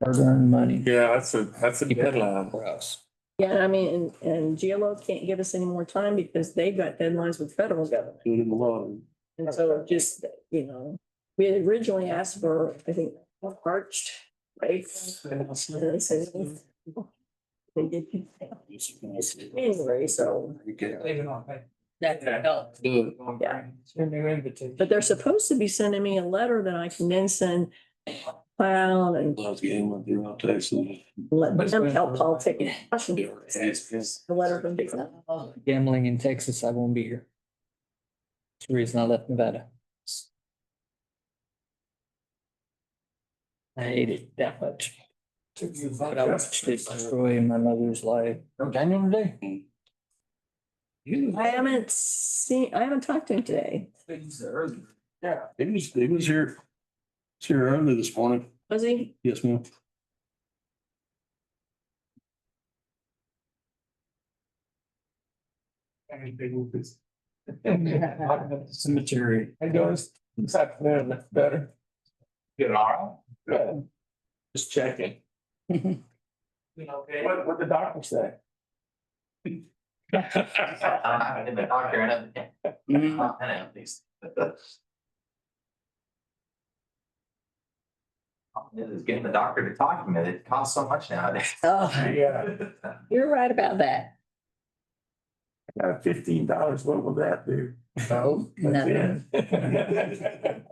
hard-earned money. Yeah, that's a Keep it deadline. for us. Yeah, I mean, and GLO can't give us any more time because they've got deadlines with federal government. Do it in the law. And so just, we had originally asked for, I think, March, right? And they said, they did January, so that helped. Do Yeah. it. New invitation. But they're supposed to be sending me a letter that I can then send Clown and Loves game throughout Texas. let them help politic in Washington. The letter from Dixon. Gambling in Texas, I won't be here. That's the reason I left Nevada. I hate it that much. But I watched it destroy my mother's life. Daniel today? I haven't talked to him today. Yeah, he was here. He's here early this morning. Was he? Yes, ma'am. Cemetery. I noticed this afternoon, that's better. Get it all right? Good. Just checking. Okay. What the doctor say? I did the doctor, I know these. It is getting the doctor to talk to me. It costs so much nowadays. Oh, Yeah, you're right about that. I got $15. What will that do? Oh, no. That's it.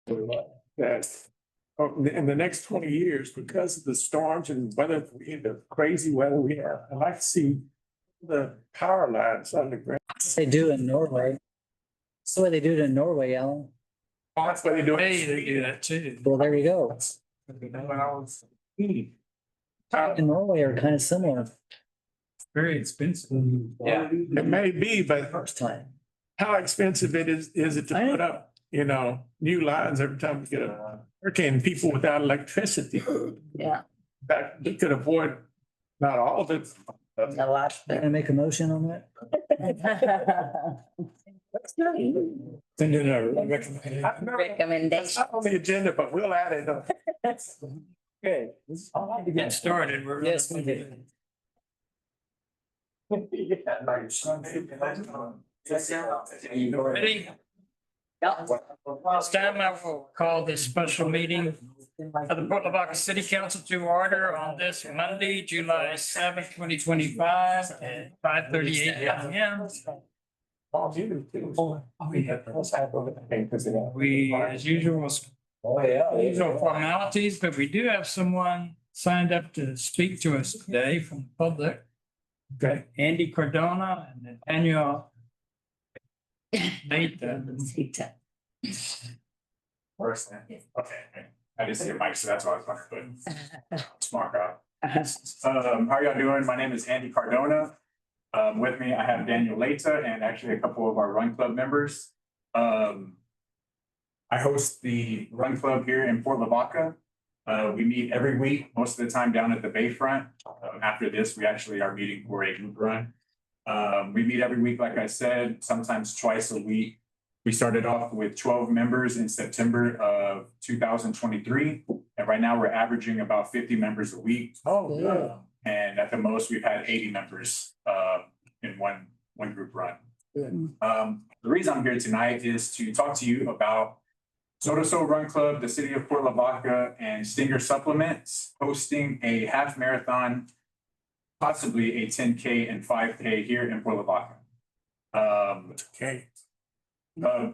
that in the next 20 years, because of the storms and weather, the crazy weather we have, I'd like to see the power lines underground. They do in Norway. That's the way they do it in Norway, Alan. That's what they do. Hey, they do that too. Well, there you go. In Norway are kind of similar. Very expensive. Yeah, it may be, but First time. how expensive is it to put up, new lines every time we get a hurricane, people without electricity? Yeah. That we could avoid not all of it. A lot. Can I make a motion on that? Then do a recommendation. That's Recommendation. not on the agenda, but we'll add it. Okay. To get started, we're. Yes, we do. Ready? It's time I will call this special meeting of the Port Lavaca City Council to order on this Monday, July 7th, 2025 at 5:38 PM. We, as usual, usual formalities, but we do have someone signed up to speak to us today from the public. Okay, Andy Cardona and Nathaniel Lavaca. First, okay, I didn't see a mic, so that's why I was wondering, but smart guy. How are y'all doing? My name is Andy Cardona. With me, I have Daniel Lata and actually a couple of our Run Club members. I host the Run Club here in Port Lavaca. We meet every week, most of the time down at the Bayfront. After this, we actually are meeting for a group run. We meet every week, like I said, sometimes twice a week. We started off with 12 members in September of 2023. And right now we're averaging about 50 members a week. Oh, good. And at the most, we've had 80 members in one group run. The reason I'm here tonight is to talk to you about So Run Club, the city of Port Lavaca, and Stinger Supplements hosting a half marathon, possibly a 10K and 5K here in Port Lavaca. Okay.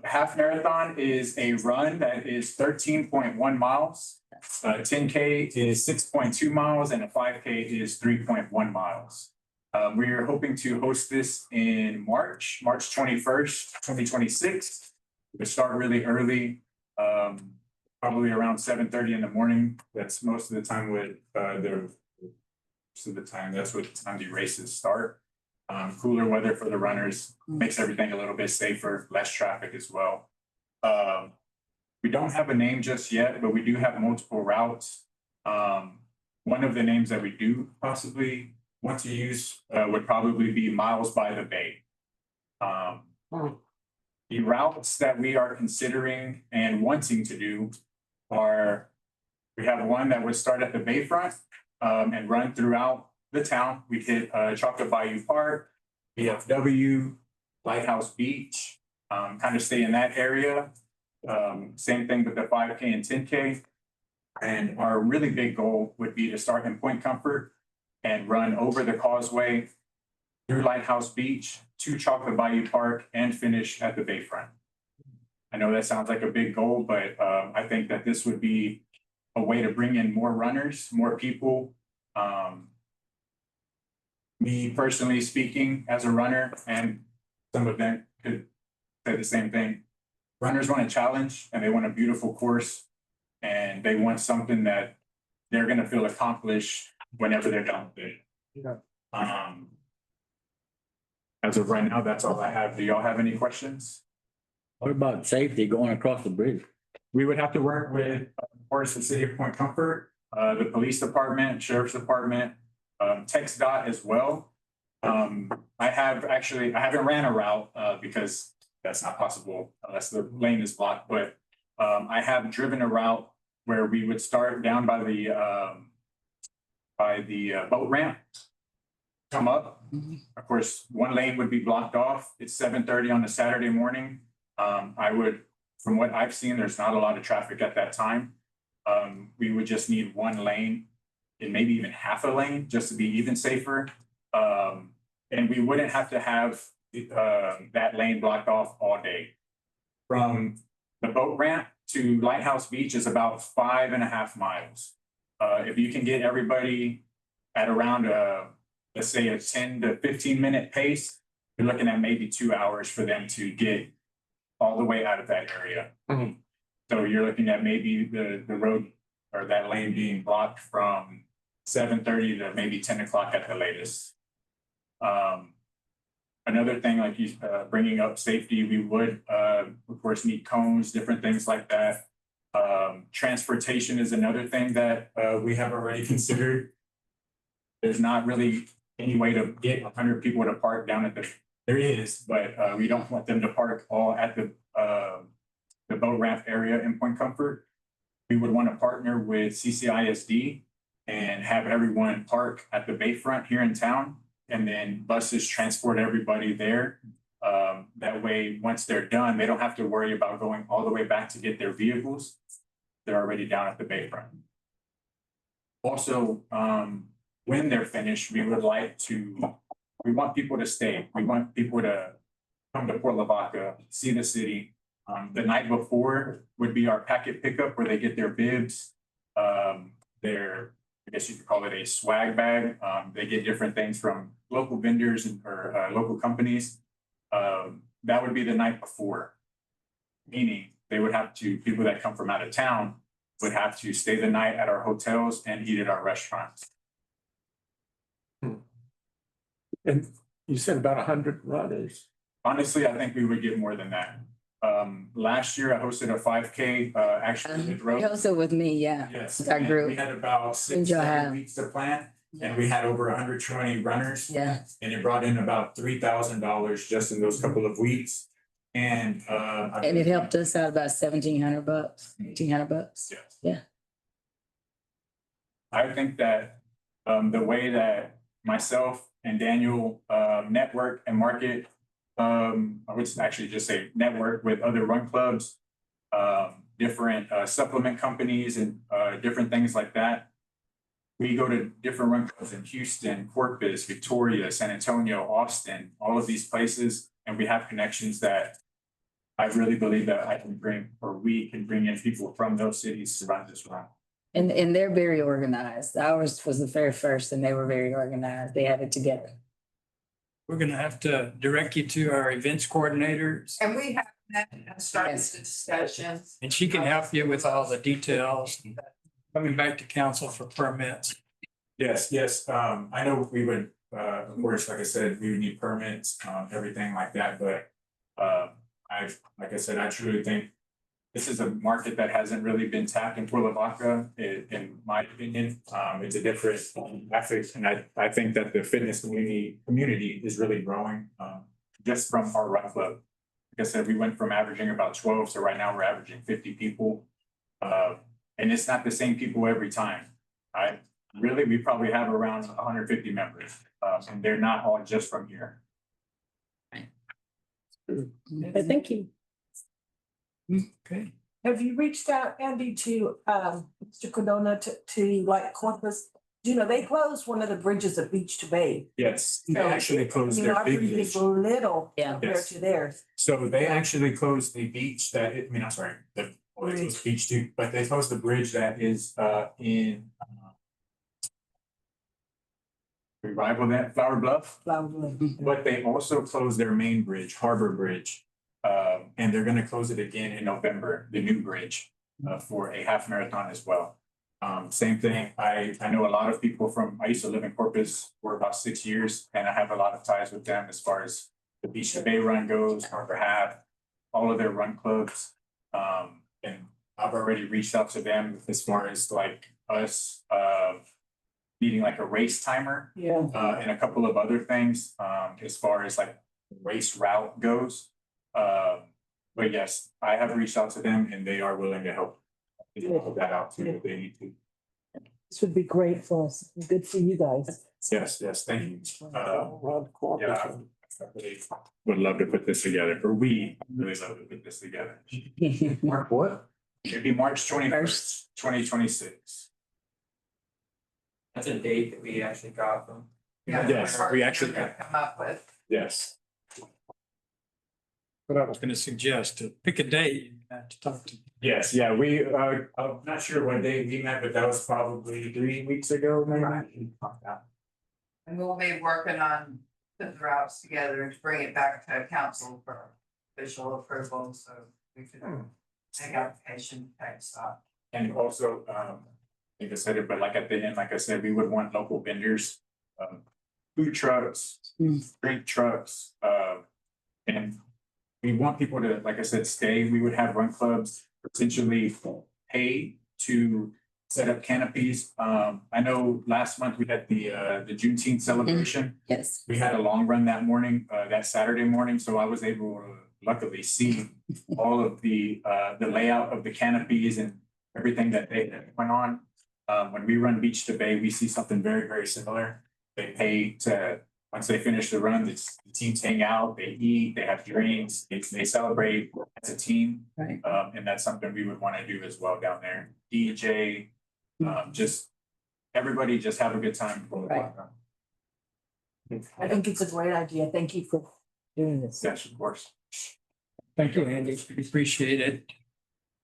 Half marathon is a run that is 13.1 miles. 10K is 6.2 miles and a 5K is 3.1 miles. We are hoping to host this in March 21st, 2026. We start really early, probably around 7:30 in the morning. That's most of the time that's what the time the races start. Cooler weather for the runners makes everything a little bit safer, less traffic as well. We don't have a name just yet, but we do have multiple routes. One of the names that we do possibly want to use would probably be Miles by the Bay. The routes that we are considering and wanting to do are, we have one that would start at the Bayfront and run throughout the town. We hit Chocolate Bayou Park, VFW, Lighthouse Beach, kind of stay in that area. Same thing with the 5K and 10K. And our really big goal would be to start in Point Comfort and run over the causeway through Lighthouse Beach to Chocolate Bayou Park and finish at the Bayfront. I know that sounds like a big goal, but I think that this would be a way to bring in more runners, more people. Me personally speaking as a runner, and some of them could say the same thing. Runners want a challenge and they want a beautiful course and they want something that they're going to feel accomplished whenever they're done with it. Yeah. As of right now, that's all I have. Do y'all have any questions? What about safety going across the bridge? We would have to work with, of course, the city of Point Comfort, the police department, sheriff's department, TxDOT as well. I haven't ran a route because that's not possible unless the lane is blocked, but I have driven a route where we would start down by the boat ramp, come up. Of course, one lane would be blocked off. It's 7:30 on a Saturday morning. From what I've seen, there's not a lot of traffic at that time. We would just need one lane and maybe even half a lane just to be even safer. And we wouldn't have to have that lane blocked off all day. From The boat ramp to Lighthouse Beach is about 5.5 miles. If you can get everybody at around let's say a 10 to 15 minute pace, you're looking at maybe 2 hours for them to get all the way out of that area. Mhm. So you're looking at maybe the road or that lane being blocked from 7:30 to maybe 10 o'clock at the latest. Another thing, like you, bringing up safety, we would, of course, need cones, different things like that. Transportation is another thing that, we have already considered. There's not really any way to get 100 people to park down at there is, but, we don't want them to park all at the boat ramp area in Point Comfort. We would want to partner with CCISD and have everyone park at the bayfront here in town. And then buses transport everybody there. That way, once they're done, they don't have to worry about going all the way back to get their vehicles. They're already down at the bayfront. Also, when they're finished, we want people to stay. We want people to come to Port Lavaca, see the city. The night before would be our packet pickup where they get their bibs, I guess you could call it a swag bag. They get different things from local vendors or local companies. That would be the night before. Meaning they would have to, people that come from out of town would have to stay the night at our hotels and eat at our restaurants. And you said about 100 runners. Honestly, I think we would get more than that. Last year I hosted a 5K, actually. it drove- Also with me, yeah. Yes. Our and group. We had about 6, Enjoy 7 having- weeks to plan, and we had over 120 runners. Yeah. And it brought in about $3,000 just in those couple of weeks. And And it helped us out about $1,700, $1,800. Yes. Yeah. I think that the way that myself and Daniel network and market, I would actually just say network with other run clubs, different supplement companies and different things like that. We go to different run clubs in Houston, Corpus, Victoria, San Antonio, Austin, all of these places, and we have connections that I really believe that I can bring, or we can bring in people from those cities to run this run. And they're very organized. Ours was the very first and they were very organized. They had it together. We're gonna have to direct you to our events coordinators, And we have met and started the discussions. and she can help you with all the details. Coming back to council for permits. Yes, yes, I know we would, of course, like I said, we would need permits, everything like that, but like I said, I truly think this is a market that hasn't really been tapped in Port Lavaca, in my opinion. It's a different ethics, and I think that the fitness community is really growing, just from our run club. Like I said, we went from averaging about 12, so right now we're averaging 50 people. And it's not the same people every time. We probably have around 150 members, and they're not all just from here. But thank you. Okay. Have you reached out, Andy, to Mr. Cardona to like Corpus? You know, they closed one of the bridges at Beach to Bay. Yes, they So, actually closed You know, their our big bridge bridge. is little Yeah. compared Yes. to theirs. So they actually closed the beach I'm sorry, they closed the beach too, but they closed the bridge that is in Revival, that Flower Bluff. Loudly. But they also closed their main bridge, Harbor Bridge. And they're gonna close it again in November, the new bridge, for a half marathon as well. Same thing, I know a lot of people I used to live in Corpus for about 6 years, and I have a lot of ties with them as far as the Beach to Bay run goes, Harbor Half, all of their run clubs. And I've already reached out to them as far as like us, needing like a race timer. Yeah. And a couple of other things, as far as like race route goes. But yes, I have reached out to them and they are willing to help that out too if they need to. This would be great for us. Good for you guys. Yes, thank you. Around the corner. Yeah, I really would love to put this together, or we really love to put this together. Mark, what? It'd be March 21st, 2026. That's a date that we actually got from. Yes, we actually- Come up with. Yes. what I was gonna suggest, to pick a date, to talk to. Yes, yeah, I'm not sure when we met, but that was probably 3 weeks ago, maybe. And we'll be working on putting the routes together to bring it back to council for official approval, so we can make application type stuff. And also, like I said it, but like at the end, like I said, we would want local vendors, food trucks, drink trucks, and we want people to, like I said, stay. We would have run clubs potentially pay to set up canopies. I know last month we had the Juneteenth celebration. Yes. We had a long run that morning, that Saturday morning, so I was able to luckily see all of the layout of the canopies and everything that they went on. When we run beach to bay, we see something very, very similar. They pay to, once they finish the run, the teams hang out, they eat, they have drinks, they celebrate as a team. Right. And that's something we would want to do as well down there. DJ, just everybody just have a good time. Right. I think it's a great idea. Thank you for doing this. Yes, of course. Thank you, Andy. We appreciate it.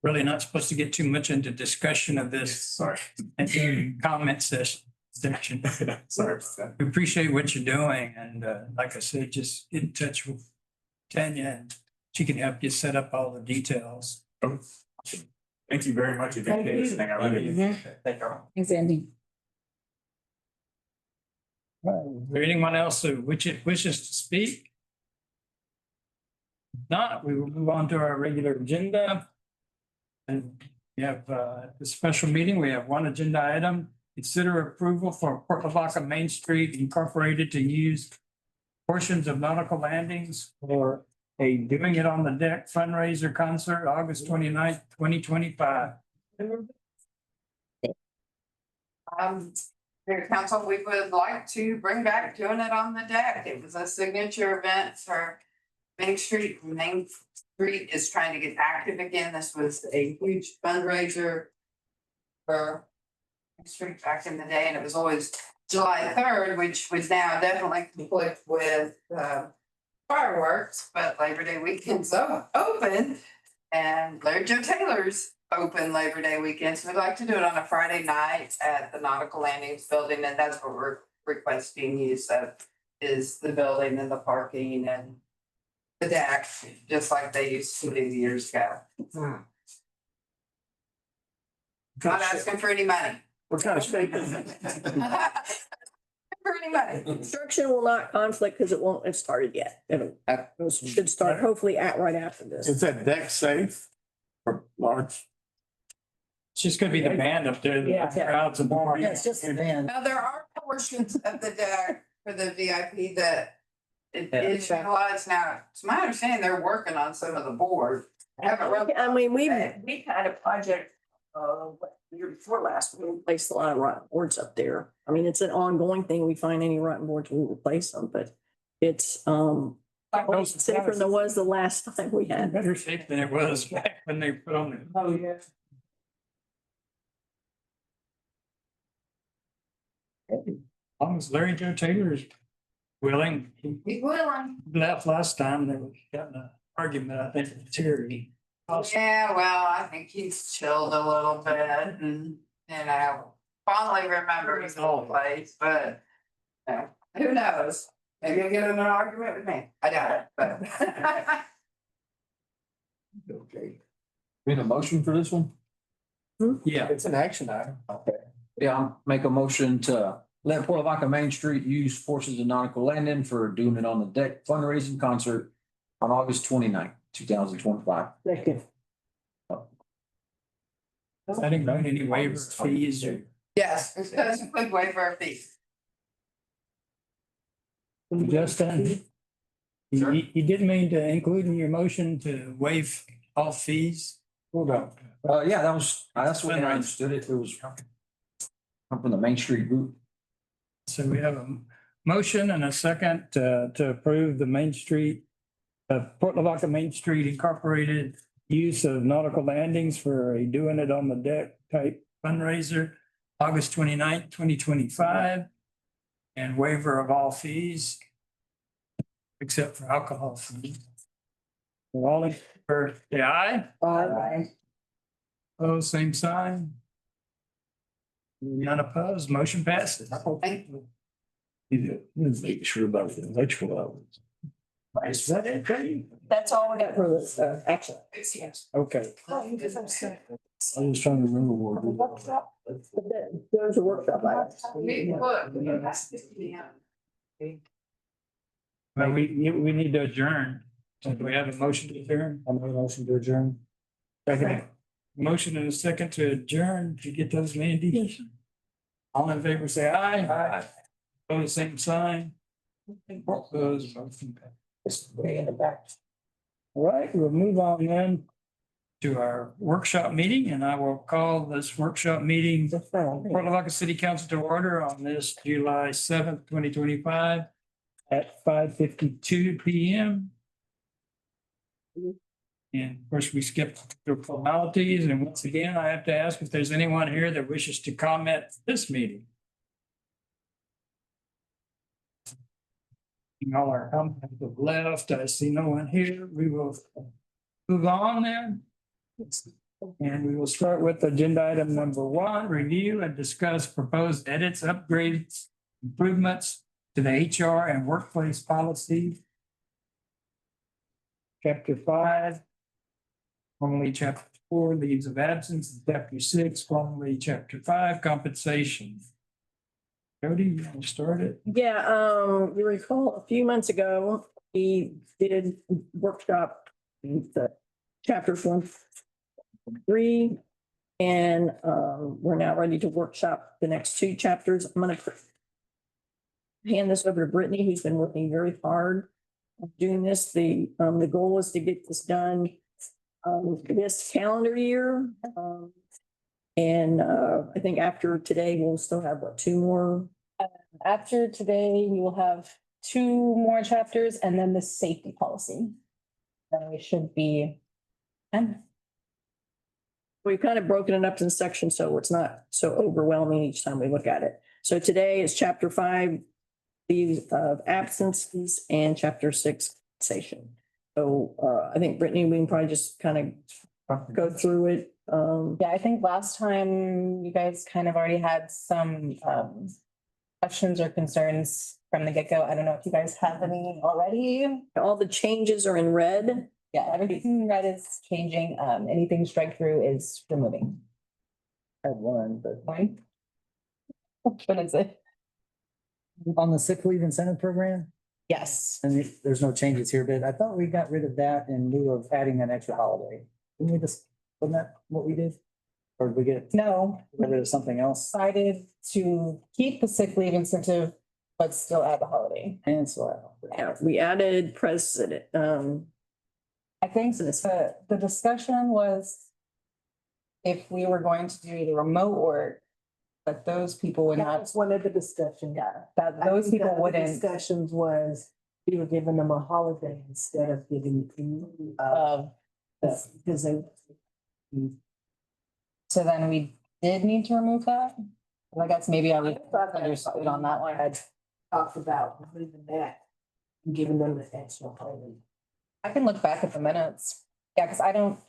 Really not supposed to get too much into discussion of this. Sorry. And comment section. Sorry about that. We appreciate what you're doing, and like I said, just get in touch with Tanya, and she can help you set up all the details. Thank you very much. You did this thing. I really. Thank you. Thanks, Andy. Is there anyone else who wishes to speak? If not, we will move on to our regular agenda. And we have the special meeting. We have one agenda item. Consider approval for Port Lavaca Main Street Incorporated to use portions of nautical landings for a Doing It on the Deck fundraiser concert, August 29th, 2025. Mayor Council, we would like to bring back Doing It on the Deck. It was a signature event for Main Street. Main Street is trying to get active again. This was a huge fundraiser for Main Street back in the day, and it was always July 3rd, which was now definitely conflict with fireworks, but Labor Day weekend's open, and Larry Joe Taylor's open Labor Day weekend, so we'd like to do it on a Friday night at the Nautical Landings building, and that's what we're requesting use of, is the building and the parking and the deck, just like they used to do years ago. Not asking for any money. What kind of statement? For any money. Construction will not conflict because it won't have started yet. It should start hopefully right after this. Is that deck safe for large? It's just gonna be the band up there, the Yeah. crowds and more. It's just the band. Now, there are portions of the deck for the VIP that it is utilized now. It's my understanding they're working on some of the board. I haven't read. I mean, we had a project, the year before last, we replaced a lot of rotten boards up there. I mean, it's an ongoing thing. We find any rotten boards, we replace them, but it's, safer than it was the last time we had. Better shape than it was back when they put on the. Oh, yeah. As long as Larry Joe Taylor is willing, he He's willing. left last time, there was got an argument, I think, with Terry. Yeah, well, I think he's chilled a little bit and, fondly remembers the whole place, but who knows? Maybe he'll get in an argument with me. I doubt it, but. Okay. We need a motion for this one? Yeah, It's an action item. Yeah, I'll make a motion to let Port Lavaca Main Street use portions of nautical landing for Doing It on the Deck fundraising concert on August 29th, 2025. Second. I didn't know any waiver fees or. Yes, it's a quick waiver of fees. Justin? You didn't mean to include in your motion to waive all fees? Hold on. Yeah, that's the way I understood it. It was come from the Main Street group. So we have a motion and a second to approve the Main Street, Port Lavaca Main Street Incorporated use of nautical landings for a Doing It on the Deck type fundraiser, August 29th, 2025, and waiver of all fees except for alcohol fees. All in favor, say aye. Aye. Opposed, same sign. None opposed, motion passes. Thank you. Make sure about the electrical hours. Is that it, Cody? That's all we got for this, action. Okay. I was trying to remember what. There's a workshop. items. Well, we need to adjourn. So do we have a motion to adjourn? I made a motion to adjourn. Second. Motion and a second to adjourn. Did you get those, Mandy? All in favor, say aye. Aye. Opposed, same sign. Opposed, motion passes. Way in the back. All right, we'll move on then to our workshop meeting, and I will call this workshop meeting Port Lavaca City Council to order on this July 7th, 2025 at 5:52 PM. And of course, we skipped the formalities, and once again, I have to ask if there's anyone here that wishes to comment this meeting. All our comments have left. I see no one here. We will move on then. And we will start with agenda item number 1, review and discuss proposed edits, upgrades, improvements to the HR and workplace policy. Chapter 5, formerly chapter 4, leaves of absence, chapter 6, formerly chapter 5, compensation. Jody, you want to start it? Yeah, you recall a few months ago, we did workshop the chapters 1, 3. And we're now ready to workshop the next 2 chapters. I'm gonna hand this over to Brittany, who's been working very hard on doing this. The goal is to get this done this calendar year. And I think after today, we'll still have what, 2 more? After today, you will have 2 more chapters and then the safety policy. Then we should be. We've kind of broken it up in sections, so it's not so overwhelming each time we look at it. So today is chapter 5, leaves of absences, and chapter 6, compensation. So I think Brittany, we can probably just kind of go through it. Yeah, I think last time you guys kind of already had some questions or concerns from the get-go. I don't know if you guys have any already. All the changes are in red. Yeah, everything in red is changing. Anything strike through is removing. I had one, but Fine. What is it? on the sick leave incentive program, Yes. and there's no changes here, but I thought we got rid of that in lieu of adding an extra holiday. Didn't we just, wasn't that what we did? Or did we get No, rid of something else? decided to keep the sick leave incentive, but still add the holiday. And so Yeah, we added president. I think the discussion was if we were going to do the remote work, but those people would That not, was one of the discussions. yeah, that I those think people the other wouldn't, Discussions was we were giving them a holiday instead of giving. Because they. so then we did need to remove that. I guess maybe I would understood on that one. Had talked about removing that and giving them the extra holiday. I can look back at the minutes. Yeah, because I don't.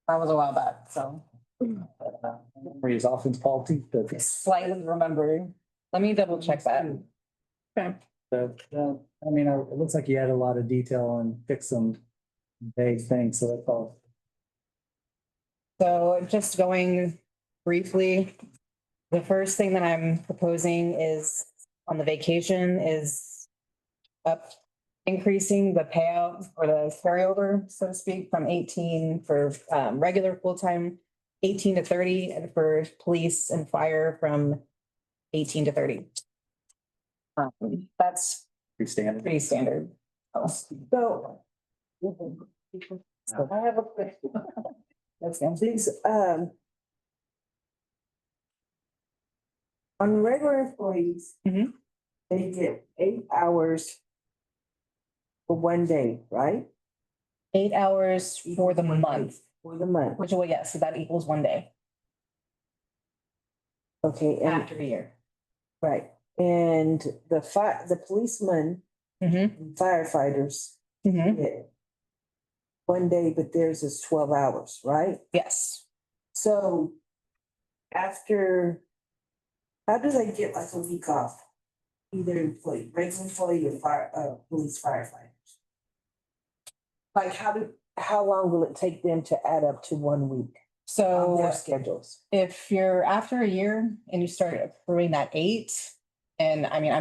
That was a while back, so. memory is often faulty, but Slightly remembering. Let me double check that. Okay. I mean, it looks like you had a lot of detail and fixed some vague things, so that's all. So just going briefly, the first thing that I'm proposing is on the vacation is increasing the payout or the carryover, so to speak, from 18 for regular full-time, 18 to 30, and for police and fire from 18 to 30. That's Pretty standard. pretty standard. So. I have a question. That's good. These, on regular employees. Mhm. They get 8 hours. For 1 day, right? 8 hours for the month, For the month, which will, yes, so that equals 1 day okay, and, after a year. right, and the policemen, Mm-hmm. and firefighters Mm-hmm. get one day, but theirs is 12 hours, right? Yes. So after, how do they get like a week off? Either employee, regular employee or police firefighters? Like how long will it take them to add up to 1 week on their So schedules? if you're after a year and you start accruing that 8, and I mean,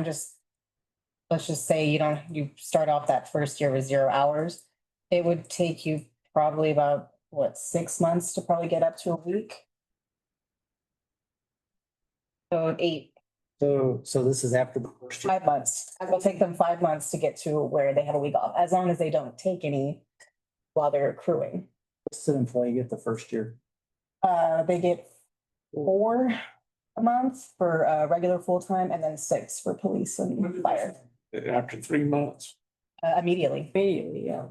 let's just say you start off that first year with 0 hours, it would take you probably about, what, 6 months to probably get up to a week? So 8, So this is after the first year. 5 months. It will take them 5 months to get to where they have a week off, as long as they don't take any while they're accruing. What's an employee get the first year? They get 4 a month for regular full-time, and then 6 for police and fire. After 3 months. Immediately, Immediately, yeah.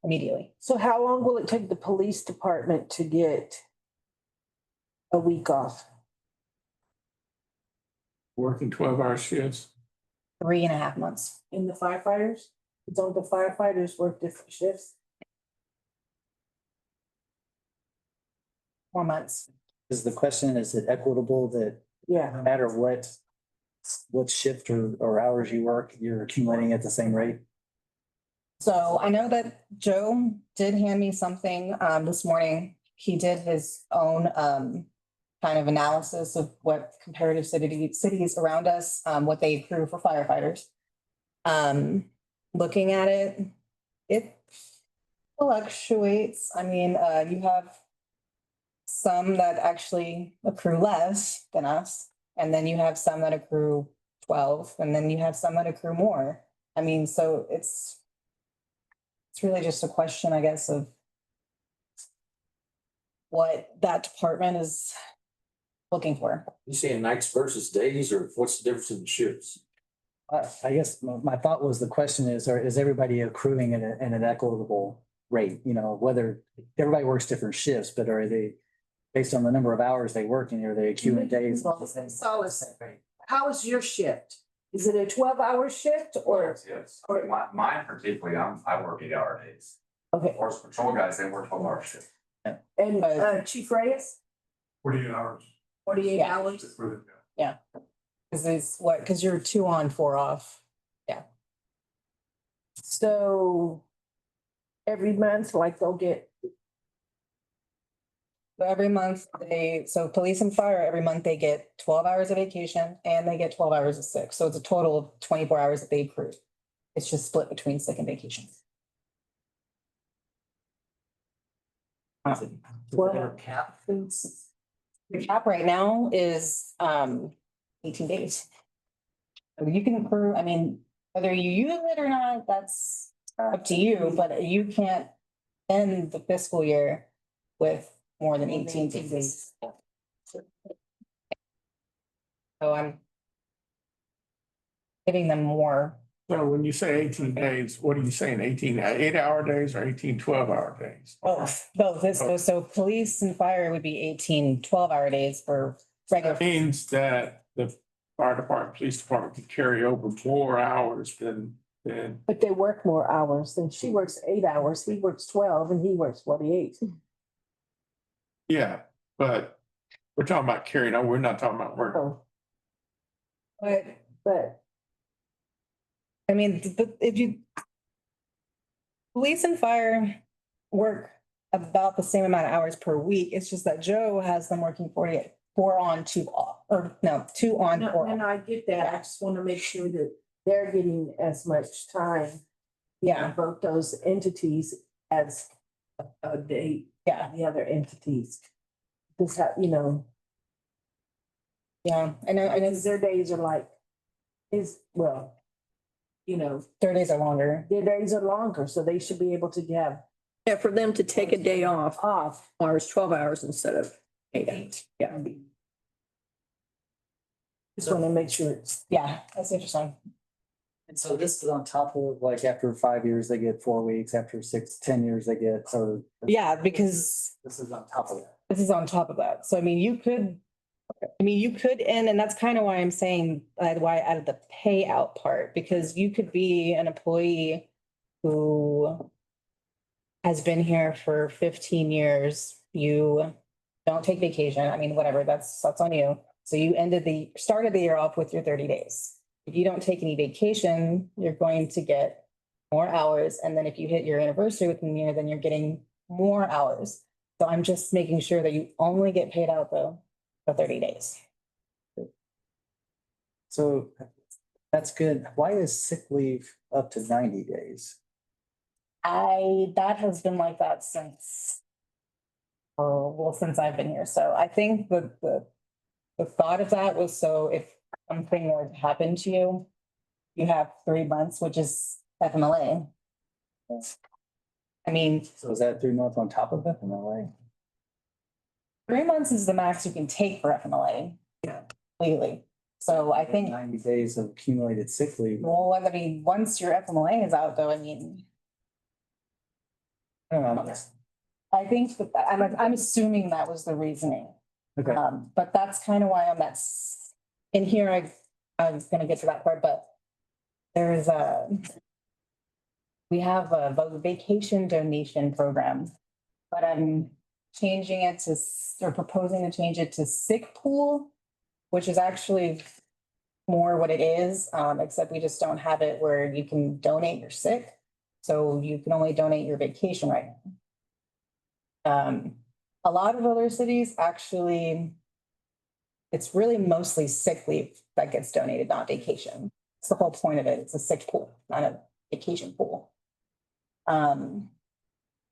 immediately. So how long will it take the police department to get a week off? Working 12-hour shifts. 3.5 months. In the firefighters? Don't the firefighters work different shifts? 4 months. Is the question, is it equitable that Yeah. no matter what shift or hours you work, you're accumulating at the same rate? So I know that Joe did hand me something this morning. He did his own kind of analysis of what comparative cities around us, what they accrue for firefighters. Looking at it, it fluctuates. I mean, you have some that actually accrue less than us, and then you have some that accrue 12, and then you have some that accrue more. I mean, so it's really just a question, I guess, of what that department is looking for. You saying nights versus days, or what's the difference in the shifts? I guess my thought was, the question is, is everybody accruing at an equitable rate? You know, whether everybody works different shifts, but are they based on the number of hours they work in, are they accruing days? Solace, how is your shift? Is it a 12-hour shift or? Yes, mine particularly, I work 8-hour days. Okay, Forest patrol guys, they work 12-hour shifts. and Chief Reyes, 48 hours. 48 Yeah. hours? Because you're 2 on, 4 off. So every month, like they'll get, So every month so police and fire, every month they get 12 hours of vacation and they get 12 hours of sick. So it's a total of 24 hours that they accrue. It's just split between sick and vacation. well, The cap right now is 18 days. So you can accrue, I mean, whether you use it or not, that's up to you, but you can't end the fiscal year with more than 18 days. So I'm giving them more. So when you say 18 days, what are you saying? 18 8-hour days or 18 12-hour days? Both. So police and fire would be 18 12-hour days for regular. That means that the fire department, police department can carry over more hours than. but they work more hours. Then she works 8 hours, he works 12, and he works 48. Yeah, but we're talking about carrying over, we're not talking about work. Oh, But I mean, if you. Police and fire work about the same amount of hours per week. It's just that Joe has them working 48, 4 on, 2 off, or no, 2 on, 4 and off. I get that. I just want to make sure that they're getting as much time. Yeah. Both those entities as a day, Yeah, the other entities. This how, you know, yeah. I know, because their days are like, well, you know, their days are longer. their days are longer, so they should be able to have Yeah, for them to take a day off, off. hours, 12 hours instead of 8. Yeah. Just want to make sure it's. Yeah, that's interesting. And so this is on top of, like, after 5 years, they get 4 weeks, after 10 years, they get, so. Yeah, because This is on top of that. this is on top of that. So I mean, you could end, and that's kind of why I'm saying, why I added the payout part, because you could be an employee who has been here for 15 years, you don't take vacation. I mean, whatever, that's on you. So you started the year off with your 30 days. If you don't take any vacation, you're going to get more hours. And then if you hit your anniversary within the year, then you're getting more hours. So I'm just making sure that you only get paid out the 30 days. So that's good. Why is sick leave up to 90 days? That has been like that since, oh, well, since I've been here. So I think the thought of that was so if something were to happen to you, you have 3 months, which is FMLA. I mean, So is that 3 months on top of it in a way? 3 months is the max you can take for FMLA. Yeah. Legally. So I think, 90 days of accumulated sick leave. well, I mean, once your FMLA is out though, I mean, I don't know. I think that, I'm assuming that was the reasoning. Okay. But that's kind of why I'm in here, I was gonna get to that part, but there's we have a vacation donation program, but I'm changing it to, or proposing to change it to sick pool, which is actually more what it is, except we just don't have it where you can donate your sick. So you can only donate your vacation right now. A lot of other cities actually, it's really mostly sick leave that gets donated, not vacation. That's the whole point of it. It's a sick pool, not a vacation pool.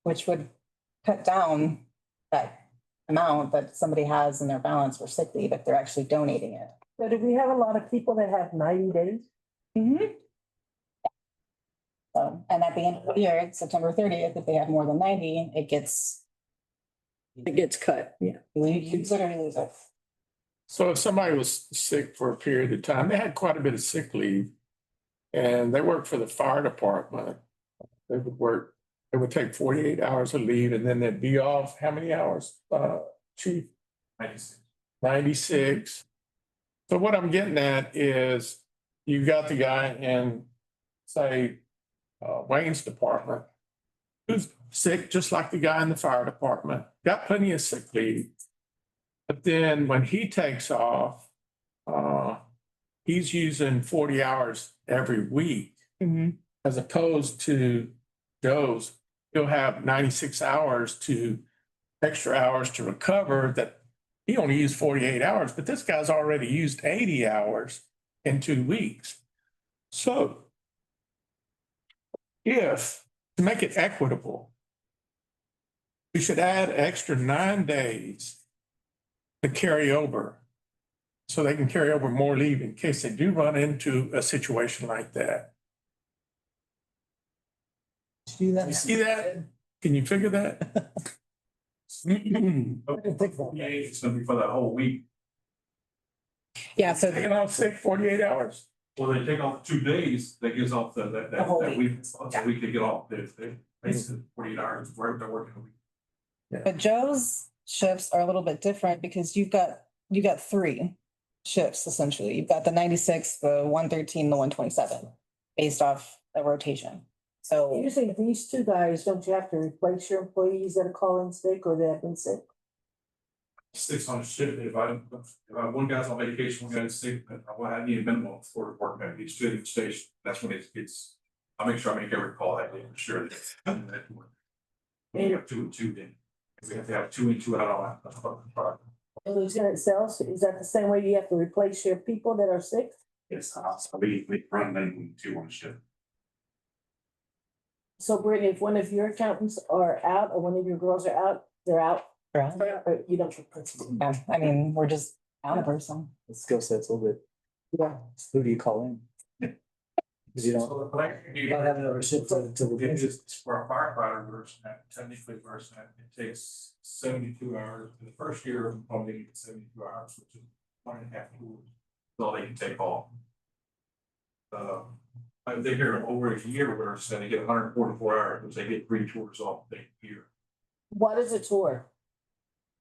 Which would cut down that amount that somebody has in their balance for sick leave if they're actually donating it. So do we have a lot of people that have 90 days? Mm-hmm. So, and at the end of the year, September 30th, if they have more than 90, it gets cut, yeah. you literally lose it. So if somebody was sick for a period of time, they had quite a bit of sick leave. And they worked for the fire department. They would take 48 hours of leave and then they'd be off, how many hours, Chief? 96. 96. So what I'm getting at is you got the guy in, say, Wayne's department who's sick, just like the guy in the fire department, got plenty of sick leave. But then when he takes off, he's using 40 hours every week. As opposed to Joe's, he'll have 96 extra hours to recover that he only used 48 hours, but this guy's already used 80 hours in 2 weeks. So to make it equitable, we should add extra 9 days to carry over so they can carry over more leave in case they do run into a situation like that. Do that. You see that? Can you figure that? It's gonna be for the whole week. Yeah, so Taking off sick 48 hours. Well, they take off 2 days, that gives off The whole that week. week, so we could get off, they basically 48 hours, wherever they're working a week. but Joe's shifts are a little bit different because you got 3 shifts essentially. You've got the 96, the 113, the 127, based off the rotation. So Usually these two guys, don't you have to replace your employees that are calling sick or that have been sick? 6 on a shift, if one guy's on vacation, one guy's sick, I need a minimum for work at each station, that's when it's, I'll make sure I make every call that day, for sure. We have 2 and 2 then, we have to have 2 and 2 out on product. And Lieutenant Sells, is that the same way you have to replace your people that are sick? Yes, so we run them 2 on a shift. So Brittany, if one of your accountants are out or one of your girls are out, they're out. Or you don't replace them. yeah, I mean, we're just down a person. The skill set's a little bit, Yeah. who do you call in? Because you don't have another shift to It is for a firefighter version, technically version, it takes 72 hours. In the first year, probably need 72 hours, which is 1.5 hours. So they can take off. I've been here over a year where it's they get 144 hours, which they get 3 tours off the year, What is a tour?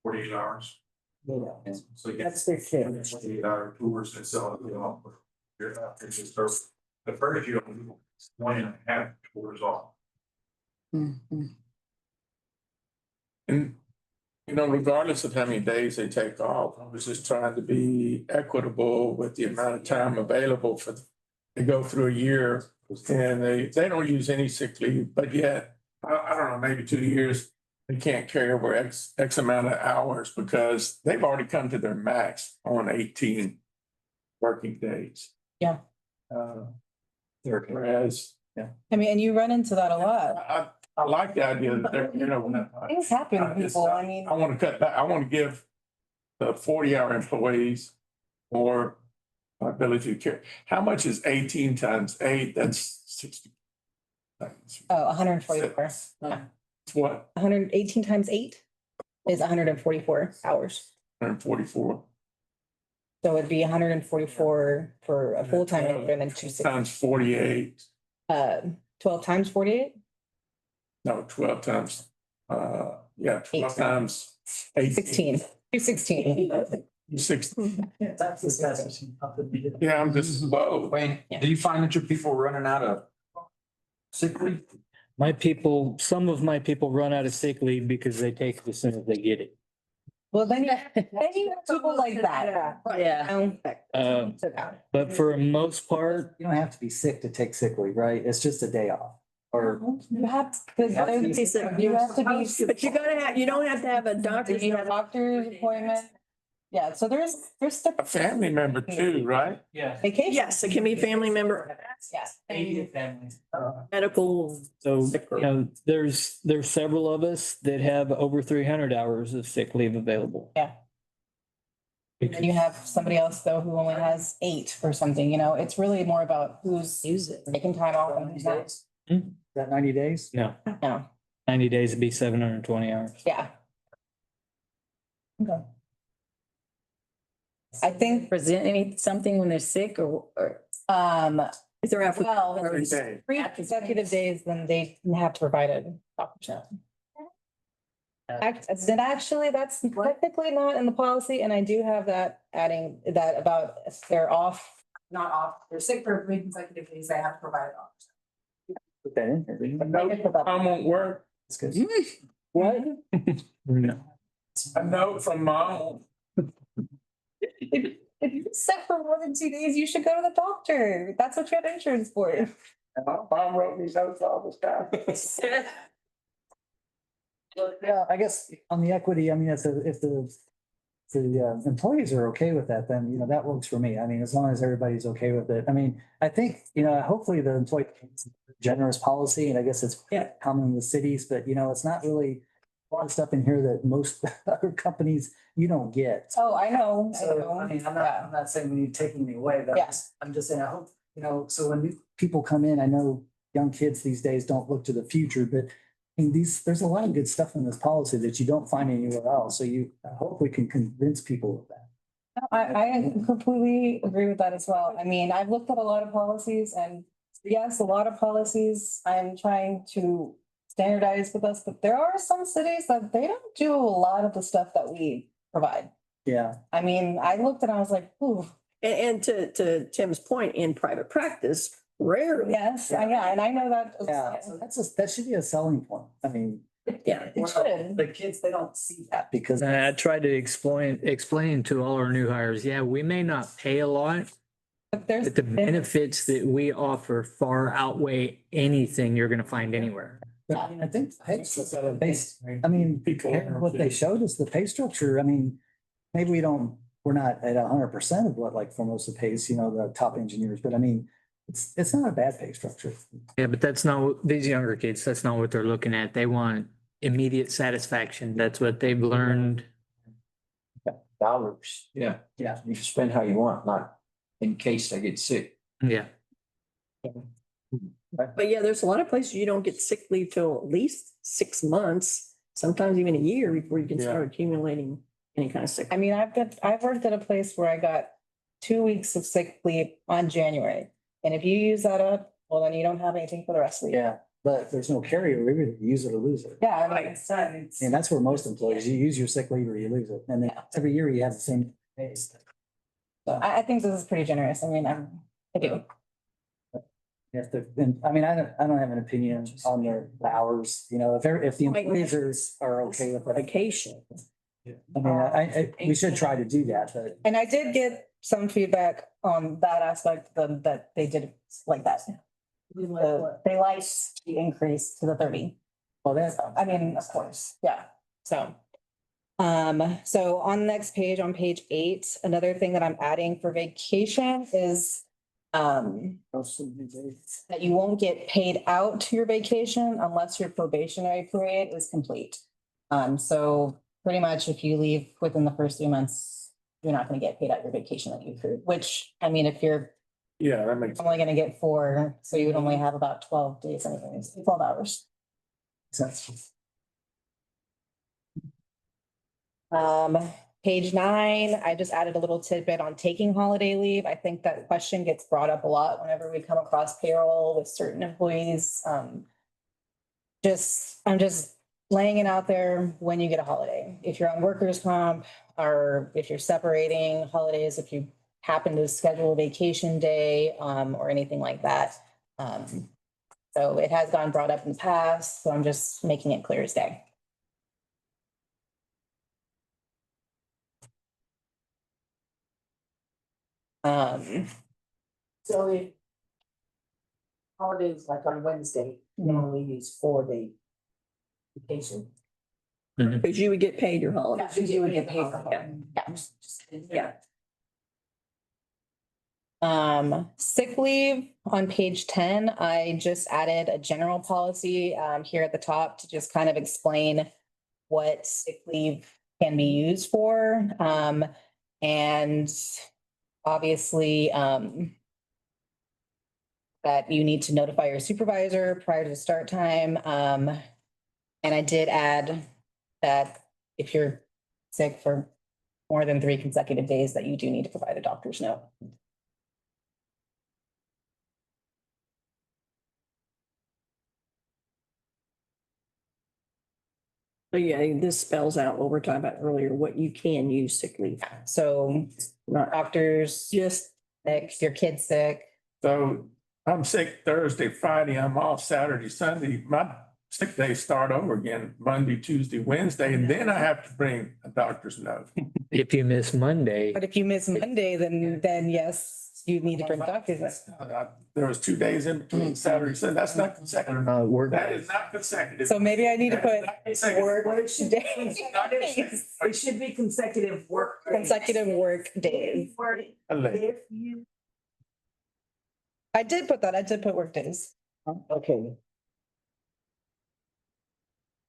48 hours. So you get That's their shift. 48-hour tours and so off. You're after just start. The first year, 1.5 tours off. And, you know, regardless of how many days they take off, I was just trying to be equitable with the amount of time available for, they go through a year and they don't use any sick leave, but yet, I don't know, maybe 2 years, they can't carry over X amount of hours because they've already come to their max on 18 working days. Yeah. Whereas I mean, and you run into that a lot. I like the idea that they're, you know. Things happen to people. I mean, I want to cut back, I want to give the 40-hour employees more ability to carry. How much is 18 times 8? That's 60. oh, 144. Yeah. It's what? 118 times 8 is 144 hours. 144 So it'd be 144 for a full-time member and then 260. times 48. 12 times 48? No, 12 times, yeah, 12 Eight. times 8. 16. 216. 16. Yeah. Yeah, I'm just, whoa. Wayne, do you find that your people are running out of sick leave? My people, some of my people run out of sick leave because they take it as soon as they get it. Well, then you have people like that. Yeah. But for the most part, You don't have to be sick to take sick leave, right? It's just a day off. Or You have to, because You have to be you have to be. But you gotta have, you don't have to have a doctor's. You have a doctor's appointment. Yeah, so there's A family member too, right? yeah. vacation. Yes, it can be a family member, Yeah. medical. So, you know, there's several of us that have over 300 hours of sick leave available. Yeah. And you have somebody else though who only has 8 or something, you know, it's really more about who's taking time off and who's not. is that 90 days? No, No, 90 days would be 720 hours. yeah. Okay. I think, Present something when they're sick or if they're out. well, Every if it's day. 3 consecutive days, then they have to provide a doctor's note. Then actually, that's technically not in the policy, and I do have that adding that about if they're off, not off, they're sick for 3 consecutive days, they have to provide a doctor's Put that in here. didn't you? note. I won't work. That's good. What? No. A note from mom. If you're sick for more than 2 days, you should go to the doctor. That's what you have insurance for. Mom wrote me notes all the time. Yeah, I guess on the equity, I mean, if the employees are okay with that, then, you know, that works for me. I mean, as long as everybody's okay with it. I mean, I think, you know, hopefully the employee generous policy, and I guess it's common in the cities, but you know, it's not really a lot of stuff in here that most other companies you don't get. Oh, I know. So, I mean, I'm not saying we need to take anything away, but Yes. I'm just saying, I hope, you know, so when new people come in, I know young kids these days don't look to the future, but I mean, there's a lot of good stuff in this policy that you don't find anywhere else. So I hope we can convince people of that. I completely agree with that as well. I mean, I've looked at a lot of policies and yes, a lot of policies I'm trying to standardize with us, but there are some cities that they don't do a lot of the stuff that we provide. Yeah. I mean, I looked and I was like, ooh. And to Tim's point, in private practice, rarely. Yes, yeah, and I know that. Yeah, so that should be a selling point. I mean, Yeah. It should. the kids, they don't see that because. I try to explain to all our new hires, yeah, we may not pay a lot, But there's. but the benefits that we offer far outweigh anything you're gonna find anywhere. But I mean, I think I mean, what they showed us, the pay structure, I mean, maybe we're not at 100% of what like for most of the pays, you know, the top engineers, but I mean, it's not a bad pay structure. Yeah, but that's not, these younger kids, that's not what they're looking at. They want immediate satisfaction. That's what they've learned. Dollars. Yeah. You can spend how you want, not in case they get sick. Yeah. But yeah, there's a lot of places you don't get sick leave till at least 6 months, sometimes even a year before you can start accumulating any kind of sick. I mean, I've worked at a place where I got 2 weeks of sick leave on January. And if you use that up, well, then you don't have anything for the rest of the year. Yeah, but there's no carryover, either. You use it or lose it. Yeah, I mean, it's And that's where most employees, you use your sick leave or you lose it. And then every year you have the same days. I think this is pretty generous. I mean, I do. If the, and I mean, I don't have an opinion on the hours, you know, if the employees are okay with it. Vacation. I mean, we should try to do that, but And I did get some feedback on that aspect, that they did like that. They liked the increase to the 30. well, that's, I mean, of course, yeah, so. So on the next page, on page 8, another thing that I'm adding for vacation is that you won't get paid out to your vacation unless your probationary period is complete. So pretty much if you leave within the first 3 months, you're not gonna get paid out your vacation that you accrued, which, I mean, if you're Yeah, that makes. only gonna get 4, so you would only have about 12 days anyways, 12 hours. sense. Page 9, I just added a little tidbit on taking holiday leave. I think that question gets brought up a lot whenever we come across payroll with certain employees. I'm just laying it out there when you get a holiday. If you're on workers' comp, or if you're separating holidays, if you happen to schedule a vacation day, or anything like that. So it has gone brought up in the past, so I'm just making it clear as day. So if holidays like on Wednesday, you only use 4 day vacation. Because you would get paid your holiday. You would get paid for it. Yeah. Sick leave on page 10, I just added a general policy here at the top to just kind of explain what sick leave can be used for. And obviously, that you need to notify your supervisor prior to the start time. And I did add that if you're sick for more than 3 consecutive days, that you do need to provide a doctor's note. So yeah, this spells out what we're talking about earlier, what you can use sick leave. So doctors, Just sick, your kid's sick. So I'm sick Thursday, Friday, I'm off Saturday, Sunday. My sick days start over again, Monday, Tuesday, Wednesday, and then I have to bring a doctor's note. If you miss Monday, But if you miss Monday, then yes, you need to bring doctor's note. There was 2 days in between Saturday, Sunday. That's not consecutive. work. That is not consecutive. So maybe I need to put Well, it should be days, it should be consecutive work. days. consecutive work days. If you. I did put that. I did put work days. Okay.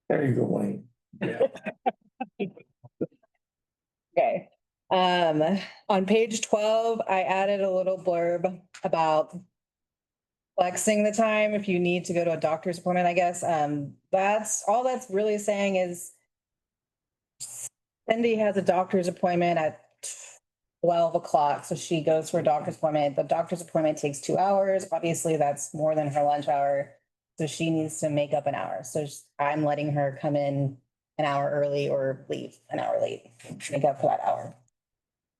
There you go, Wayne. Okay. On page 12, I added a little blurb about flexing the time if you need to go to a doctor's appointment, I guess. That's all that's really saying is Cindy has a doctor's appointment at 12 o'clock, so she goes for a doctor's appointment. The doctor's appointment takes 2 hours. Obviously, that's more than her lunch hour. So she needs to make up an hour. So I'm letting her come in an hour early or leave an hour late, make up for that hour.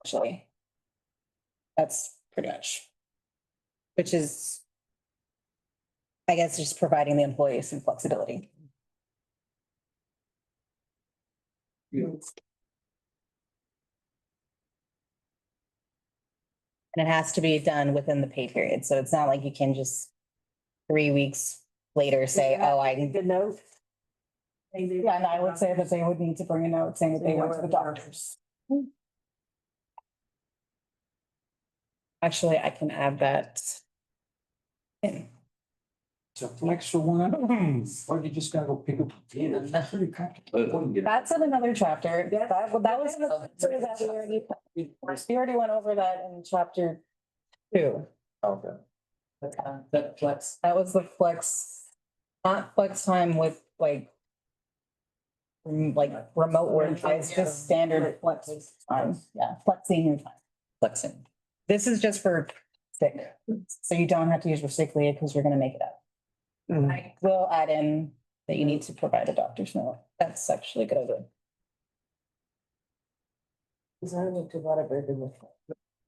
Actually, that's pretty much, which is, I guess, just providing the employee some flexibility. And it has to be done within the pay period. So it's not like you can just 3 weeks later say, oh, I. Good note. Yeah, and I would say that they would need to bring a note saying that they went to the doctors. Actually, I can add that in. So flex for 1 hour, or you just gotta go pick up. That's pretty practical. That's in another chapter. That was, we already went over that in chapter 2. Okay. That flex. That was the flex, not flex time with like remote work, it's just standard flex time. Yeah, flexing your time. Flexing. This is just for sick, so you don't have to use your sick leave because you're gonna make it up. I will add in that you need to provide a doctor's note. That's actually a good idea. Is that what to what I've read in the.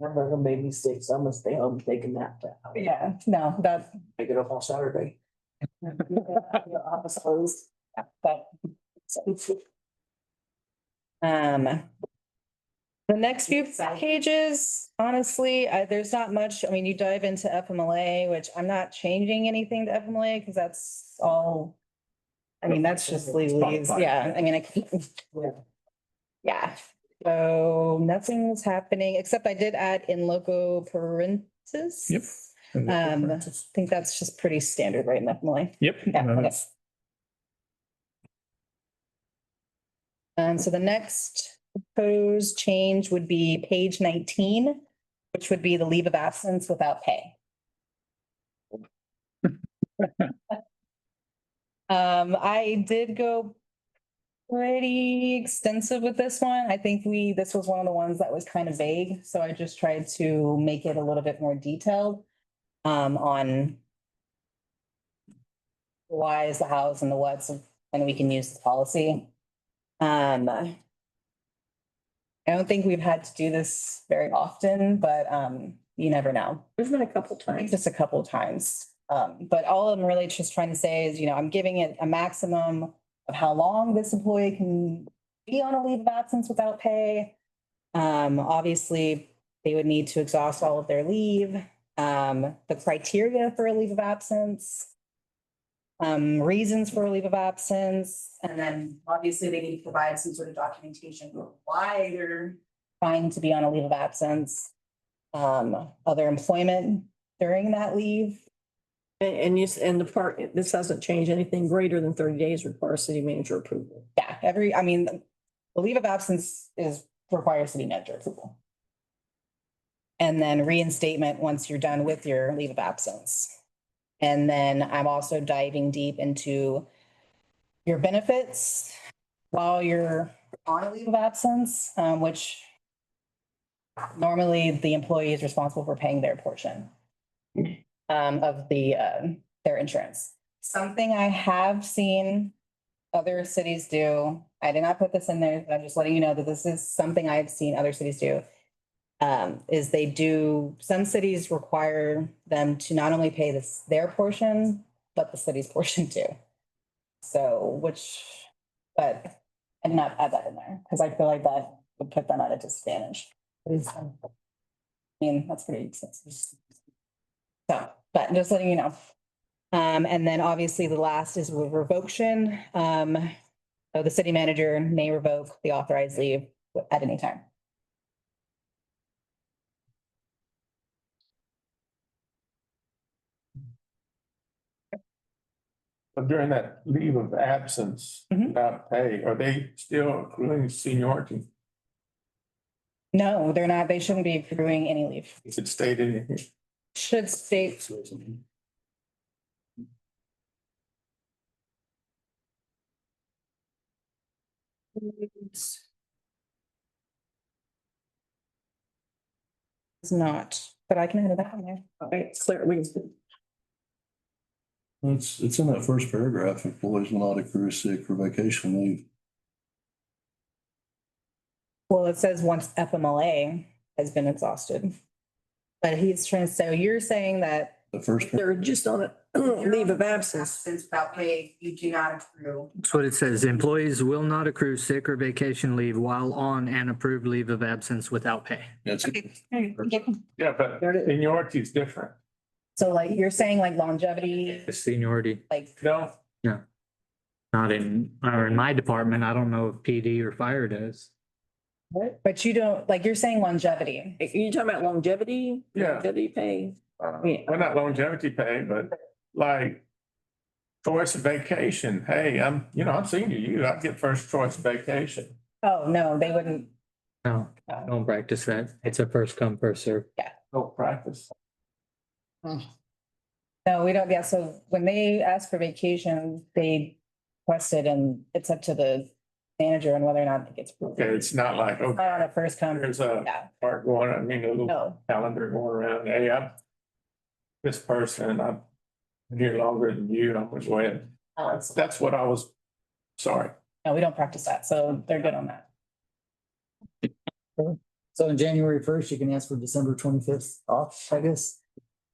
I'm not gonna make me sick, so I'm gonna stay home taking that. Yeah, no, that, Pick it up on Saturday. the office closed, yeah, but. The next few pages, honestly, there's not much, I mean, you dive into FMLA, which I'm not changing anything to FMLA because that's all. I mean, that's just legalese, yeah, I mean, yeah, so nothing's happening, except I did add in loco parentis. Yep. I think that's just pretty standard, right, in FMLA? Yep. Yeah, okay. So the next proposed change would be page 19, which would be the leave of absence without pay. I did go pretty extensive with this one. I think this was one of the ones that was kind of vague, so I just tried to make it a little bit more detailed on the whys, the hows, and the whats, and we can use the policy. I don't think we've had to do this very often, but you never know. There's been a couple times. Just a couple of times. But all I'm really just trying to say is, I'm giving it a maximum of how long this employee can be on a leave of absence without pay. Obviously, they would need to exhaust all of their leave. The criteria for a leave of absence. Reasons for a leave of absence, and then obviously they need to provide some sort of documentation for why they're trying to be on a leave of absence. Other employment during that leave. And the part, this hasn't changed, anything greater than 30 days requires city manager approval. Yeah, the leave of absence requires city manager approval. And then reinstatement once you're done with your leave of absence. And then I'm also diving deep into your benefits while you're on a leave of absence, which normally the employee is responsible for paying their portion of their insurance. Something I have seen other cities do. I did not put this in there, but I'm just letting you know that this is something I've seen other cities do. Is some cities require them to not only pay their portion, but the city's portion too. So, but I did not add that in there because I feel like that would put them at a disadvantage. I mean, that's pretty expensive. So, but just letting you know. And then obviously the last is revocation. So the city manager may revoke the authorized leave at any time. But during that leave of absence, without pay, are they still accruing seniority? No, they're not. They shouldn't be accruing any leave. Is it stated in here? Should state. It's not, but I can add that in there. All right, clear, It's in that first paragraph, employees will not accrue sick or vacation leave. Well, it says once FMLA has been exhausted. But he's trying to say, you're saying that The first, they're just on a leave of absence. without pay, you do not accrue. That's what it says. Employees will not accrue sick or vacation leave while on an approved leave of absence without pay. that's it. Yeah, but seniority is different. So like, you're saying like longevity, The seniority, like, No, not in my department. I don't know if PD or fire does. but you don't, like, you're saying longevity. You talking about longevity? Yeah. Longevity pay? well, not longevity pay, but like choice of vacation. Hey, I'm senior you, I get first choice vacation. Oh, no, they wouldn't. No, don't practice that. It's a first come, first serve. No practice. No, we don't. Yeah. So when they ask for vacation, they request it and it's up to the manager and whether or not it gets approved. Okay, it's not like, It's okay, not on a first come. there's a Yeah, part going, a little no. calendar going around. Hey, I'm this person, I'm here longer than you, I'm gonna go ahead. That's what I was, sorry. No, we don't practice that. So they're good on that. So on January first, you can ask for December 25th off, I guess,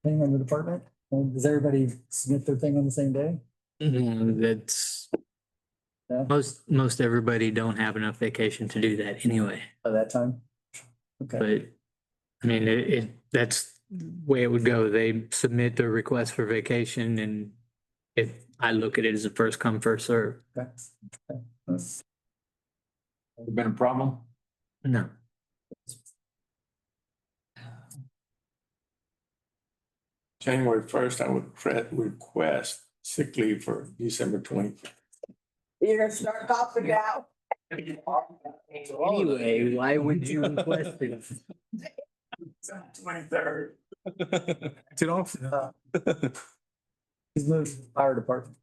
depending on the department. And does everybody submit their thing on the same day? That's, Yeah. most everybody don't have enough vacation to do that anyway. By that time? Okay, But I mean, that's the way it would go. They submit their request for vacation and if I look at it as a first come, first serve. okay. Ever been a problem? No. January first, I would request sick leave for December 20th. You're gonna start coughing now. Anyway, why would you request it? 23rd. It off. He's moved to the fire department.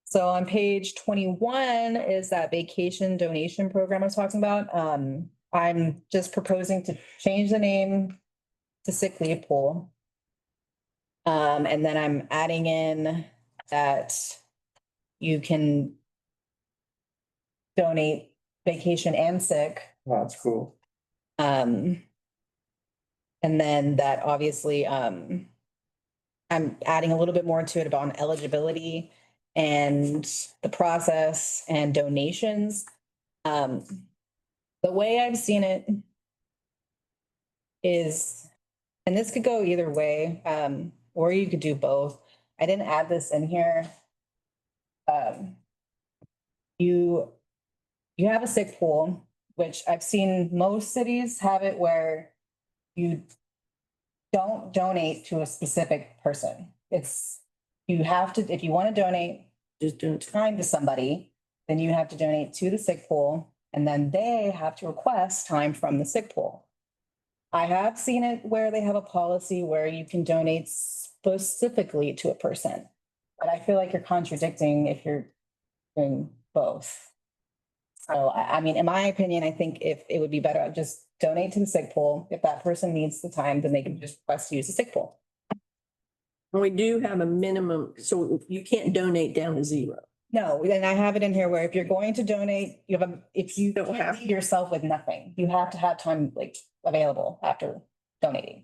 So on page 21 is that vacation donation program I was talking about. I'm just proposing to change the name to sick leave pool. And then I'm adding in that you can donate vacation and sick. Wow, that's cool. And then that obviously, I'm adding a little bit more to it about eligibility and the process and donations. The way I've seen it is, and this could go either way, or you could do both. I didn't add this in here. You have a sick pool, which I've seen most cities have it where you don't donate to a specific person. It's, you have to, if you want to donate Just doing time to somebody, then you have to donate to the sick pool, and then they have to request time from the sick pool. I have seen it where they have a policy where you can donate specifically to a person, but I feel like you're contradicting if you're doing both. So I mean, in my opinion, I think if it would be better, just donate to the sick pool. If that person needs the time, then they can just request to use the sick pool. We do have a minimum, so you can't donate down to zero. No, and I have it in here where if you're going to donate, you have if you don't have yourself with nothing, you have to have time like available after donating.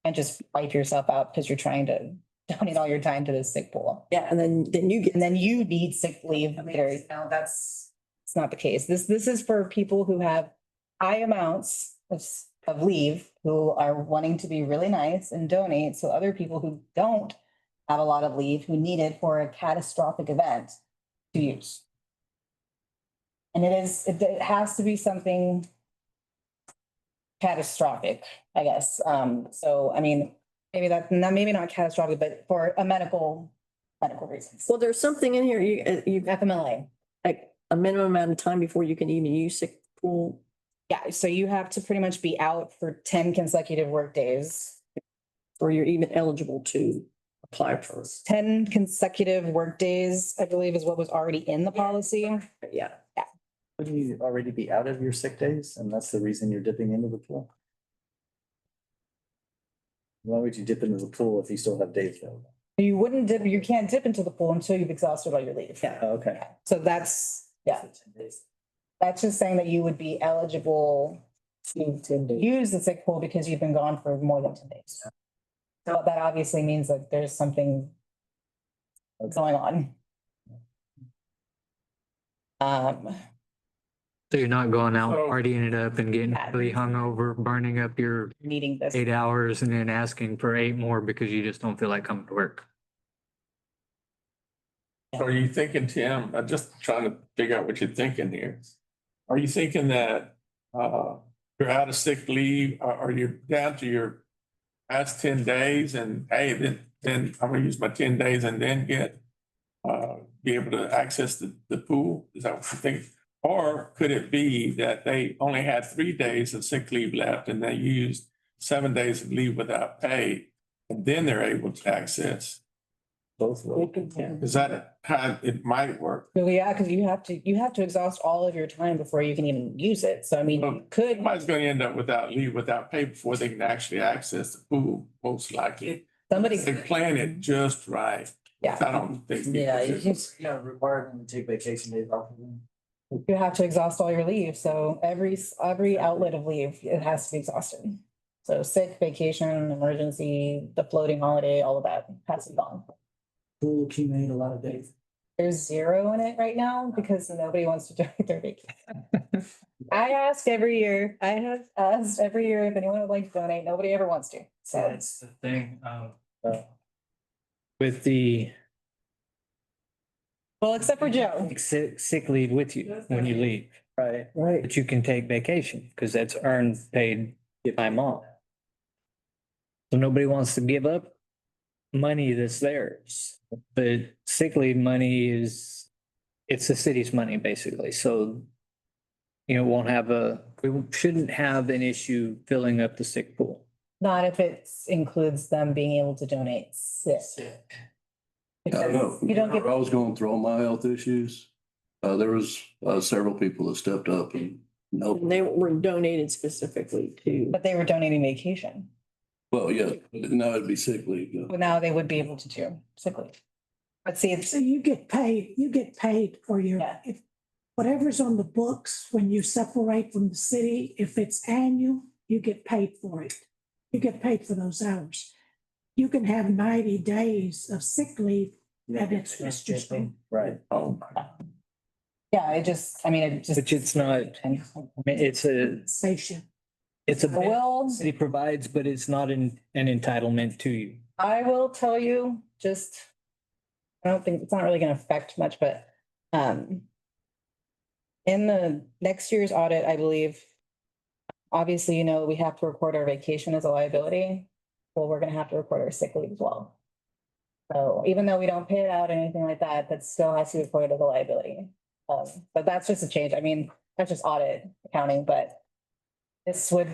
And just wipe yourself out because you're trying to donate all your time to the sick pool. Yeah, and then you get, And then you need sick leave later. No, it's not the case. This is for people who have high amounts of leave, who are wanting to be really nice and donate. So other people who don't have a lot of leave, who need it for a catastrophic event to use. And it has to be something catastrophic, I guess. So, I mean, maybe maybe not catastrophic, but for a medical reasons. well, there's something in here, you FMLA. like a minimum amount of time before you can even use sick pool. Yeah, so you have to pretty much be out for 10 consecutive work days. Or you're even eligible to apply for. 10 consecutive work days, I believe, is what was already in the policy. Yeah. Wouldn't you already be out of your sick days? And that's the reason you're dipping into the pool? Why would you dip into the pool if you still have days available? You can't dip into the pool until you've exhausted all your leave. Yeah. Oh, okay. So that's just saying that you would be eligible to use the sick pool because you've been gone for more than 10 days. So that obviously means that there's something going on. So you're not going out So- partying it up and getting Yeah. really hungover, burning up your Needing this. 8 hours and then asking for 8 more because you just don't feel like coming to work. So are you thinking, Tim, I'm just trying to figure out what you're thinking here. Are you thinking that you're out of sick leave, or you're down to your past 10 days and hey, then I'm gonna use my 10 days and then be able to access the pool? Is that what you think? Or could it be that they only had 3 days of sick leave left and they used 7 days of leave without pay, and then they're able to access? Both. Is that how it might work? Well, yeah, because you have to exhaust all of your time before you can even use it. So I mean, you could. Somebody's gonna end up without leave, without pay before they can actually access the pool, most likely. Somebody. They plan it just right. Yeah. I don't think. Yeah, you just, require them to take vacation days off of them. You have to exhaust all your leave, so every outlet of leave, it has to be exhausted. So sick, vacation, emergency, the floating holiday, all of that has to be gone. We'll accumulate a lot of days. There's 0 in it right now because nobody wants to donate their vacation. I ask every year, I have asked every year if anyone would like to donate, nobody ever wants to, so. That's the thing, with the Well, except for Joe. sick leave with you when you leave, Right, right. but you can take vacation because that's earned paid time off. So nobody wants to give up money that's theirs, but sick leave money it's the city's money basically, so you know, we shouldn't have an issue filling up the sick pool. Not if it includes them being able to donate sick. I know. You don't get, I was going through all my health issues. There was several people that stepped up and helped. And they were donated specifically to. but they were donating vacation. Well, yeah, now it'd be sick leave. Yeah. Well, now they would be able to do sick leave. But see, it's, So you get paid for your, Yeah. if whatever's on the books, when you separate from the city, if it's annual, you get paid for it. You get paid for those hours. You can have 90 days of sick leave and it's just. Right. Oh, yeah, it just, I mean, it just. Which it's not, I mean, Station. it's a Well, city provides, but it's not an entitlement to you. I will tell you, just, I don't think, it's not really gonna affect much, but, in the next year's audit, I believe, obviously, you know, we have to record our vacation as a liability. Well, we're gonna have to record our sick leave as well. So even though we don't pay it out or anything like that, that still has to be reported as a liability. But that's just a change. I mean, that's just audit accounting, but this would.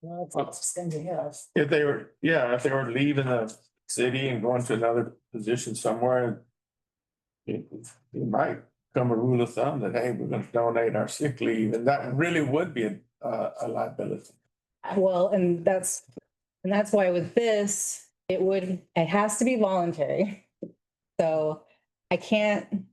Well, it's not spending us. if they were leaving the city and going to another position somewhere. It might come a rule of thumb that, hey, we're gonna donate our sick leave, and that really would be a liability. Well, and that's why with this, it has to be voluntary. So I can't.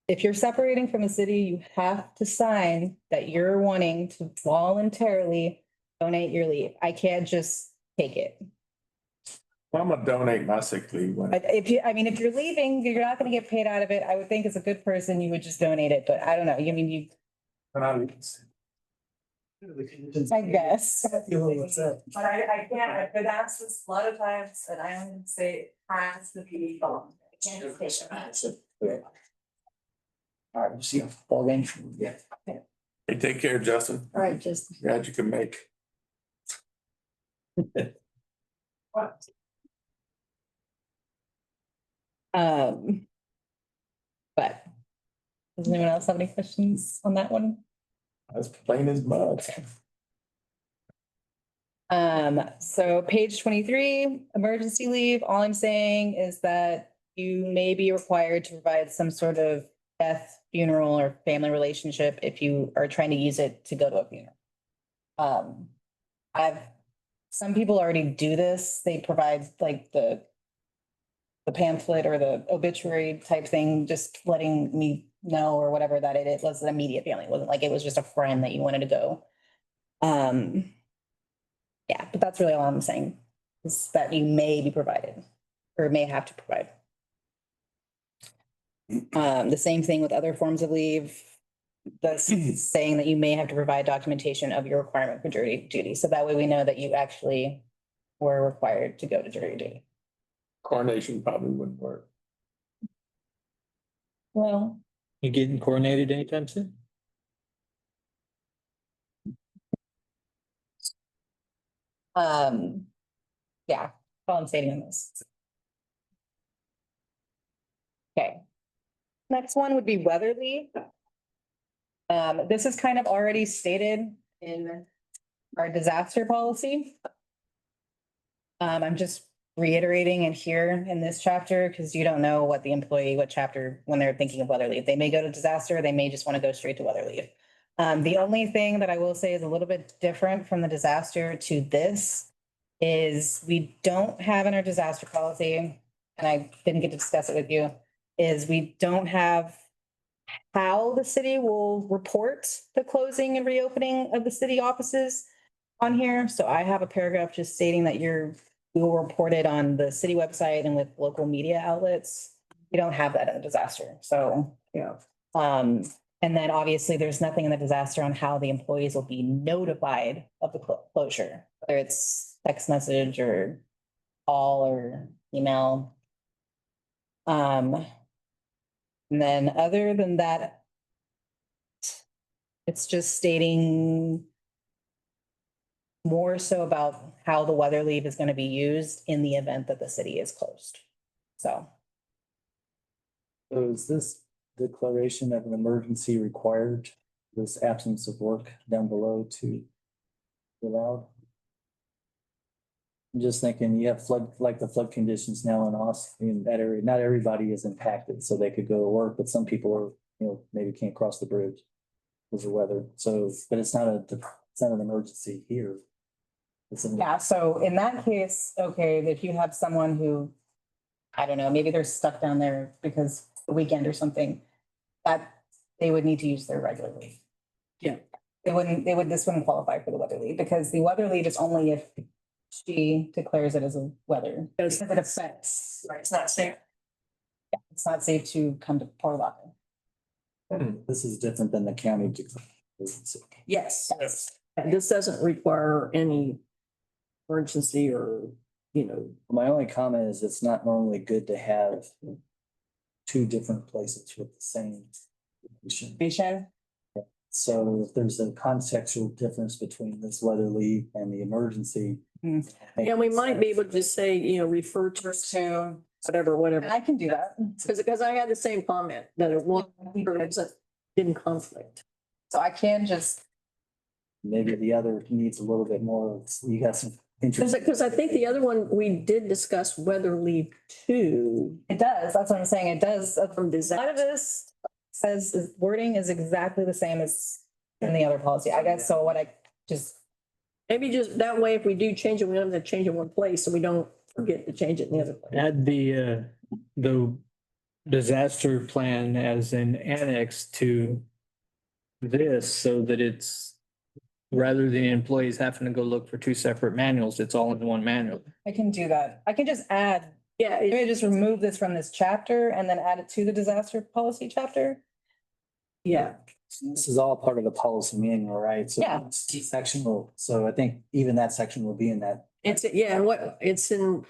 If you're separating from a city, you have to sign that you're wanting to voluntarily donate your leave. I can't just take it. Well, I'm gonna donate my sick leave when. But if you're leaving, you're not gonna get paid out of it. I would think as a good person, you would just donate it, but I don't know. I mean, you, When I leave. I guess. But I can't, I've been asked this a lot of times and I only say it has to be voluntary. I can't just take it. All right, see you ball game. Yeah. Hey, take care, Justin. All right, just. Glad you can make. But does anyone else have any questions on that one? That's plain as mud. So page 23, emergency leave, all I'm saying is that you may be required to provide some sort of death, funeral, or family relationship if you are trying to use it to go to a funeral. Some people already do this. They provide like the pamphlet or the obituary type thing, just letting me know or whatever that it was an immediate family. It wasn't like it was just a friend that you wanted to go. Yeah, but that's really all I'm saying is that you may be provided or may have to provide. The same thing with other forms of leave. That's saying that you may have to provide documentation of your requirement for jury duty. So that way we know that you actually were required to go to jury duty. Coronation probably wouldn't work. Well, You getting coronated anytime soon? yeah, that's all I'm saying on this. Okay. Next one would be weather leave. This is kind of already stated in our disaster policy. I'm just reiterating it here in this chapter because you don't know what the employee, what chapter, when they're thinking of weather leave. They may go to disaster, they may just want to go straight to weather leave. The only thing that I will say is a little bit different from the disaster to this is we don't have in our disaster policy, and I didn't get to discuss it with you, is we don't have how the city will report the closing and reopening of the city offices on here. So I have a paragraph just stating that we will report it on the city website and with local media outlets. We don't have that in the disaster. So, Yeah. and then obviously there's nothing in the disaster on how the employees will be notified of the closure, whether it's text message or call or email. And then other than that, it's just stating more so about how the weather leave is going to be used in the event that the city is closed. So So is this declaration of an emergency required, this absence of work down below to be allowed? I'm just thinking, you have flood, like the flood conditions now in Austin, in that area, not everybody is impacted, so they could go to work, but some people are, maybe can't cross the bridge because of weather. So, but it's not an emergency here. yeah, so in that case, okay, if you have someone who, I don't know, maybe they're stuck down there because the weekend or something, that they would need to use their regular leave. Yeah. This wouldn't qualify for the weather leave because the weather leave is only if she declares it as a weather. Because it affects, Right, it's not safe. yeah, it's not safe to come to Port Lavaca. This is different than the county. Yes. And this doesn't require any emergency or, My only comment is it's not normally good to have two different places with the same. Patient. So if there's a contextual difference between this weather leave and the emergency. yeah, we might be able to just say, refer to whatever. I can do that. Because I had the same comment that it didn't conflict. So I can just, Maybe the other needs a little bit more, you got some interest. Because I think the other one, we did discuss weather leave too. it does, that's what I'm saying, it does. From A lot of this says wording is exactly the same as in the other policy, I guess, so what I just. Maybe just that way, if we do change it, we don't have to change it in one place, so we don't forget to change it in the other place. Add the disaster plan as an annex to this so that it's, rather than employees having to go look for two separate manuals, it's all in one manual. I can do that, I can just add, Yeah, maybe just remove this from this chapter and then add it to the disaster policy chapter. yeah. This is all part of the policy manual, right? So Yeah. each section will, so I think even that section will be in that. It's, yeah, it's in,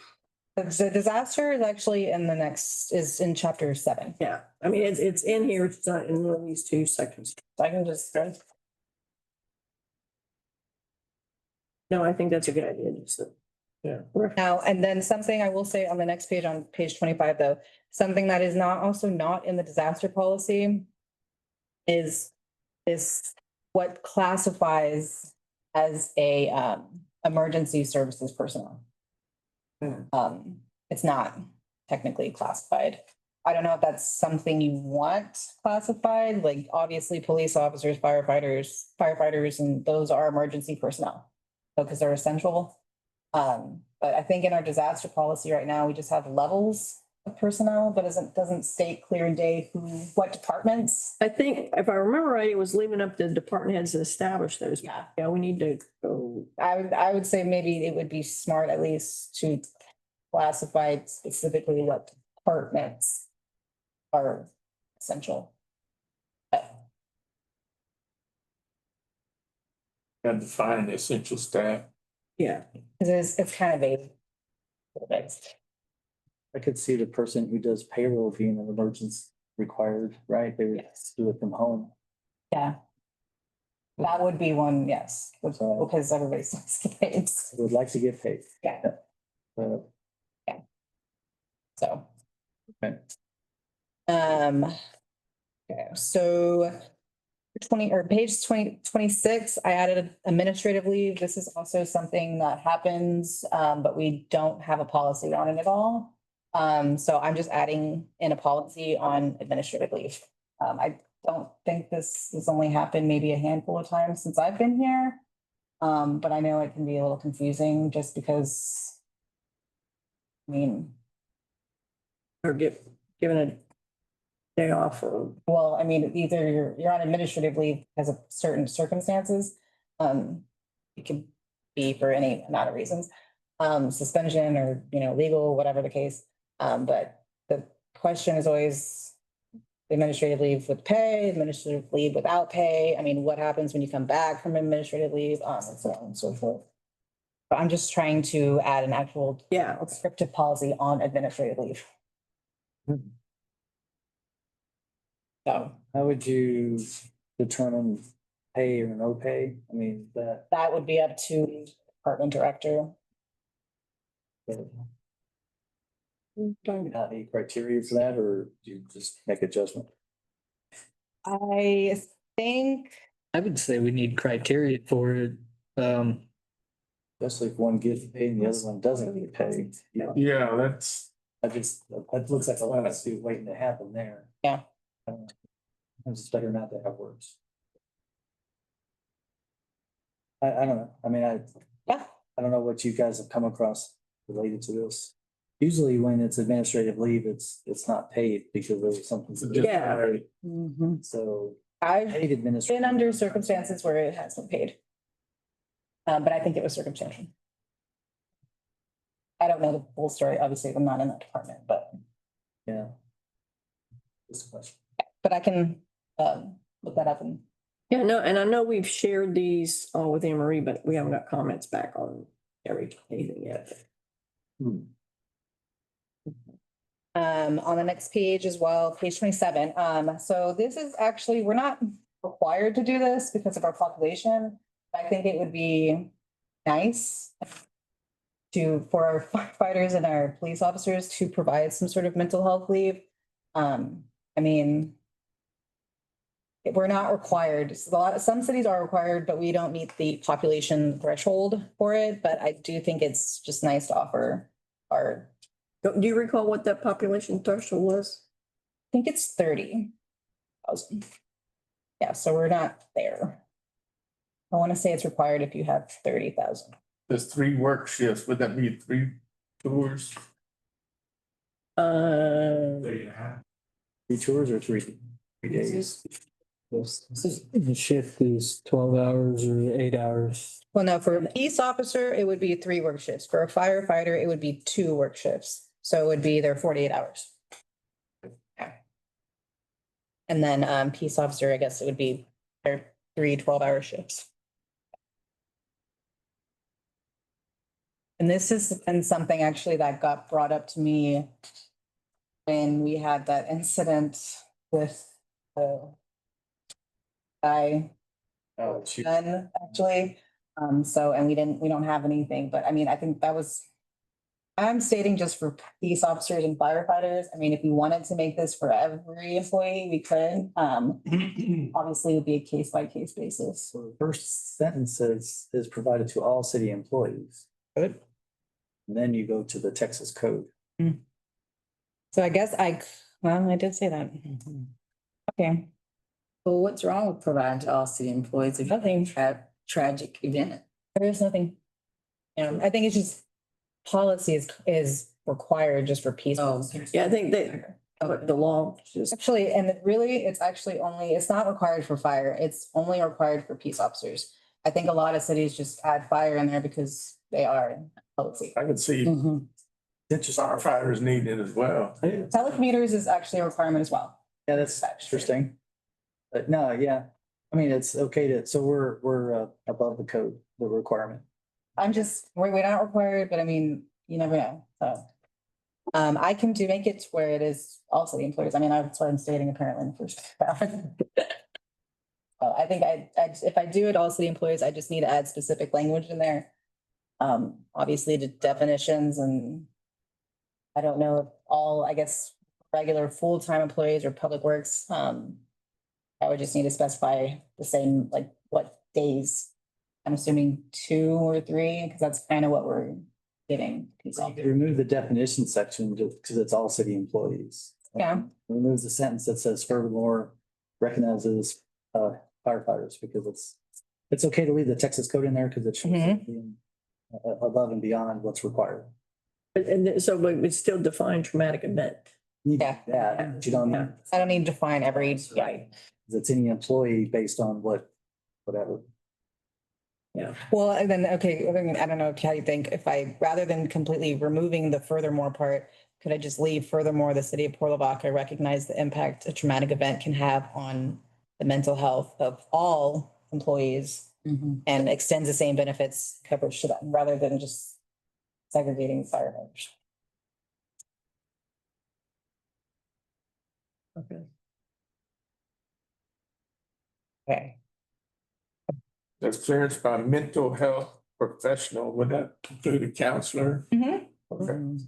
The disaster is actually is in chapter 7. yeah, I mean, it's in here, it's not in one of these two sections. So I can just. No, I think that's a good idea, just, Now, and then something I will say on the next page, on page 25, though, something that is also not in the disaster policy is what classifies as a emergency services personnel. It's not technically classified. I don't know if that's something you want classified, like obviously police officers, firefighters, and those are emergency personnel. Because they're essential. But I think in our disaster policy right now, we just have levels of personnel, but doesn't state clear and day what departments. I think, if I remember right, it was leaving up to the department heads to establish those. Yeah. Yeah, we need to go. I would say maybe it would be smart at least to classify specifically what departments are essential. Got to define essential staff. Yeah. Because it's kind of vague. I could see the person who does payroll being an emergency required, right? They would Yes. do it from home. Yeah. That would be one, yes, because everybody starts to get paid. Would like to get paid. Yeah. Uh, So. Okay. Okay, so 20 or page 26, I added administrative leave. This is also something that happens, but we don't have a policy on it at all. So I'm just adding in a policy on administrative leave. I don't think this has only happened maybe a handful of times since I've been here. But I know it can be a little confusing just because, I mean, Or given Day off or, Well, I mean, either you're on administrative leave because of certain circumstances. It could be for any amount of reasons, suspension or, legal, whatever the case. But the question is always administrative leave with pay, administrative leave without pay. I mean, what happens when you come back from administrative leave, and so on and so forth. But I'm just trying to add an actual descriptive policy on administrative leave. So How would you determine pay or no pay? I mean, that would be up to the department director. don't have any criteria for that, or do you just make a judgment? I think, I would say we need criteria for it. Especially if one gets paid and the other one doesn't get paid. Yeah, that's. That looks like a lot of suit waiting to happen there. Yeah. It's better not to have words. I don't know. I mean, I don't know what you guys have come across related to this. Usually when it's administrative leave, it's not paid because there's something. Yeah. So. I've Paid administrative. been under circumstances where it hasn't paid. But I think it was circumstantial. I don't know the full story. Obviously, I'm not in that department, but. Yeah. This question. But I can look that up and. yeah, no, and I know we've shared these all with Anne Marie, but we haven't got comments back on anything yet. On the next page as well, page 27. So this is actually, we're not required to do this because of our population. I think it would be nice for our firefighters and our police officers to provide some sort of mental health leave. I mean, we're not required. Some cities are required, but we don't meet the population threshold for it. But I do think it's just nice to offer our. Do you recall what that population threshold was? I think it's 30,000. Yeah, so we're not there. I want to say it's required if you have 30,000. There's 3 work shifts. Would that be 3 tours? 3 tours or 3 days? The shift is 12 hours or 8 hours. Well, no, for a police officer, it would be 3 work shifts. For a firefighter, it would be 2 work shifts. So it would be their 48 hours. Yeah. And then peace officer, I guess it would be their 3 12-hour shifts. And this has been something actually that got brought up to me when we had that incident with the guy. Oh, shoot. Done, actually. And we don't have anything, but I mean, I think I'm stating just for police officers and firefighters. I mean, if we wanted to make this for every employee, we could. Obviously, it would be a case by case basis. So the first sentence is provided to all city employees. Good. And then you go to the Texas code. So I guess I did say that. Okay. Well, what's wrong with providing to all city employees if Nothing. tragic event? There is nothing. I think it's just policy is required just for peace. Yeah, I think that the law just. Actually, and it's actually it's not required for fire. It's only required for peace officers. I think a lot of cities just add fire in there because they are public safety. I could see firefighters need it as well. Telecommuters is actually a requirement as well. Yeah, that's interesting. But no, yeah, I mean, it's okay so we're above the code, the requirement. We're not required, but I mean, you never know, so. I can make it where it is all city employees. I mean, that's what I'm stating apparently in the first. Well, I think if I do it all city employees, I just need to add specific language in there. Obviously the definitions, and I don't know if all, I guess, regular full-time employees or public works, I would just need to specify the same, like what days. I'm assuming 2 or 3, because that's kind of what we're giving. You can remove the definition section just because it's all city employees. Yeah. Remove the sentence that says furthermore recognizes firefighters, because it's okay to leave the Texas code in there because it should be above and beyond what's required. And so we still define traumatic event. need Yeah. that, but you don't need, I don't need to find every, yeah. it's any employee based on whatever. Well, and then, okay, I don't know how you think, if I, rather than completely removing the furthermore part, could I just leave furthermore, the city of Port Lavaca recognize the impact a traumatic event can have on the mental health of all employees and extends the same benefits coverage to them, rather than just segregating firefighters. Okay. Okay. That's clearance by mental health professional, would that include a counselor? Okay.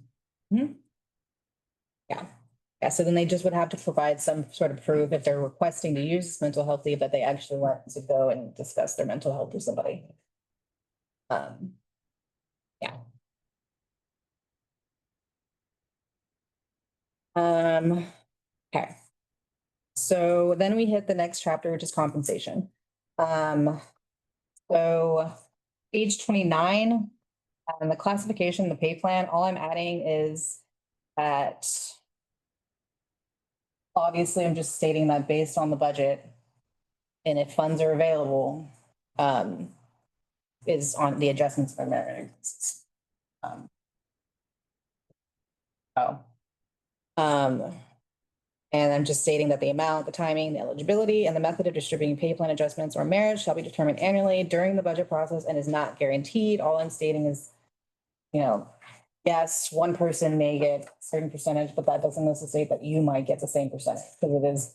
Yeah, so then they just would have to provide some sort of proof if they're requesting to use this mental health leave, that they actually want to go and discuss their mental health with somebody. Yeah. Okay. So then we hit the next chapter, which is compensation. So page 29, and the classification, the pay plan, all I'm adding is that obviously I'm just stating that based on the budget and if funds are available, is on the adjustments for merit increases. And I'm just stating that the amount, the timing, the eligibility, and the method of distributing pay plan adjustments or merit shall be determined annually during the budget process and is not guaranteed. All I'm stating is, yes, one person may get a certain percentage, but that doesn't necessitate that you might get the same percentage, because it is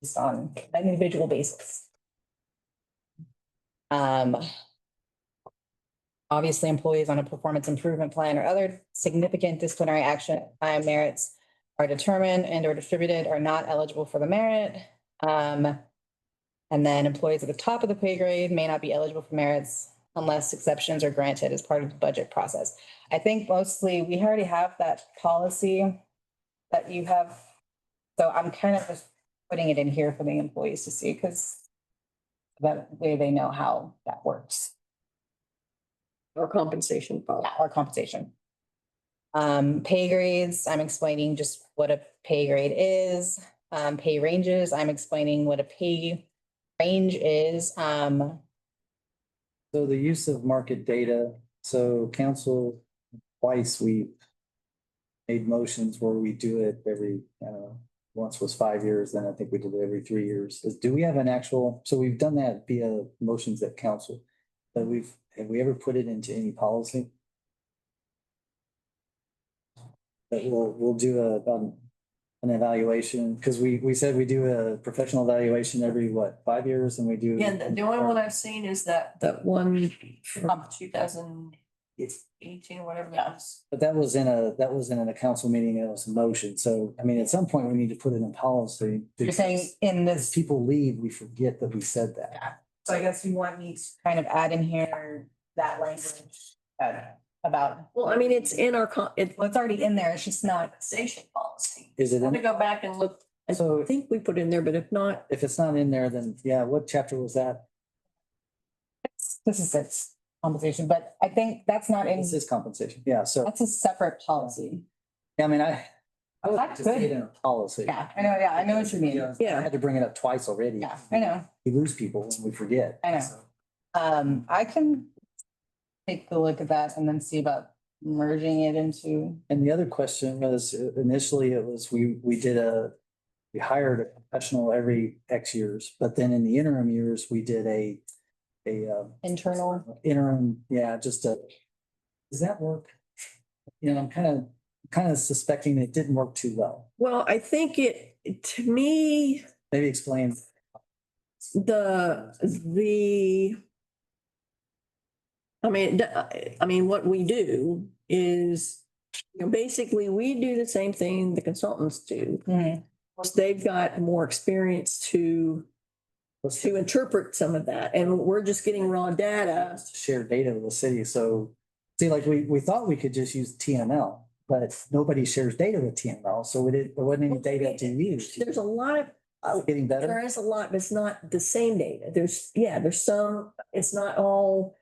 just on an individual basis. Obviously, employees on a performance improvement plan or other significant disciplinary action merits are determined and or distributed are not eligible for the merit. And then employees at the top of the pay grade may not be eligible for merits unless exceptions are granted as part of the budget process. I think mostly we already have that policy that you have. So I'm kind of just putting it in here for the employees to see, because that way they know how that works. Or compensation policy. Or compensation. Pay grades, I'm explaining just what a pay grade is. Pay ranges, I'm explaining what a pay range is. So the use of market data, so council, twice we made motions where we do it every, once was 5 years, then I think we did it every 3 years. Do we have an actual, so we've done that via motions at council, but have we ever put it into any policy? That we'll do an evaluation, because we said we do a professional evaluation every, 5 years, and we do. And the only one I've seen is that one from 2018, whatever that was. But that was in a council meeting, it was a motion, so, I mean, at some point, we need to put it in policy. You're saying in As this, people leave, we forget that we said that. so I guess you want me to kind of add in here that language about, Well, I mean, it's in our, it's already in there, it's just not. compensation policy. Is it I'm gonna in? go back and look. I So- think we put in there, but if not, If it's not in there, then yeah, what chapter was that? This is its compensation, but I think that's not in, This is compensation, yeah, so, that's a separate policy. yeah, I mean, I would like That's to see it good. in a policy. Yeah, I know what you mean. I yeah, had to bring it up twice already. Yeah, I know. We lose people and we forget. I know. I can take a look at that and then see about merging it into. And the other question was, initially it was, we hired a professional every X years, but then in the interim years, we did a Internal. interim, yeah, does that work? I'm kind of suspecting it didn't work too well. well, I think to me, Maybe explain. I mean, what we do is, basically, we do the same thing the consultants do. Plus, they've got more experience to interpret some of that, and we're just getting raw data. Share data with the city, so, see, like, we thought we could just use TML, but nobody shares data with TML, so there wasn't any data to use. There's a lot of, Getting better. there is a lot, but it's not the same data. There's some, it's not all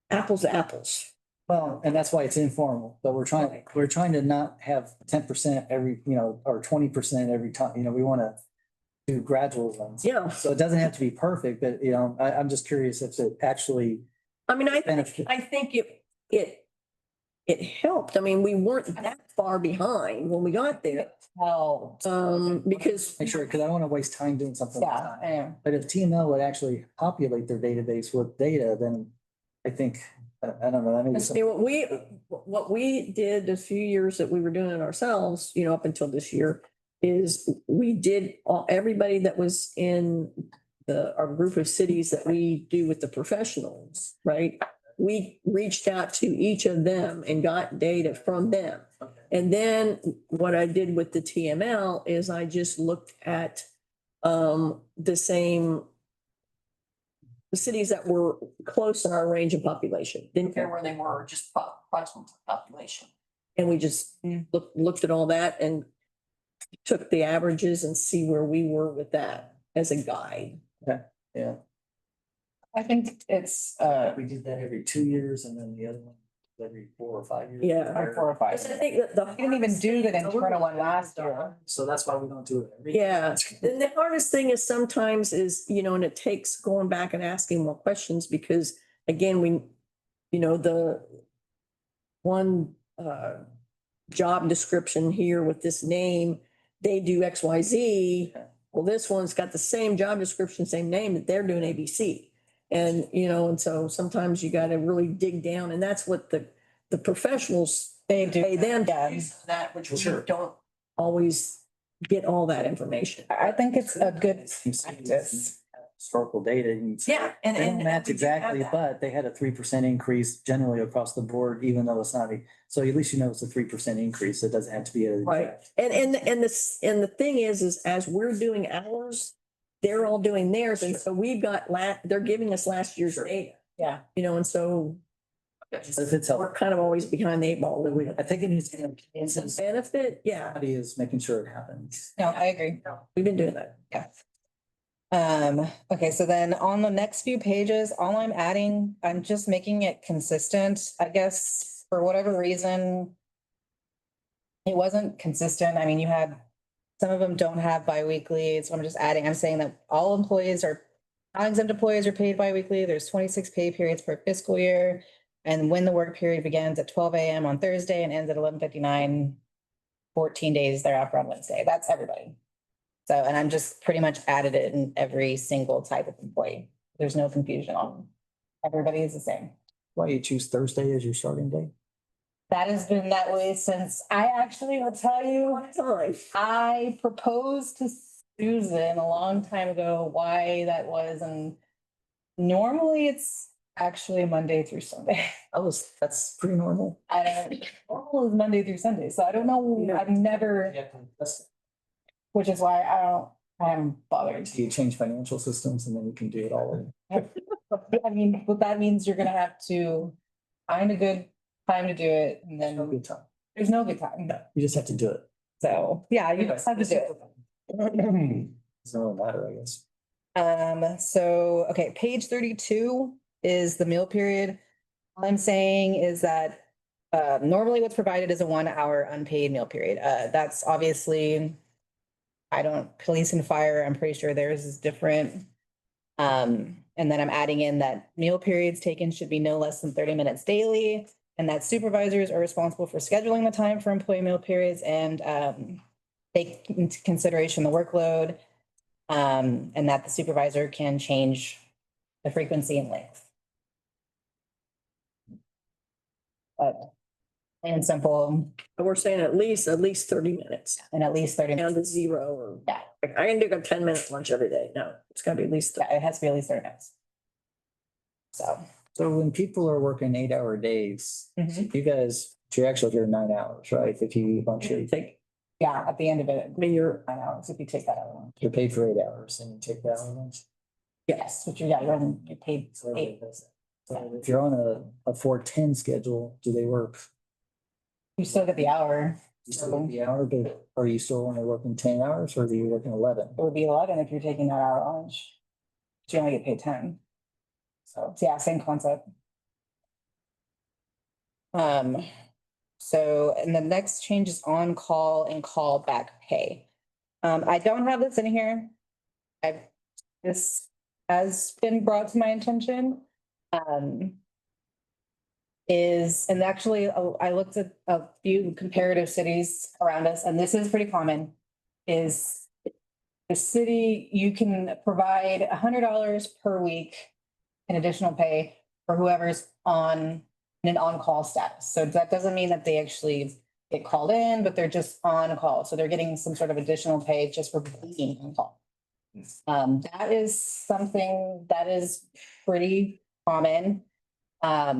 apples to apples. Well, and that's why it's informal, but we're trying to not have 10% every, or 20% every time, we want to do gradual ones. Yeah, So it doesn't have to be perfect, but I'm just curious if it actually. I mean, benefit. I think it helped. I mean, we weren't that far behind when we got there. Helped. Because Make sure, because I don't want to waste time doing something. Yeah, I am. But if TML would actually populate their database with data, then I think, I don't know, that may be I something. mean, what we did the few years that we were doing it ourselves, up until this year, is we did everybody that was in our group of cities that we do with the professionals, right? We reached out to each of them and got data from them. And then what I did with the TML is I just looked at the cities that were close in our range of population. Didn't care where they were, just approximate population. And we just looked at all that and took the averages and see where we were with that as a guide. Yeah. I think it's, We did that every 2 years and then the other one every 4 or 5 years. Yeah. or 4 or 5. I think that the. We didn't even do the internal one last year. So that's why we don't do it. every- Yeah, and the hardest thing is sometimes is, and it takes going back and asking more questions because again, the one job description here with this name, they do XYZ. Well, this one's got the same job description, same name, that they're doing ABC. And, and so sometimes you got to really dig down, and that's what the professionals, they pay them to do that, which we don't always get all that information. I think it's a good practice. Historical data. Yeah, and They don't match we do have exactly, that. but they had a 3% increase generally across the board, even though it's not so at least it's a 3% increase. It doesn't have to be a. Right, and the thing is as we're doing ours, they're all doing theirs, and so we've got they're giving us last year's data. Yeah. And so If it's helpful. we're kind of always behind the 8 ball. I think it needs to. It's a benefit, yeah, Somebody is making sure it happens. No, I agree. we've been doing that. Yeah. Okay, so then on the next few pages, all I'm adding, I'm just making it consistent, I guess, for whatever reason. It wasn't consistent. I mean, you had, some of them don't have biweekly, so I'm saying that all employees are, non-exempt employees are paid biweekly. There's 26 pay periods per fiscal year. And when the work period begins at 12 a.m. on Thursday and ends at 11:59, 14 days thereafter on Wednesday. That's everybody. So, and I'm just pretty much added it in every single type of employee. There's no confusion on, everybody is the same. Why you choose Thursday as your starting day? That has been that way since, I actually will tell you, I proposed to Susan a long time ago why that was, and normally it's actually Monday through Sunday. That's pretty normal. I don't, normal is Monday through Sunday, so I don't know, I've never, which is why I haven't bothered. You change financial systems and then you can do it all. I mean, but that means you're gonna have to find a good time to do it, and then Good time. there's no good time. You just have to do it. So, yeah, you just have to do it. It's no matter, I guess. So, okay, page 32 is the meal period. All I'm saying is that normally what's provided is a 1 hour unpaid meal period. That's obviously, police and fire, I'm pretty sure theirs is different. And then I'm adding in that meal periods taken should be no less than 30 minutes daily, and that supervisors are responsible for scheduling the time for employee meal periods and take into consideration the workload, and that the supervisor can change the frequency and length. But plain and simple, But we're saying at least 30 minutes, and at least 30 minutes. down to 0 or. Yeah. Like, I can do a 10-minute lunch every day. No, it's gotta be at least. Yeah, it has to be at least 30 minutes. So when people are working 8-hour days, Mhm. you guys, you're actually here 9 hours, right? If you eat lunch, you're Yeah, at the end of it, I mean, you're, 9 hours if you take that out. paid for 8 hours and you take that hour lunch. Yes, which you're paid So 8. if you're on a 4-10 schedule, do they work? You still get the hour. You still get the hour, but are you still only working 10 hours or are you working 11? It would be 11 if you're taking that hour lunch. But you only get paid 10. So, yeah, same concept. So, and the next change is on call and call back pay. I don't have this in here. This has been brought to my attention. And actually, I looked at a few comparative cities around us, and this is pretty common, is the city, you can provide $100 per week in additional pay for whoever's on an on-call status. So that doesn't mean that they actually get called in, but they're just on call. So they're getting some sort of additional pay just for being on call. That is something that is pretty common. I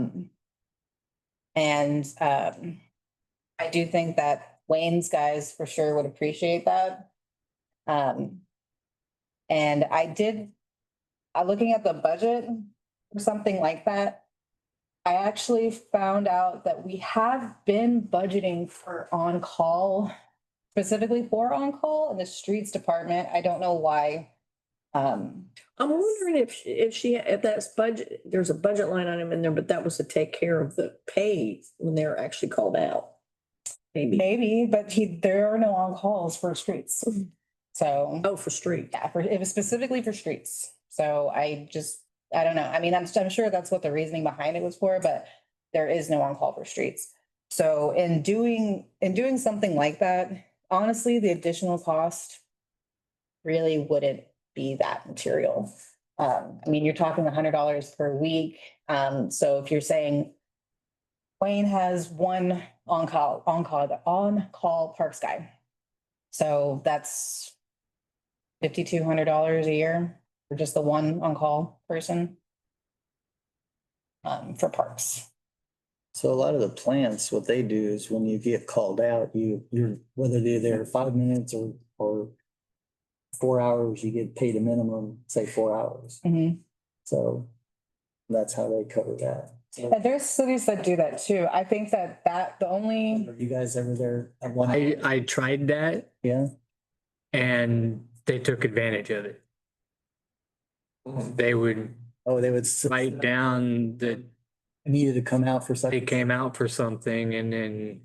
do think that Wayne's guys for sure would appreciate that. And looking at the budget for something like that, I actually found out that we have been budgeting for on-call, specifically for on-call in the streets department. I don't know why. I'm wondering if that's budget, there's a budget line item in there, but that was to take care of the pay when they're actually called out. Maybe, but there are no on-calls for streets. So. Oh, for street. Yeah, it was specifically for streets. So I don't know. I mean, I'm sure that's what the reasoning behind it was for, but there is no on-call for streets. So in doing something like that, honestly, the additional cost really wouldn't be that material. I mean, you're talking $100 per week. So if you're saying Wayne has one on-call parks guy. So that's $5,200 a year for just the one on-call person. For parks. So a lot of the plants, what they do is when you get called out, you're, whether they're there 5 minutes or 4 hours, you get paid a minimum, say 4 hours. So that's how they cover that. And there's cities that do that too. I think that the only. Are you guys ever there at one? I tried that. Yeah. And they took advantage of it. They would write down that needed to come out for something. They came out for something and then.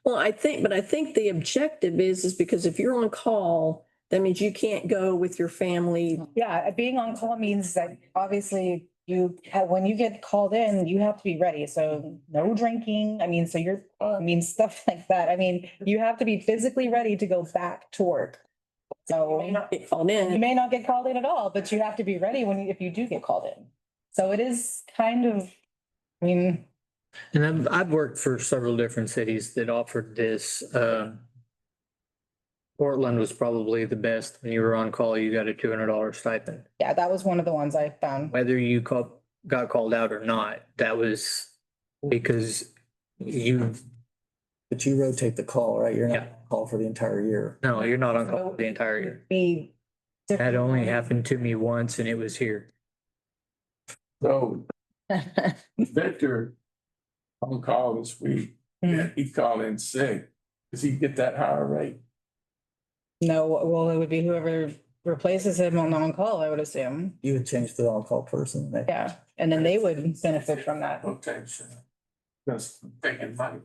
Well, I think the objective is because if you're on call, that means you can't go with your family. Yeah, being on call means that obviously when you get called in, you have to be ready. So no drinking. I mean, stuff like that. I mean, you have to be physically ready to go back to work. So You may not get called in. You may not get called in at all, but you have to be ready if you do get called in. So it is kind of, I mean. And I've worked for several different cities that offered this. Portland was probably the best. When you were on call, you got a $200 stipend. Yeah, that was one of the ones I found. Whether you got called out or not, that was because But you rotate the call, right? You're not on call for the entire year. No, you're not on call for the entire year. That only happened to me once and it was here. So Victor on call this week, he called in sick. Does he get that higher rate? No, well, it would be whoever replaces him on call, I would assume. You would change the on-call person. Yeah, and then they would benefit from that. Okay, sure. Just thinking money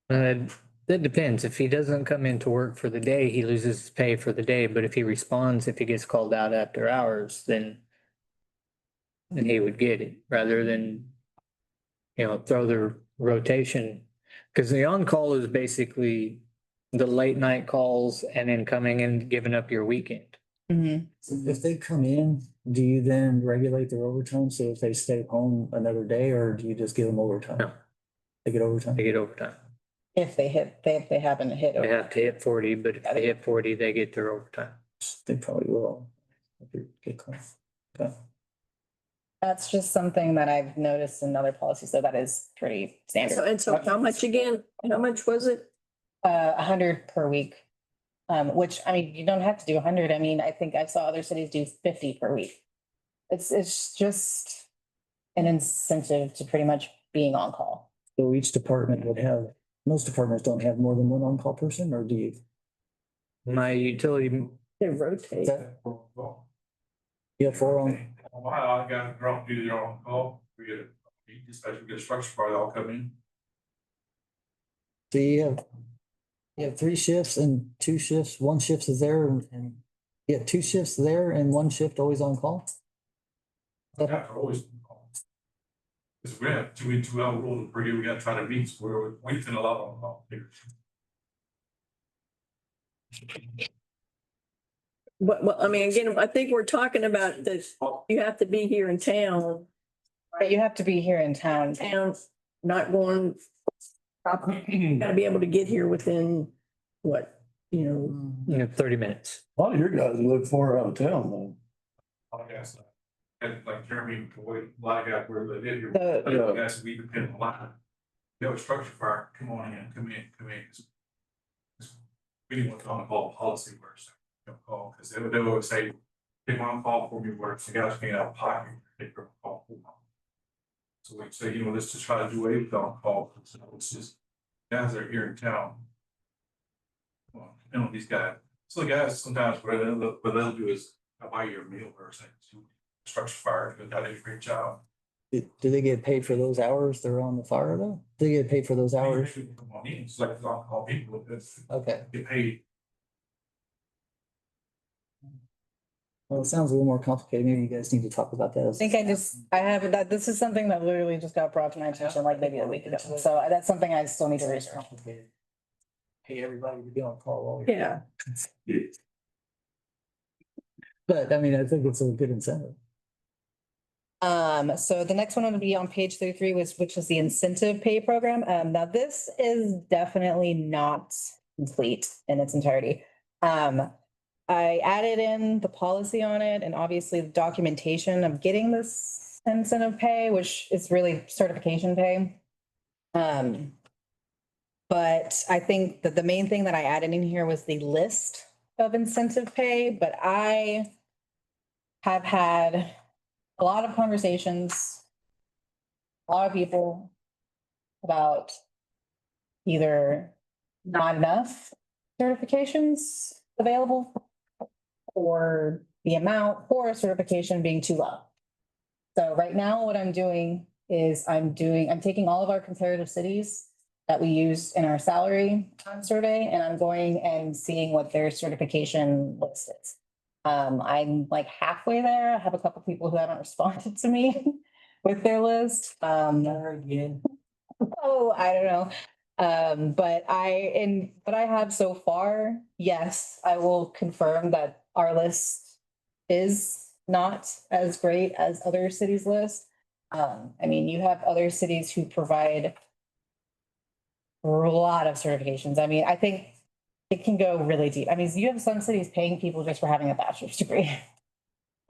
from That depends. If he doesn't come into work for the day, he loses his pay for the day. But if he responds, if he gets called out after hours, then he would get it rather than, throw the rotation. Because the on-call is basically the late night calls and then coming and giving up your weekend. So if they come in, do you then regulate their overtime? So if they stay home another day, or do you just give them overtime? No. They get overtime? They get overtime. If they happen to hit. They have to hit 40, but if they hit 40, they get their overtime. They probably will. Get called. Okay. That's just something that I've noticed in other policies, so that is pretty standard. So how much again? How much was it? 100 per week. Which, I mean, you don't have to do 100. I mean, I think I saw other cities do 50 per week. It's just an incentive to pretty much being on call. So each department would have, most departments don't have more than one on-call person, or do you? My utility. They rotate. You have 4 on? A lot of guys don't do their own call. We get dispatch, we get a structure fire, they all come in. Do you have 3 shifts and 2 shifts, 1 shift is there and you have 2 shifts there and 1 shift always on call? Yeah, they're always on call. Because we have 2 in, 2 out rule per year, we gotta try to meet, so we're waiting a lot on call here. Well, I mean, again, I think we're talking about this, you have to be here in town, Right, you have to be here in town. not going. Gotta be able to get here within, what, You have 30 minutes. A lot of your guys live far out of town, though. I guess, and like Jeremy, a lot of guys where they live here, The- guys, we depend on a lot. You have a structure fire, come on in, come in. We didn't want to call policy first. Call, because they would always say, take one call for me, where the guys being out of pocket, take a call. So we say, let's just try to do away with on call, so it's just, guys that are here in town. Well, these guys, so the guys sometimes what they'll do is, I'll buy you a meal or something, structure fire, they did a great job. Do they get paid for those hours they're on the fire though? Do they get paid for those hours? Come on in, it's like on call people, Okay. get paid. Well, it sounds a little more complicated. Maybe you guys need to talk about that. I think I have that, this is something that literally just got brought to my attention like maybe a week ago. So that's something I still need to research. Pay everybody to be on call all yeah. But I mean, I think it's a good incentive. So the next one would be on page 33, which is the incentive pay program. Now this is definitely not complete in its entirety. I added in the policy on it and obviously the documentation of getting this incentive pay, which is really certification pay. But I think that the main thing that I added in here was the list of incentive pay, but I have had a lot of conversations, a lot of people about either not enough certifications available or the amount for a certification being too low. So right now what I'm doing is I'm taking all of our comparative cities that we use in our salary survey, and I'm going and seeing what their certification list is. I'm like halfway there. I have a couple people who haven't responded to me with their list. Again. Oh, I don't know. But I have so far, yes, I will confirm that our list is not as great as other cities' list. I mean, you have other cities who provide a lot of certifications. I mean, I think it can go really deep. I mean, you have some cities paying people just for having a bachelor's degree.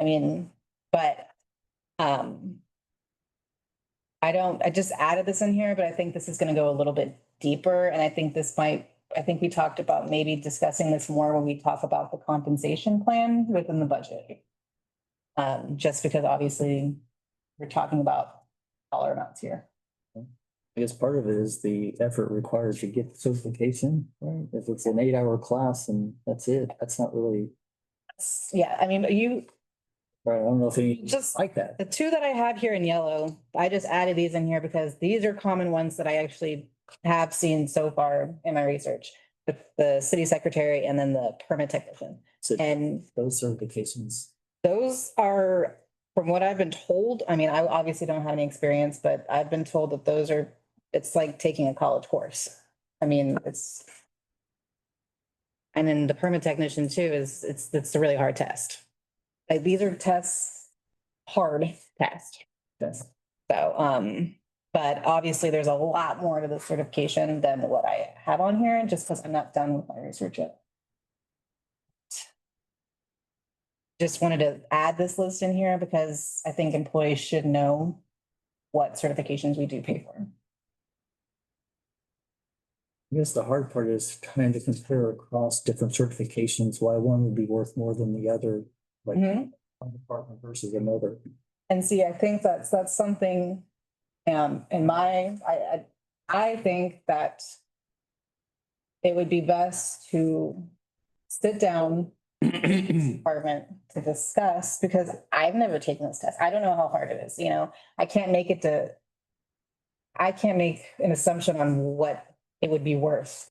I mean, but I just added this in here, but I think this is going to go a little bit deeper. And I think we talked about maybe discussing this more when we talk about the compensation plan within the budget. Just because obviously we're talking about dollar amounts here. I guess part of it is the effort required to get the certification, right? If it's an 8-hour class and that's it, that's not really, Yeah, I mean, right? I don't know if any just like that. the two that I have here in yellow, I just added these in here because these are common ones that I actually have seen so far in my research. The city secretary and then the permit technician. So And those certifications, those are, from what I've been told, I mean, I obviously don't have any experience, but I've been told that it's like taking a college course. I mean, and then the permit technician too it's a really hard test. Like these are hard tests. So, but obviously there's a lot more to the certification than what I have on here, just because I'm not done with my research yet. Just wanted to add this list in here because I think employees should know what certifications we do pay for. I guess the hard part is trying to compare across different certifications, why one would be worth more than the other, like one department versus another. And see, I think that's something, I think that it would be best to sit down department to discuss, because I've never taken this test. I don't know how hard it is, I can't make it to I can't make an assumption on what it would be worth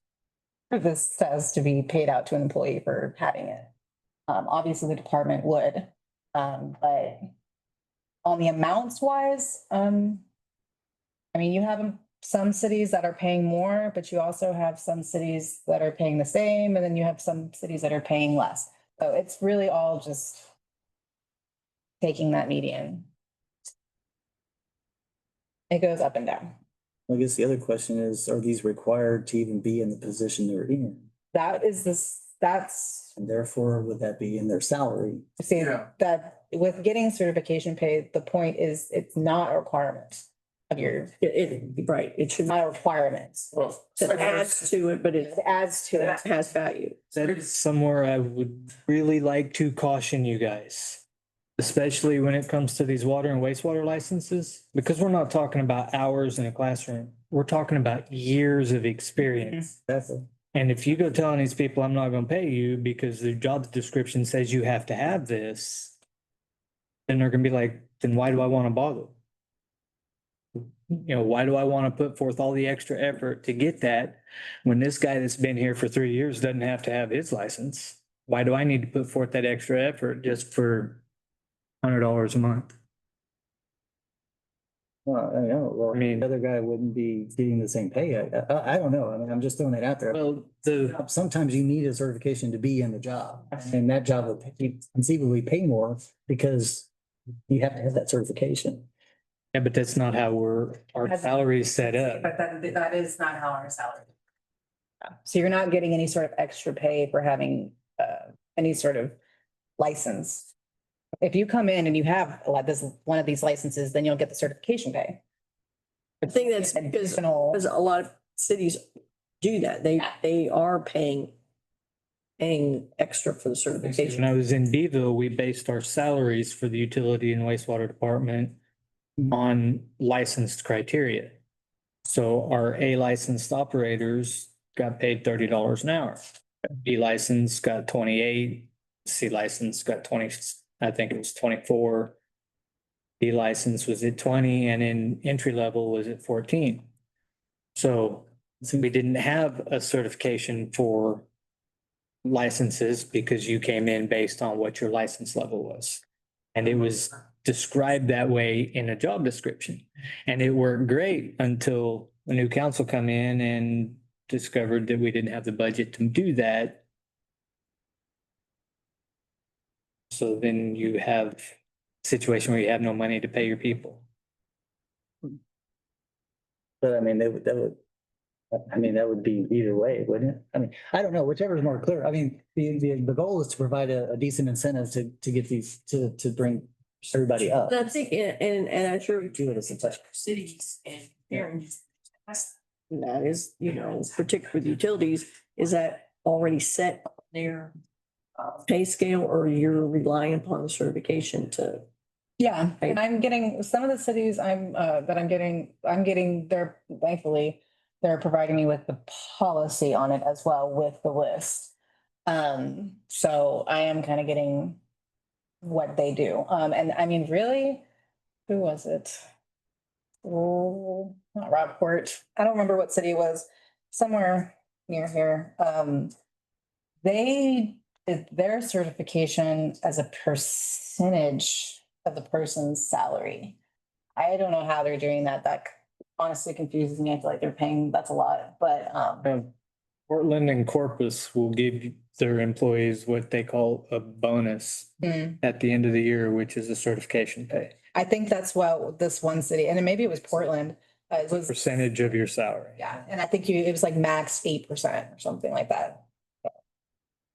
for this says to be paid out to an employee for having it. Obviously the department would, but on the amounts wise, I mean, you have some cities that are paying more, but you also have some cities that are paying the same, and then you have some cities that are paying less. So it's really all just taking that median. It goes up and down. I guess the other question is, are these required to even be in the position they're in? That's, And therefore, would that be in their salary? see, that with getting certification pay, the point is it's not a requirement of your, Right, it should not a requirement. it adds to it, but it Adds to it. has value. That's somewhere I would really like to caution you guys. Especially when it comes to these water and wastewater licenses, because we're not talking about hours in a classroom. We're talking about years of experience. Definitely. And if you go telling these people, I'm not gonna pay you because the job description says you have to have this, then they're gonna be like, then why do I want to bother? You know, why do I want to put forth all the extra effort to get that when this guy that's been here for 3 years doesn't have to have his license? Why do I need to put forth that extra effort just for $100 a month? Well, I know, well, I mean- the other guy wouldn't be getting the same pay. I don't know. I mean, I'm just throwing it out there. Well, Sometimes you need a certification to be in the job, and that job will conceivably pay more because you have to have that certification. yeah, but that's not how our salary is set up. But that is not how our salary. So you're not getting any sort of extra pay for having any sort of license. If you come in and you have one of these licenses, then you'll get the certification pay. I think that's because a lot of cities do that. They are paying extra for the When certification. I was in Beeville, we based our salaries for the utility and wastewater department on licensed criteria. So our A licensed operators got paid $30 an hour. B licensed got 28, C licensed got 20, I think it was 24. D license was at 20, and in entry level was at 14. So we didn't have a certification for licenses because you came in based on what your license level was. And it was described that way in a job description. And it worked great until a new council come in and discovered that we didn't have the budget to do that. So then you have a situation where you have no money to pay your people. But I mean, that would be either way, wouldn't it? I mean, I don't know, whichever is more clear. I mean, the goal is to provide a decent incentive to get these, to bring everybody up. And I think, and I'm sure Do it as a touch. cities and parents. That is, particularly with utilities, is that already set their pay scale, or you're relying upon the certification to? Yeah, and I'm getting, some of the cities I'm getting, they're thankfully, they're providing me with the policy on it as well with the list. So I am kind of getting what they do. And I mean, really, who was it? Oh, not Rockport. I don't remember what city it was, somewhere near here. They did their certification as a percentage of the person's salary. I don't know how they're doing that. That honestly confuses me. I feel like they're paying, that's a lot, but Portland and Corpus will give their employees what they call a bonus at the end of the year, which is a certification pay. I think that's what this one city, and then maybe it was Portland. It was Percentage of your salary. Yeah, and I think it was like max 8% or something like that.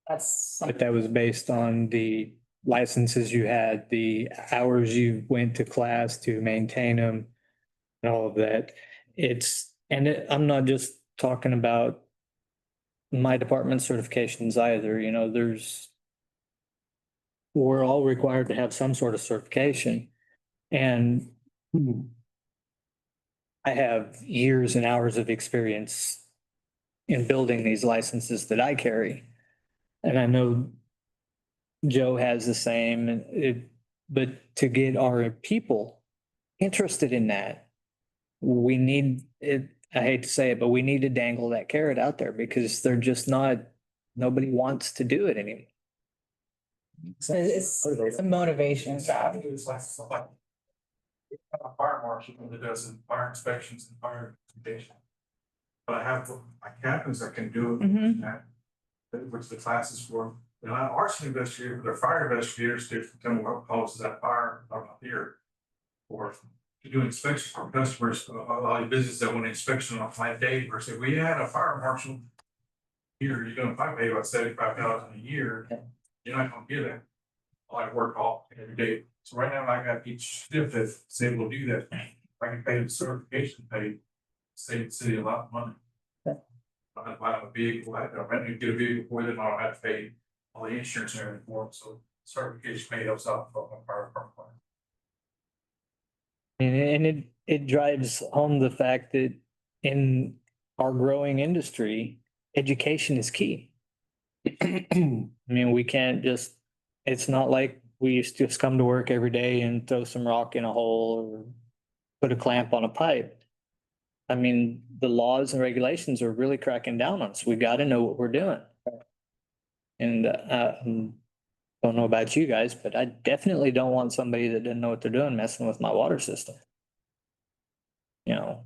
But that was based on the licenses you had, the hours you went to class to maintain them and all of that. I'm not just talking about my department certifications either, we're all required to have some sort of certification. And I have years and hours of experience in building these licenses that I carry. And I know Joe has the same, but to get our people interested in that, we need it, I hate to say it, but we need to dangle that carrot out there because they're just not, nobody wants to do it anymore. It's a motivation job. It's like a fire marshal that does fire inspections and fire investigation. But I have my captains that can do it, Mhm. which the class is for. And I'm arson investigator, they're fire investigators, to tell me what causes that fire up here. Or to do inspections for customers, a lot of business that want an inspection on my day, or say, we had a fire marshal. Here, you're gonna pay about $75,000 a year, you're not gonna get it. I work all every day, so right now I got each shift that's able to do that. I can pay the certification pay, save the city a lot of money. I have to buy a vehicle, I have to get a vehicle with it, and I don't have to pay all the insurance and everything for it, so certification pay helps out from a fire department. And it drives home the fact that in our growing industry, education is key. I mean, we can't just, it's not like we used to just come to work every day and throw some rock in a hole or put a clamp on a pipe. I mean, the laws and regulations are really cracking down on us. We got to know what we're doing. And don't know about you guys, but I definitely don't want somebody that doesn't know what they're doing messing with my water system. You know,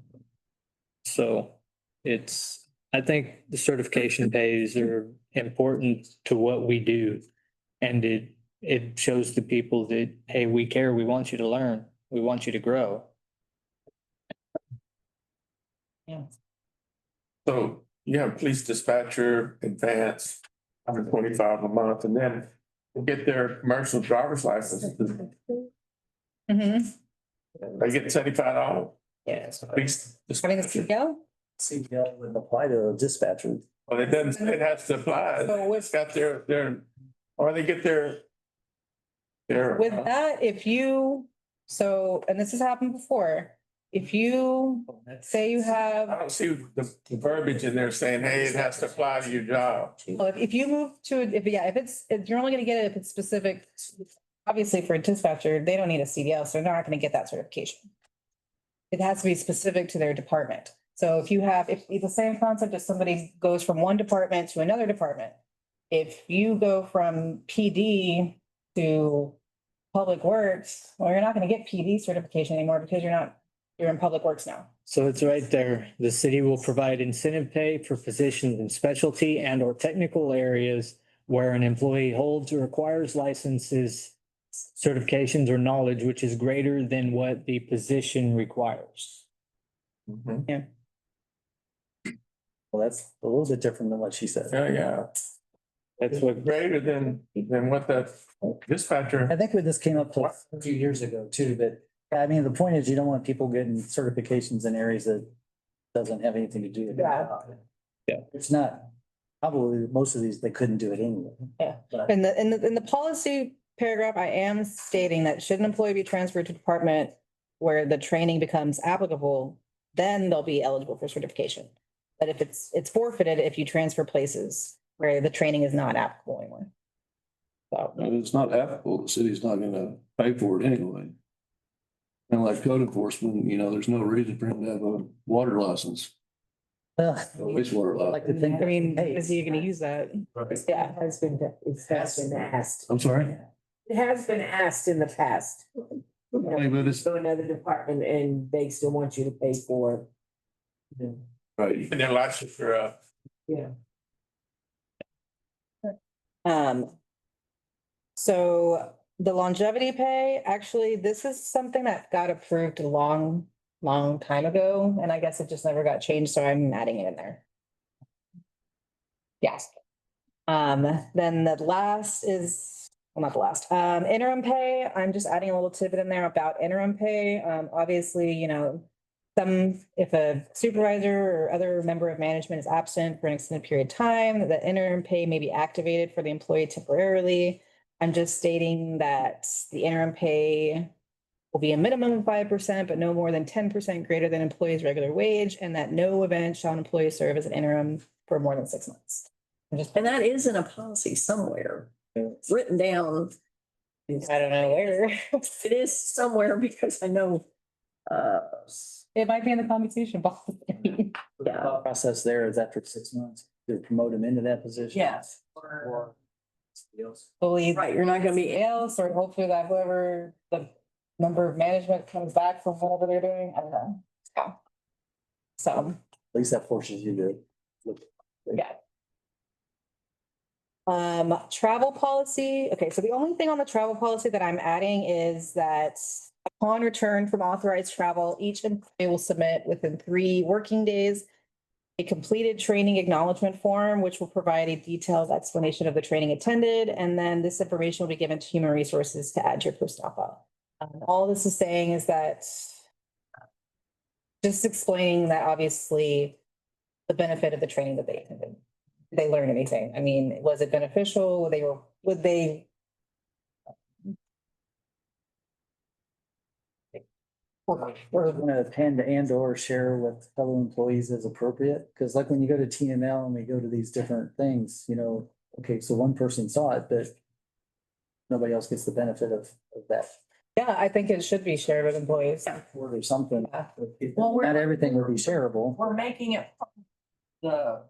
so it's, I think the certification pays are important to what we do. And it shows the people that, hey, we care, we want you to learn, we want you to grow. Yeah. So you have police dispatcher, advance, $125 a month, and then get their commercial driver's license. Mm-hmm. They get $75. Yes. Police Having a dispatcher. CPO? CPL would apply to a dispatcher. Well, it doesn't, it has to apply. So with- It's got their, or they get their. With that, if you, so, and this has happened before, if you say you I have, don't see the verbiage in there saying, hey, it has to apply to your job. well, if you move to, if you're only gonna get it if it's specific, obviously for a dispatcher, they don't need a CDL, so they're not gonna get that certification. It has to be specific to their department. So if you have, if it's the same concept as somebody goes from one department to another department, if you go from PD to Public Works, well, you're not gonna get PD certification anymore because you're in Public Works now. So it's right there. The city will provide incentive pay for positions in specialty and or technical areas where an employee holds or acquires licenses, certifications or knowledge which is greater than what the position requires. Yeah. Well, that's a little bit different than what she said. Yeah. That's what, Greater than what the dispatcher. I think this came up a few years ago too, but I mean, the point is you don't want people getting certifications in areas that doesn't have anything to do with it. Yeah. It's not, probably most of these, they couldn't do it anyway. Yeah. But- In the policy paragraph, I am stating that should an employee be transferred to department where the training becomes applicable, then they'll be eligible for certification. But if it's forfeited if you transfer places where the training is not applicable anymore. So, If it's not applicable, the city's not gonna pay for it anyway. And like code enforcement, there's no reason for him to have a water license, Well, a wastewater I license. like to think, I mean, hey, is he gonna use that? Yeah. It has been asked. I'm sorry? It has been asked in the past. Only, but it's, To another department and they still want you to pay for it. right, And their license for, Yeah. So the longevity pay, actually, this is something that got approved a long time ago, and I guess it just never got changed, so I'm adding it in there. Yes. Then the last is, well, not the last, interim pay, I'm just adding a little tidbit in there about interim pay. Obviously, if a supervisor or other member of management is absent for an extended period of time, the interim pay may be activated for the employee temporarily. I'm just stating that the interim pay will be a minimum of 5%, but no more than 10% greater than employee's regular wage, and that no event shall an employee serve as an interim for more than 6 months. And that is in a policy somewhere. It's written down. I don't know where. It is somewhere because I know It might be in the compensation policy. The thought process there is after 6 months, to promote them into that position. Yes. Or. Believe. Right, you're not gonna be, Else, or hopefully that whoever the member of management comes back from whatever they're doing, I don't know. Yeah. So, At least that forces you to look. yeah. Travel policy. Okay, so the only thing on the travel policy that I'm adding is that upon return from authorized travel, each employee will submit within 3 working days a completed training acknowledgement form, which will provide a detailed explanation of the training attended, and then this information will be given to Human Resources to add to your personnel file. All this is saying is that just explaining that obviously the benefit of the training that they attended. Did they learn anything? I mean, was it beneficial? Would they? We're gonna attend and or share with fellow employees as appropriate, because like when you go to TML and we go to these different things, you know, okay, so one person saw it, but nobody else gets the benefit of that. Yeah, I think it should be shared with employees. Or there's something, Well, we're- not everything will be shareable. we're making it the,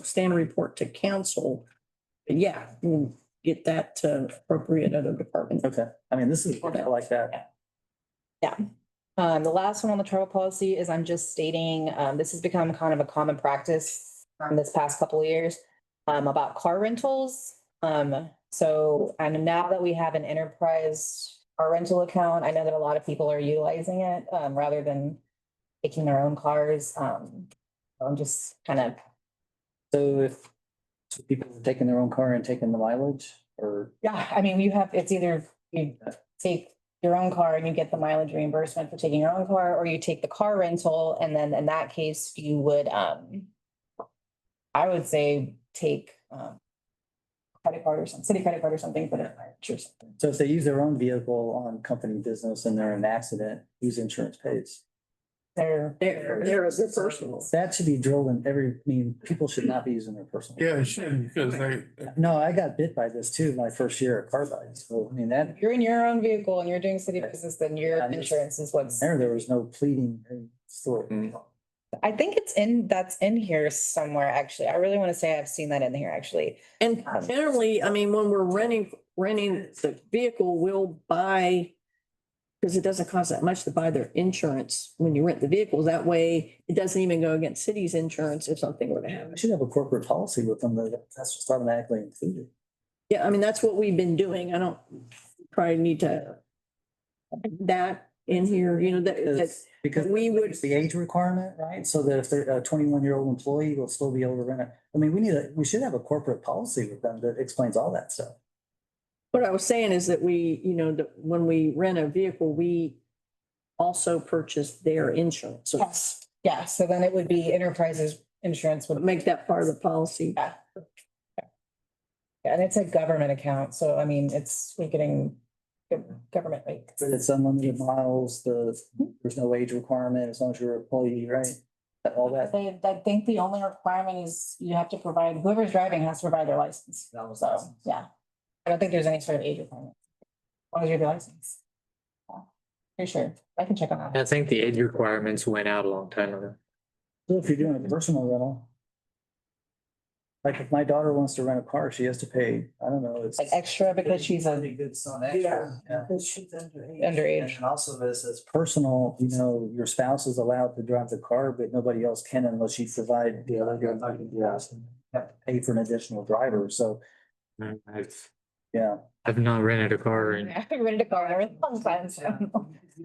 standard report to council. But yeah, we'll get that to appropriate other departments. Okay, I mean, this is I like that. Yeah. The last one on the travel policy is I'm just stating, this has become kind of a common practice this past couple of years, about car rentals. So, and now that we have an enterprise car rental account, I know that a lot of people are utilizing it, rather than taking their own cars. I'm just kind of. So if people are taking their own car and taking the mileage, or? Yeah, I mean, it's either you take your own car and you get the mileage reimbursement for taking your own car, or you take the car rental, and then in that case, you would, I would say, take, credit card or some city credit card or something for their mileage or something. So if they use their own vehicle on company business and they're in an accident, whose insurance pays? They're personal. That should be drilled in I mean, people should not be using their personal. Yeah, it should, because they, No, I got bit by this too, my first year at car buying. So, I mean, that, If you're in your own vehicle and you're doing city business, then your Yeah. insurance is what's, there was no pleading story. I think that's in here somewhere, actually. I really want to say I've seen that in here, actually. And generally, I mean, when we're renting the vehicle, we'll buy, because it doesn't cost that much to buy their insurance when you rent the vehicle. That way, it doesn't even go against city's insurance if something were to happen. We should have a corporate policy with them that's just automatically included. Yeah, I mean, that's what we've been doing. I don't probably need to that in here, that's Because we would. it's the age requirement, right? So that if they're a 21-year-old employee will still be able to rent it. I mean, we should have a corporate policy with them that explains all that stuff. What I was saying is that when we rent a vehicle, we also purchase their insurance. So Yes. Yeah, so then it would be enterprises insurance would make that part of the policy. Yeah. Yeah, and it's a government account, so I mean, we're getting government rate. But it's unlimited miles, there's no age requirement as long as you're an employee, right? All that. I think the only requirement is you have to provide, whoever's driving has to provide their license. So, yeah. I don't think there's any sort of age requirement. As long as you have your license. Yeah, pretty sure. I can check on that. I think the age requirements went out a long time ago. So if you're doing a personal rental. Like if my daughter wants to rent a car, she has to pay, I don't know, it's. Like extra because she's a Good son extra. Yeah. Because she's underage. underage. And also this is personal, your spouse is allowed to drive the car, but nobody else can unless you provide the other. Have to pay for an additional driver, so, yeah. I've not rented a car in I rented a car every long time, so.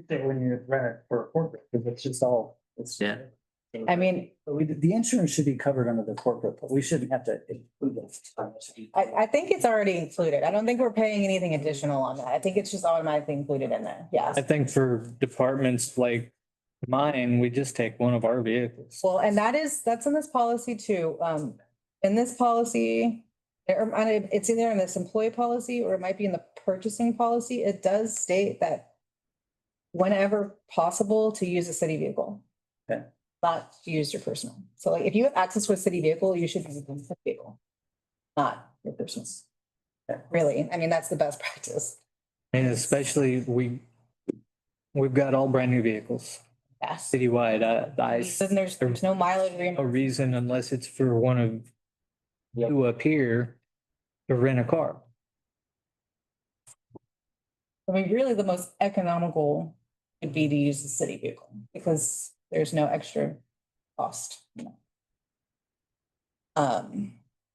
When you rent it for a corporate, because it's just all, it's. Yeah. I mean, The insurance should be covered under the corporate, but we shouldn't have to include it. I think it's already included. I don't think we're paying anything additional on that. I think it's just automatically included in there. Yeah. I think for departments like mine, we just take one of our vehicles. Well, and that's in this policy too. In this policy, it's either in this employee policy or it might be in the purchasing policy. It does state that whenever possible to use a city vehicle. Okay. Not to use your personal. So like if you have access to a city vehicle, you should use the city vehicle, not your personal. Really, I mean, that's the best practice. And especially we've got all brand new vehicles Yes. citywide. Then there's no mileage No reimbursement. reason unless it's for one of you up here to rent a car. I mean, really, the most economical would be to use the city vehicle because there's no extra cost.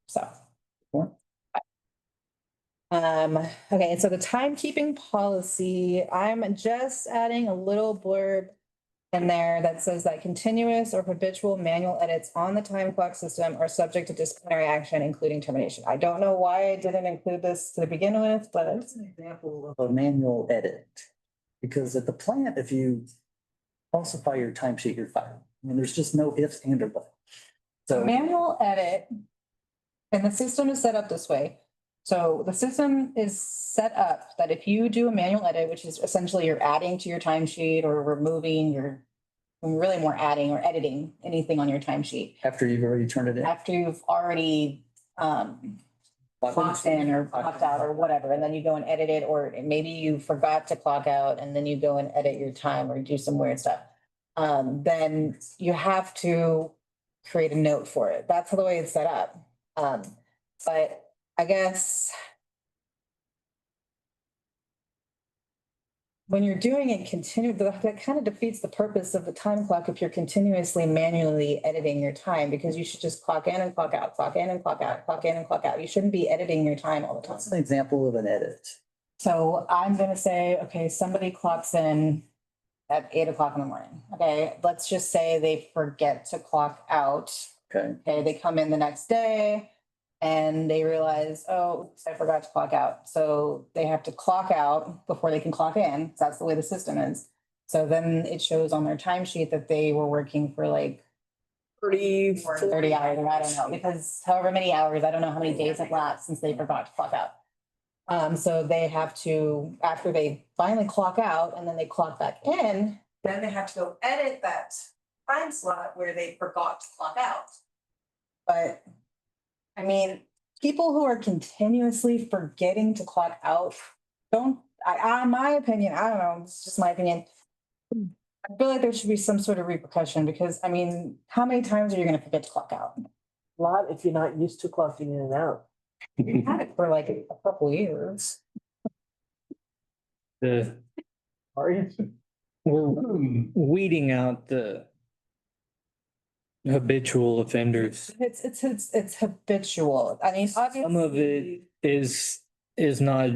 So. Okay, so the timekeeping policy, I'm just adding a little blurb in there that says that continuous or habitual manual edits on the time clock system are subject to disciplinary action, including termination. I don't know why I didn't include this to begin with, but That's an example of a manual edit. Because at the plant, if you falsify your timesheet, you're fired. I mean, there's just no ifs and or buts. So manual edit, and the system is set up this way. So the system is set up that if you do a manual edit, which is essentially you're adding to your timesheet or removing your, really more adding or editing anything on your timesheet. after you've already turned it in. After you've already clocked in or clocked out or whatever, and then you go and edit it, or maybe you forgot to clock out and then you go and edit your time or do some weird stuff. Then you have to create a note for it. That's the way it's set up. But I guess when you're doing it that kind of defeats the purpose of the time clock if you're continuously manually editing your time, because you should just clock in and clock out, clock in and clock out, clock in and clock out. You shouldn't be editing your time all the time. That's an example of an edit. So I'm gonna say, okay, somebody clocks in at 8 o'clock in the morning. Okay, let's just say they forget to clock out. Okay. Okay, they come in the next day and they realize, oh, I forgot to clock out. So they have to clock out before they can clock in. That's the way the system is. So then it shows on their timesheet that they were working for like 30 hours, or I don't know, because however many hours, I don't know how many days have lapsed since they forgot to clock out. So they have to, after they finally clock out and then they clock back in, then they have to go edit that time slot where they forgot to clock out. But I mean, people who are continuously forgetting to clock out my opinion, I don't know, it's just my opinion. I feel like there should be some sort of repercussion because, I mean, how many times are you gonna forget to clock out? A lot if you're not used to clocking in and out. We've had it for like a couple of years. The, Are you? we're weeding out the habitual offenders. It's habitual. I mean, obviously. Some of it is not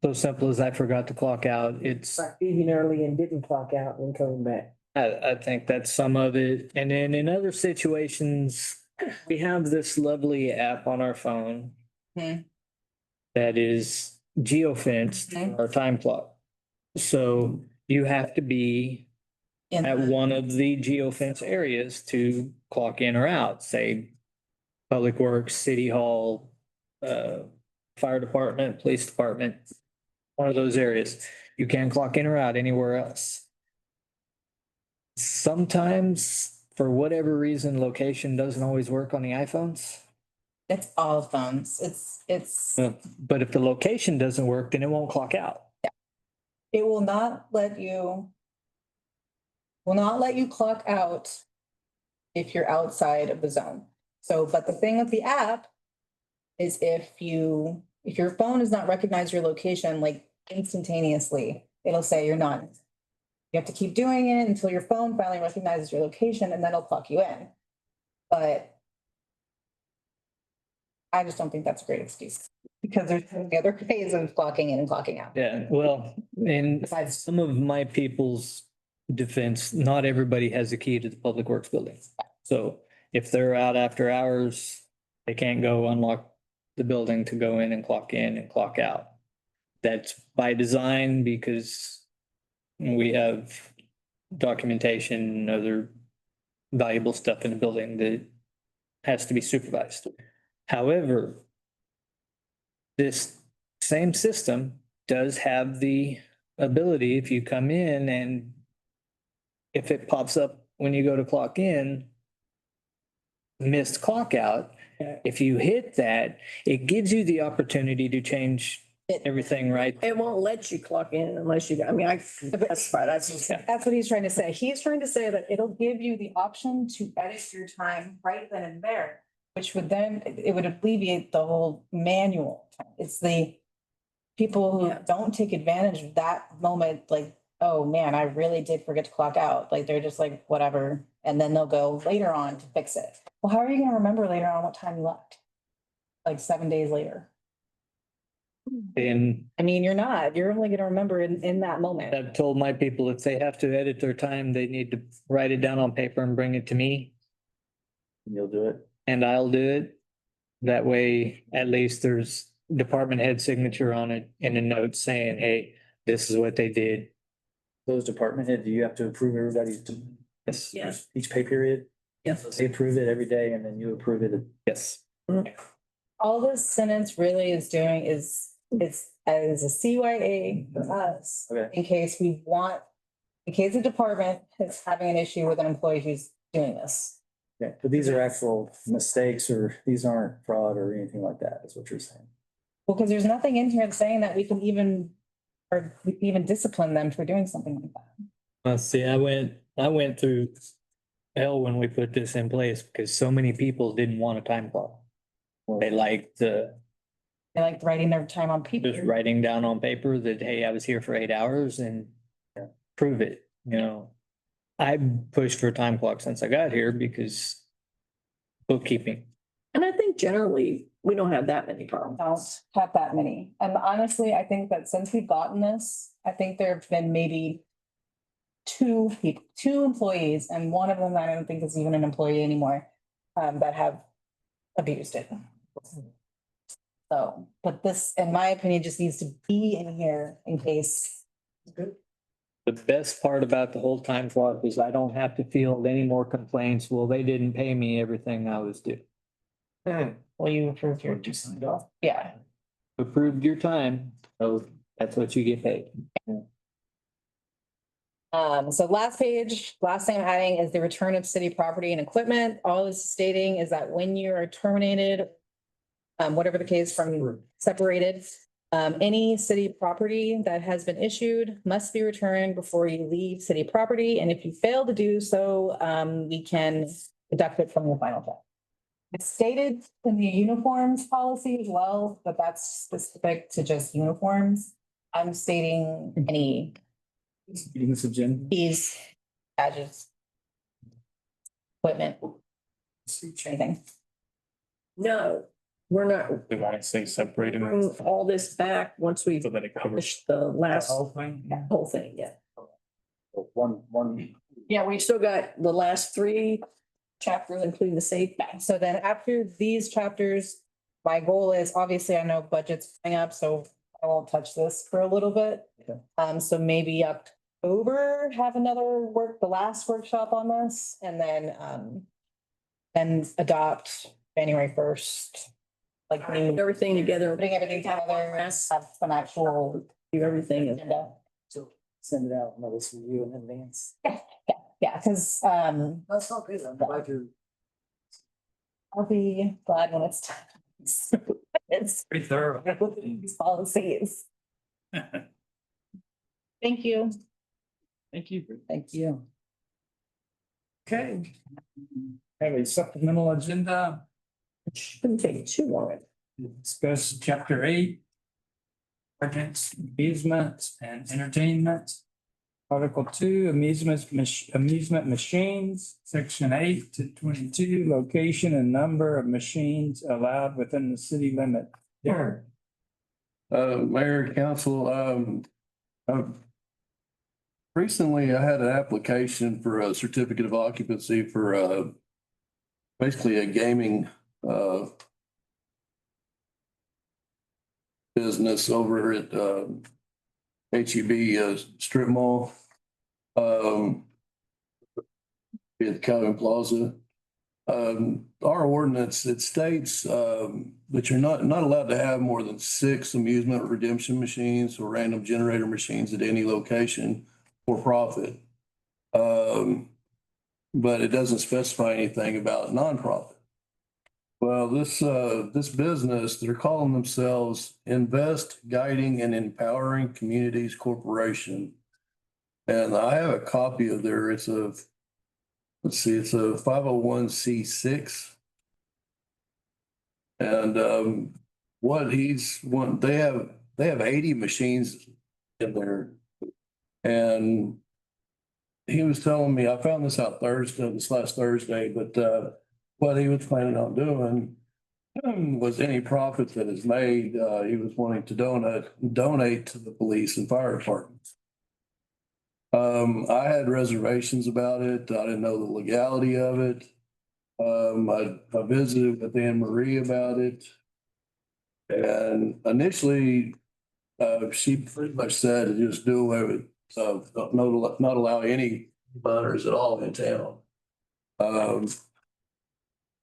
so simple as I forgot to clock out. It's, Like leaving early and didn't clock out and coming back. I think that's some of it. And then in other situations, we have this lovely app on our phone Hmm. that is geofenced our time clock. So you have to be at one of the geofence areas to clock in or out, say Public Works, City Hall, Fire Department, Police Department, one of those areas. You can't clock in or out anywhere else. Sometimes, for whatever reason, location doesn't always work on the iPhones. It's all phones. It's. But if the location doesn't work, then it won't clock out. It will not let you clock out if you're outside of the zone. So, but the thing with the app is if your phone does not recognize your location like instantaneously, it'll say you're not. You have to keep doing it until your phone finally recognizes your location and then it'll clock you in. But I just don't think that's a great excuse because there's the other ways of clocking in and clocking out. Yeah, well, in some of my people's defense, not everybody has a key to the Public Works building. So if they're out after hours, they can't go unlock the building to go in and clock out. That's by design because we have documentation and other valuable stuff in the building that has to be supervised. However, this same system does have the ability, if you come in and if it pops up when you go to clock in, missed clock out, if you hit that, it gives you the opportunity to change everything right. It won't let you clock in unless you, I mean, that's right, That's what he's trying to say. He's trying to say that it'll give you the option to edit your time right then and there, which would then, it would alleviate the whole manual. It's the people who don't take advantage of that moment, like, oh man, I really did forget to clock out. Like, they're just like, whatever. And then they'll go later on to fix it. Well, how are you gonna remember later on what time you left? Like 7 days later? And I mean, you're not, you're only gonna remember in that moment. I've told my people if they have to edit their time, they need to write it down on paper and bring it to me You'll do it. and I'll do it. That way, at least there's department head signature on it in a note saying, hey, this is what they did. Those department head, do you have to approve everybody's, Yes. Yes. each pay period? Yes. They approve it every day and then you approve it. Yes. All this sentence really is doing is as a CYA for us. Okay. In case the department is having an issue with an employee who's doing this. Yeah, but these are actual mistakes or these aren't fraud or anything like that, is what you're saying. Well, because there's nothing in here saying that we can even discipline them for doing something like that. Well, see, I went through hell when we put this in place because so many people didn't want a time clock. They liked They like writing their time on paper. just writing down on paper that, hey, I was here for 8 hours and prove it, you know. I pushed for a time clock since I got here because bookkeeping. And I think generally, we don't have that many problems. Don't have that many. And honestly, I think that since we've gotten this, I think there have been maybe two employees, and one of them I don't think is even an employee anymore, that have abused it. So, but this, in my opinion, just needs to be in here in case. The best part about the whole time clock is I don't have to field any more complaints. Well, they didn't pay me everything I was due. Well, you approved your, yeah. Approved your time, so that's what you get paid. So last page, last thing I'm adding is the return of city property and equipment. All this is stating is that when you are terminated, whatever the case from separated, any city property that has been issued must be returned before you leave city property. And if you fail to do so, we can deduct it from your final check. It's stated in the uniforms policy as well, but that's specific to just uniforms. I'm stating any Meetings agenda. fees, badges, equipment, anything. No, we're not, We want to say separated. bring all this back once we So that it covers. finish the last thing. whole thing, yeah. One. Yeah, we still got the last 3 chapters, including the safe. So then after these chapters, my goal is, obviously, I know budget's coming up, so I won't touch this for a little bit. Okay. So maybe October, have another the last workshop on this, and then adopt January 1st. Like new, Everything together. putting everything together, have an actual Do everything. agenda. So send it out, notice review in advance. Yeah, because That's all good. I'm glad you're. I'll be glad when it's done. It's Pretty thorough. these policies. Thank you. Thank you. Thank you. Okay. Have a supplemental agenda. Shouldn't take too long. Discuss chapter 8. Ordinance, amusements and entertainment. Article 2, amusement machines, section 8 to 22, location and number of machines allowed within the city limit. Darren. Mayor, council, recently I had an application for a certificate of occupancy for, basically a gaming, business over at, HEB, strip mall. At Calvin Plaza. Our ordinance, it states, that you're not allowed to have more than 6 amusement redemption machines or random generator machines at any location for profit. But it doesn't specify anything about nonprofit. Well, this business, they're calling themselves Invest Guiding and Empowering Communities Corporation. And I have a copy of it's a 501(c)(6). And they have 80 machines in there. And he was telling me, I found this out this last Thursday, but what he was planning on doing was any profit that is made, he was wanting to donate to the police and fire departments. I had reservations about it. I didn't know the legality of it. I visited with Anne Marie about it. And initially, she pretty much said to just do away with, not allow any minors at all in town.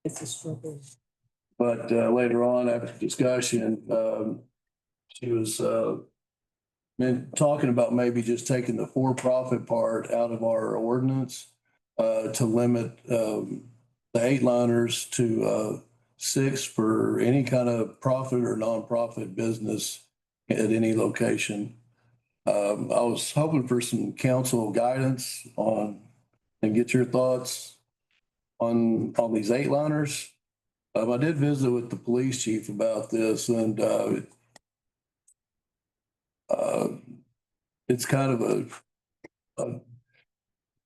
It's a struggle. But later on, after discussion, she was talking about maybe just taking the for-profit part out of our ordinance to limit the 8-liners to 6 for any kind of profit or nonprofit business at any location. I was hoping for some council guidance on and get your thoughts on these 8-liners. I did visit with the police chief about this, and it's kind of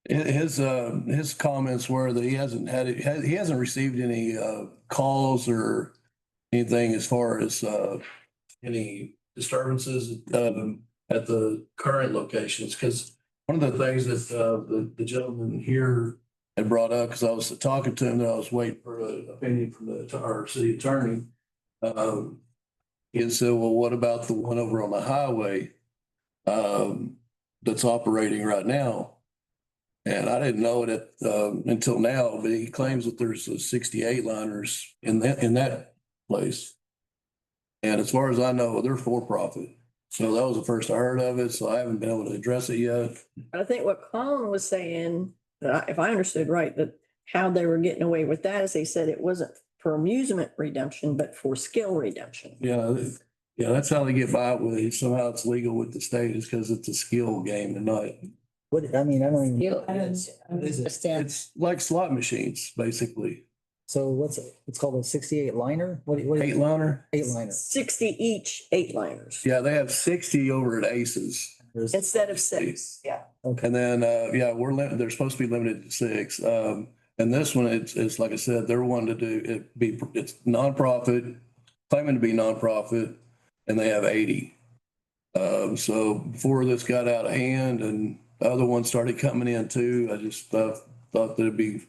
his comments were that he hasn't received any calls or anything as far as any disturbances at the current locations. Because one of the things that the gentleman here had brought up, because I was talking to him, that I was waiting for an opinion from our city attorney. He said, well, what about the one over on the highway that's operating right now? And I didn't know it until now, but he claims that there's 68-liners in that place. And as far as I know, they're for profit. So that was the first I heard of it. So I haven't been able to address it yet. I think what Colin was saying, if I understood right, that how they were getting away with that is they said it wasn't for amusement redemption, but for skill redemption. Yeah, that's how they get by with it. Somehow it's legal with the state is because it's a skill game and not. What, I mean, I don't even. I don't understand. It's like slot machines, basically. So it's called a 68-liner? What? 8-liner? 8-liner. 60 each 8-liners Yeah, they have 60 over at Aces. instead of 6. Yeah. Okay. And then, they're supposed to be limited to 6. And this one, it's like I said, they're wanting to do it's nonprofit, claiming to be nonprofit, and they have 80. So before this got out of hand and other ones started coming in too, I just thought that it'd be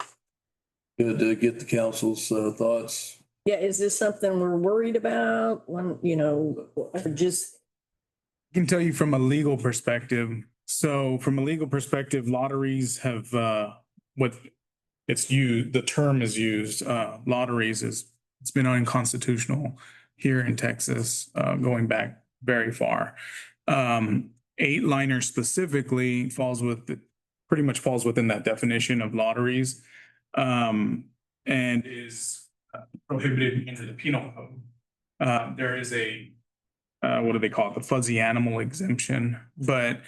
good to get the council's thoughts. Yeah, is this something we're worried about? When, or just I can tell you from a legal perspective. So from a legal perspective, lotteries have the term is used, lotteries it's been unconstitutional here in Texas, going back very far. 8-liner specifically pretty much falls within that definition of lotteries, and is prohibited under the penal code. There is a what do they call it? The fuzzy animal exemption. But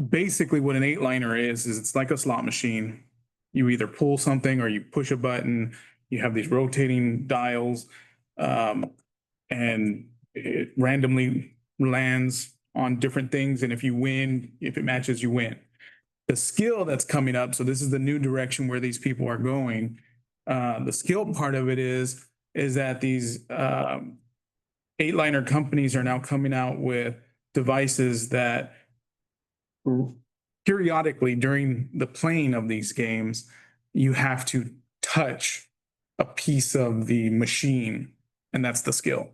basically what an 8-liner is it's like a slot machine. You either pull something or you push a button. You have these rotating dials, and it randomly lands on different things. And if it matches, you win. The skill that's coming up, so this is the new direction where these people are going. The skill part of it is that these 8-liner companies are now coming out with devices that periodically during the playing of these games, you have to touch a piece of the machine, and that's the skill.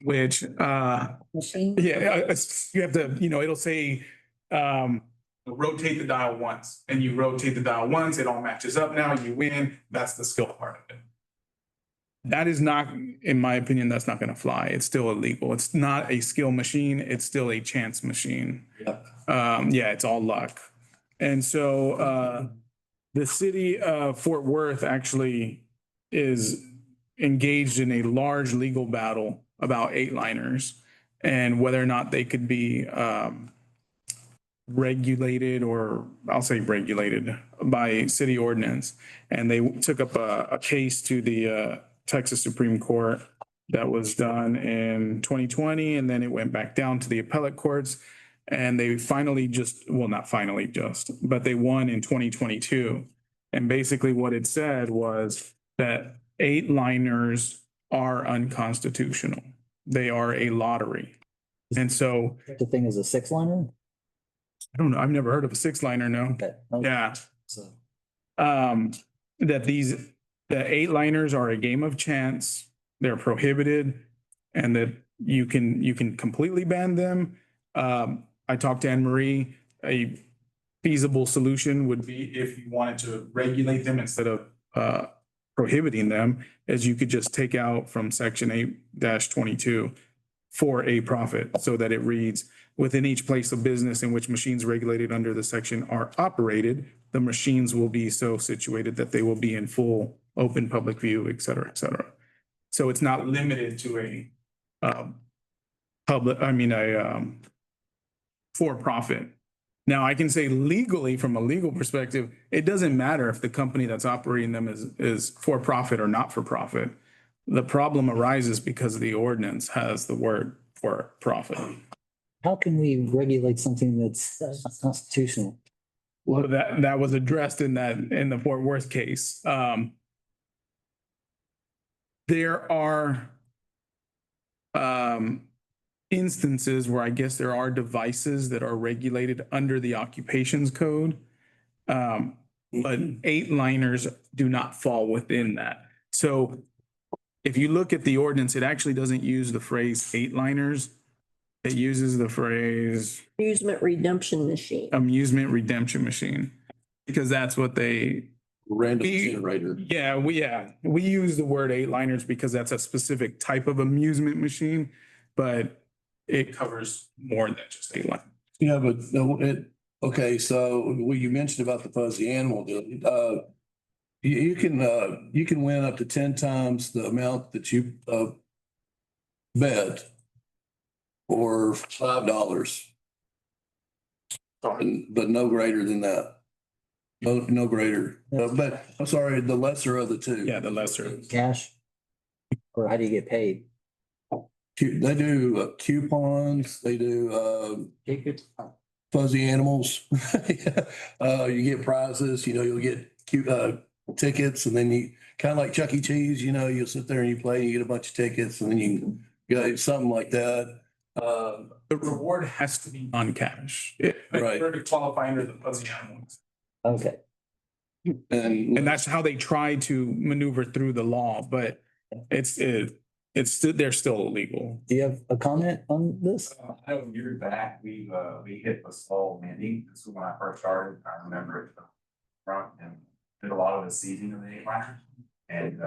Which Machine? yeah, you have to, it'll say rotate the dial once, and you rotate the dial once, it all matches up now, you win. That's the skill part of it. That is not, in my opinion, that's not going to fly. It's still illegal. It's not a skill machine. It's still a chance machine. Yep. It's all luck. And so the city of Fort Worth actually is engaged in a large legal battle about eight liners and whether or not they could be regulated, or I'll say regulated by city ordinance. And they took up a case to the Texas Supreme Court that was done in 2020, and then it went back down to the appellate courts. And they finally not finally but they won in 2022. And basically what it said was that eight liners are unconstitutional. They are a lottery. And so The thing is a six liner? I don't know. I've never heard of a six liner. No. Okay. Yeah. So That the eight liners are a game of chance. They're prohibited, and that you can completely ban them. I talked to Anne Marie. A feasible solution would be, if you wanted to regulate them instead of prohibiting them, as you could just take out from section 8-22 for a profit, so that it reads, within each place of business in which machines regulated under the section are operated, the machines will be so situated that they will be in full open public view, et cetera, et cetera. So it's not limited to a for-profit. Now, I can say legally, from a legal perspective, it doesn't matter if the company that's operating them is for-profit or not for-profit. The problem arises because the ordinance has the word for profit. How can we regulate something that's constitutional? Well, that was addressed in the Fort Worth case. There are instances where I guess there are devices that are regulated under the occupations code. But eight liners do not fall within that. So if you look at the ordinance, it actually doesn't use the phrase eight liners. It uses the phrase Amusement redemption machine, because that's what they. Random generator. Yeah, we use the word eight liners because that's a specific type of amusement machine, but it covers more than just eight liners. Yeah, but okay, so what you mentioned about the fuzzy animal deal, you can win up to 10 times the amount that you bet, or $5, but no greater than that. No greater, but I'm sorry, the lesser of the two. Yeah, the lesser. Cash? Or how do you get paid? They do coupons, they do Tickets? fuzzy animals. You get prizes, you'll get tickets, and then you kind of like Chuck E. Cheese, you'll sit there and you play, and you get a bunch of tickets, and then you get something like that. The reward has to be non-cash. Right. In order to qualify under the fuzzy animals. Okay. And that's how they try to maneuver through the law, but they're still illegal. Do you have a comment on this? I know years back, we hit the slow landing. This was when I first started. I remember it front and did a lot of the seasoning of the A-liner. And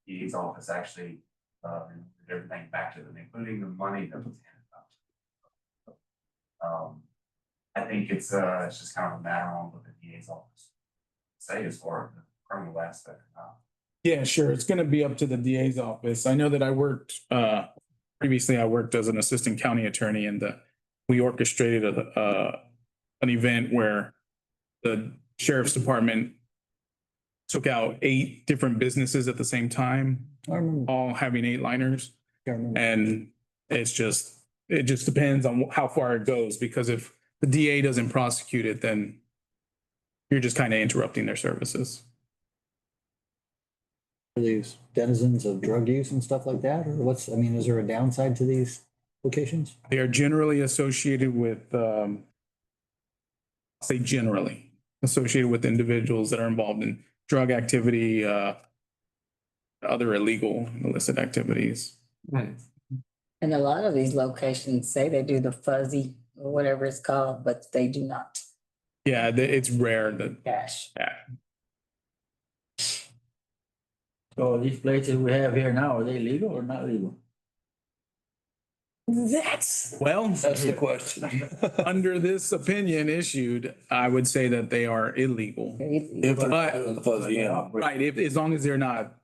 EA's office actually did everything back to them, including the money that was handed out. I think it's just kind of a matter on what the DA's office say as far as the criminal aspect. Yeah, sure. It's going to be up to the DA's office. I know that I worked previously. I worked as an assistant county attorney, and we orchestrated an event where the sheriff's department took out 8 different businesses at the same time, all having 8 liners, and it just depends on how far it goes. Because if the DA doesn't prosecute it, then you're just kind of interrupting their services. Are these denizens of drug use and stuff like that? Or is there a downside to these locations? They are generally associated with, generally associated with individuals that are involved in drug activity, other illegal, illicit activities. Right. And a lot of these locations say they do the fuzzy or whatever it's called, but they do not. Yeah, it's rare that. Cash. Yeah. So these places we have here now, are they legal or not legal? That's the question. Under this opinion issued, I would say that they are illegal. If they're fuzzy animal. Right, as long as they're not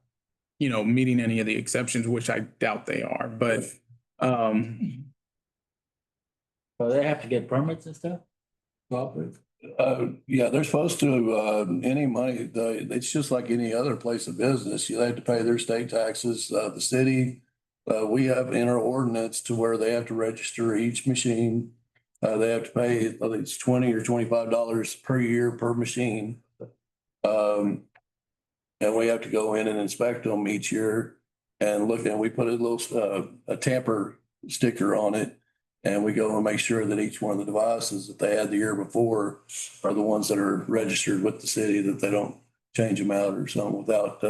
meeting any of the exceptions, which I doubt they are, but, So they have to get permits and stuff? Yeah, they're supposed to, any money, it's just like any other place of business. They have to pay their state taxes. The city, we have in our ordinance to where they have to register each machine. They have to pay, I think it's $20 or $25 per year per machine. And we have to go in and inspect them each year and look, and we put a little, a tamper sticker on it. And we go and make sure that each one of the devices that they had the year before are the ones that are registered with the city, that they don't change them out or something without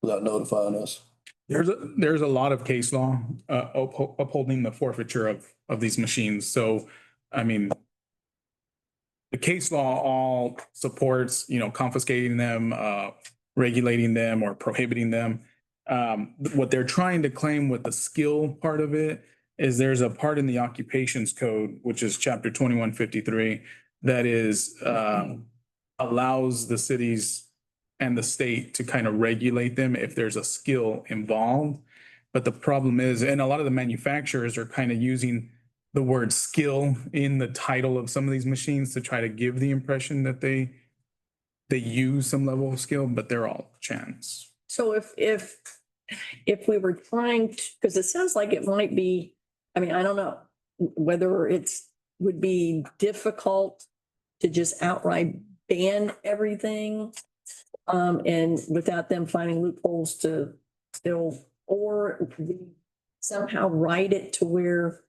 notifying us. there's a lot of case law, upholding the forfeiture of these machines. So, I mean, the case law all supports, confiscating them, regulating them or prohibiting them. What they're trying to claim with the skill part of it is there's a part in the occupations code, which is chapter 2153, that is, allows the cities and the state to kind of regulate them if there's a skill involved. But the problem is, and a lot of the manufacturers are kind of using the word skill in the title of some of these machines to try to give the impression that they use some level of skill, but they're all chance. So if we were trying to, because it sounds like it might be, I mean, I don't know whether would be difficult to just outright ban everything. And without them finding loopholes to still, or somehow write it to where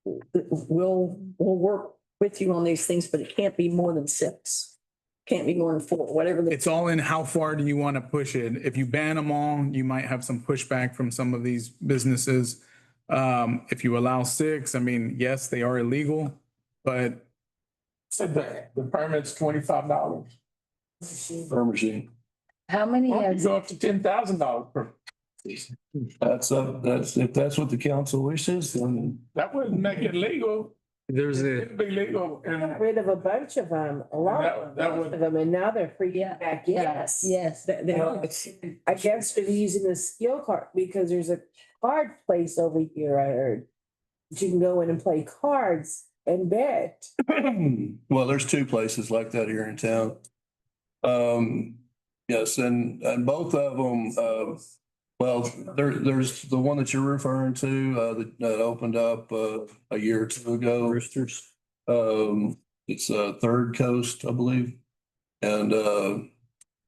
we'll work with you on these things, but it can't be more than 6. Can't be more than 4, whatever. It's all in how far do you want to push it? If you ban them all, you might have some pushback from some of these businesses. If you allow 6, I mean, yes, they are illegal, but Said the permit's $25 Per machine. How many Why don't has, you go up to $10,000 per. That's, if that's what the council wishes, then. That wouldn't make it legal. There's It'd be legal. Got rid of a bunch of them, a lot That of them, and now they're freaking back in. yes. I guess they're using the skill card because there's a card place over here, I heard. You can go in and play cards and bet. Well, there's 2 places like that here in town. Yes, and both of them, well, there's the one that you're referring to, that opened up, a year or 2 ago. roosters? It's Third Coast, I believe. And,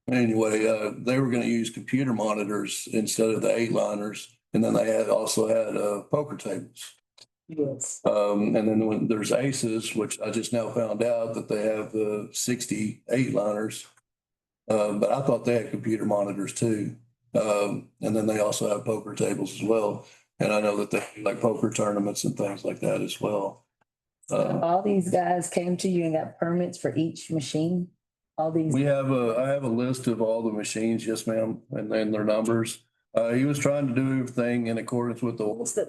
anyway, they were gonna use computer monitors instead of the 8-liners. And then they also had poker tables. Yes. And then when there's Aces, which I just now found out that they have 68 liners. But I thought they had computer monitors too. And then they also have poker tables as well. And I know that they do like poker tournaments and things like that as well. All these guys came to you and got permits for each machine? All these? I have a list of all the machines, yes, ma'am, and then their numbers. He was trying to do everything in accordance with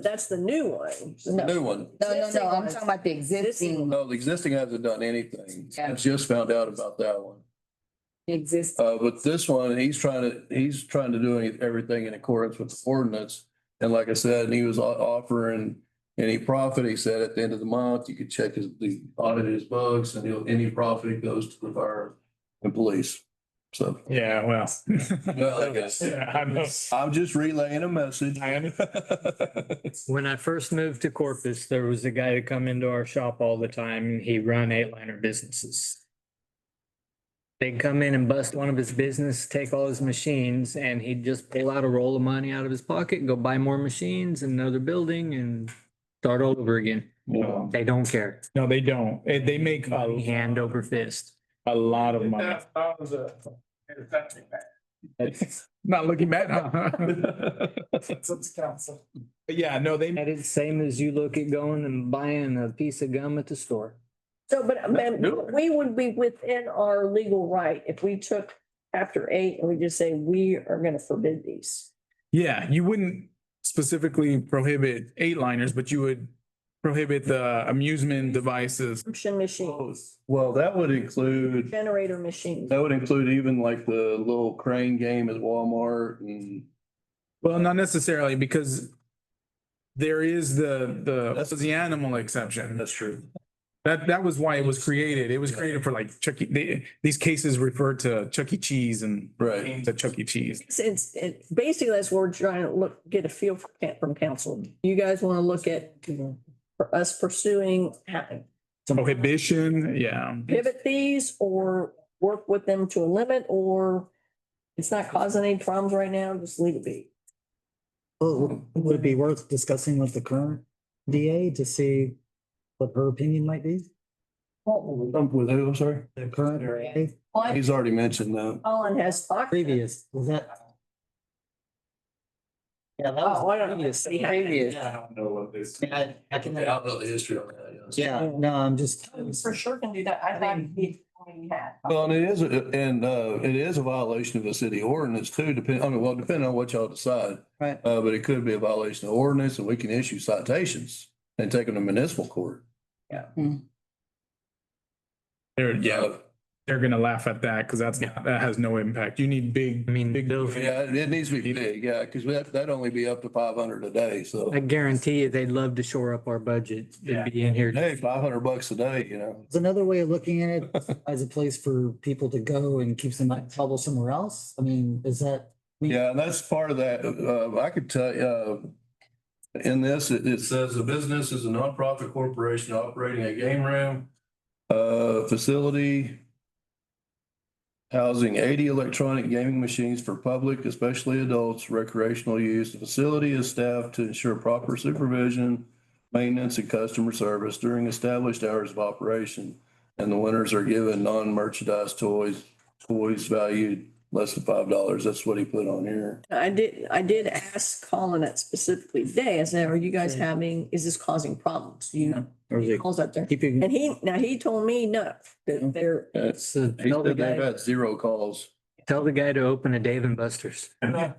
That's the new one. the new one. No, I'm talking about the existing. No, the existing hasn't done anything. Yeah. I just found out about that one. Existing. But this one, he's trying to do everything in accordance with the ordinance. And like I said, he was offering any profit. He said at the end of the month, you could check audit his books, and any profit goes to the fire and police. So. Yeah, well. Well, I guess. Yeah, I know. I'm just relaying a message. When I first moved to Corpus, there was a guy to come into our shop all the time and he run 8-liner businesses. They'd come in and bust one of his business, take all his machines, and he'd just pull out a roll of money out of his pocket, go buy more machines in another building and start all over again. No. They don't care. No, they don't. They make Hand over fist. a lot of money. Not looking bad, huh? But yeah, no, they. That is the same as you look at going and buying a piece of gum at the store. So, but man, we would be within our legal right if we took chapter 8 and we just say, we are gonna forbid these. Yeah, you wouldn't specifically prohibit 8-liners, but you would prohibit the amusement devices. Subscription machines, Well, that would include, generator machines. even like the little crane game at Walmart and. Well, not necessarily, because there is the animal exception. That's true. That was why it was created. It was created for like these cases refer to Chuck E. Cheese and Right. games at Chuck E. Cheese. It's basically that's what we're trying to get a feel from council. You guys want to look at, for us pursuing, Prohibition, yeah. pivot these or work with them to a limit, or it's not causing any problems right now, just leave it be. Well, would it be worth discussing with the current DA to see what her opinion might be? With who, I'm sorry? The current DA, He's already mentioned that. Colin has talked. previous, was that? Yeah, that Oh, I was don't previous. Previous. I don't know what this. I can, don't know the history on that, yes. yeah, no, I'm just. For sure can do that. I thought he had. Well, and it is a violation of the city ordinance too, depending on what y'all decide. Right. But it could be a violation of ordinance and we can issue citations and take them to municipal court. They're gonna laugh at that because that has no impact. You need big, big. Yeah, it needs to be big, yeah, because that'd only be up to 500 a day, so. I guarantee you, they'd love to shore up our budget. It'd be in here. Hey, $500 a day, you know. It's another way of looking at it as a place for people to go and keeps them out of trouble somewhere else. I mean, is that? Yeah, and that's part of that. I could tell you, in this, it says the business is a nonprofit corporation operating a game room, facility housing 80 electronic gaming machines for public, especially adults, recreational use. The facility is staffed to ensure proper supervision, maintenance, and customer service during established hours of operation. And the winners are given non-merchandise toys valued less than $5. That's what he put on here. I did ask Colin that specifically today. I said, are you guys is this causing problems? You know, Or is it calls out there. keeping? And he told me no, that they're, He said they've had 0 calls. Tell the guy to open a Dave and Buster's. Do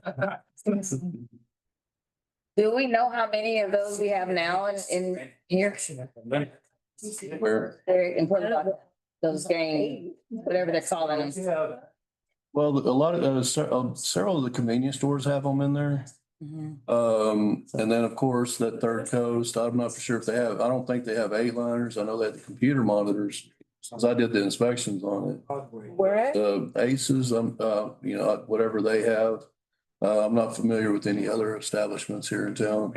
we know how many of those we have now in here? Where? They're in those games, whatever they're calling them. Well, a lot of, several of the convenience stores have them in there. And then, of course, that Third Coast, I'm not for sure if they have, I don't think they have 8-liners. I know they have the computer monitors, since I did the inspections on it. where at? The Aces, whatever they have. I'm not familiar with any other establishments here in town.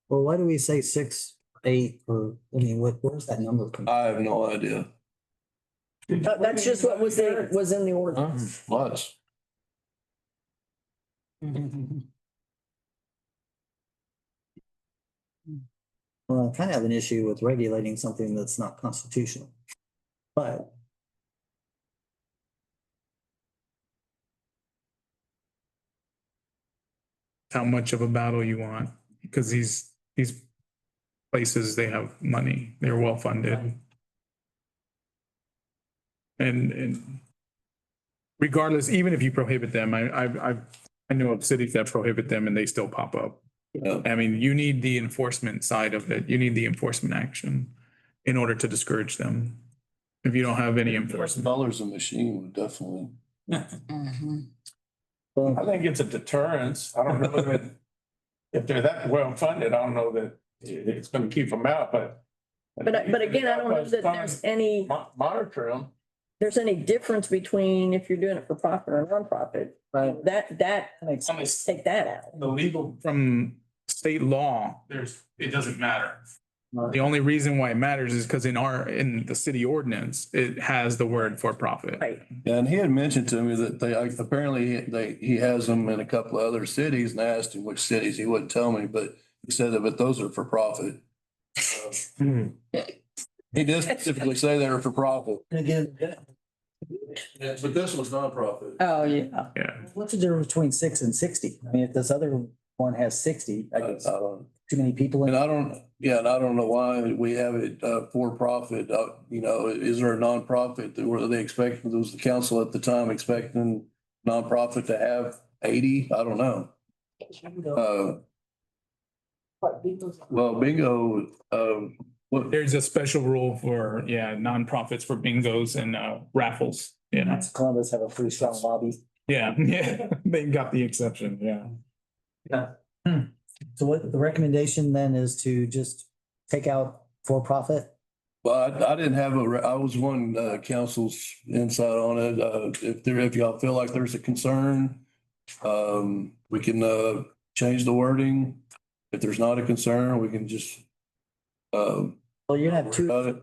Well, why do we say 6, 8, or, I mean, where's that number? I have no idea. That's just what was in the ordinance. Lots. Well, I kind of have an issue with regulating something that's not constitutional. But How much of a battle you want, because these places, they have money, they're well funded. And regardless, even if you prohibit them, I know of cities that prohibit them and they still pop up. Yeah. I mean, you need the enforcement side of it. You need the enforcement action in order to discourage them. If you don't have any enforcement. $1 a machine would definitely. I think it's a deterrence. I don't know if they're that well funded, I don't know that it's gonna keep them out, but. But again, I don't know that there's any. Monitor them. There's any difference between if you're doing it for profit or nonprofit. Right. That makes sense. Take that out. The legal from state law, it doesn't matter. The only reason why it matters is because in the city ordinance, it has the word for profit. Right. Yeah, and he had mentioned to me that he has them in a couple of other cities, and I asked him which cities. He wouldn't tell me, but he said that, but those are for profit. He did specifically say they were for profit. again, Yeah, but this was nonprofit. Oh, yeah. Yeah. what's the difference between 6 and 60? I mean, if this other one has 60, I guess too many people. And I don't know why we have it for profit. Is there a nonprofit that were they expecting? Was the council at the time expecting nonprofit to have 80? I don't know. What bingo's? Well, bingo, what, There's a special rule for, nonprofits for bingos and raffles, you know? Columbus have a pretty strong lobby. Yeah, they got the exception, yeah. So what the recommendation then is to just take out for profit? well, I didn't have I was one, council's insight on it. If y'all feel like there's a concern, we can, change the wording. If there's not a concern, we can just, Well, you're gonna have two, about it.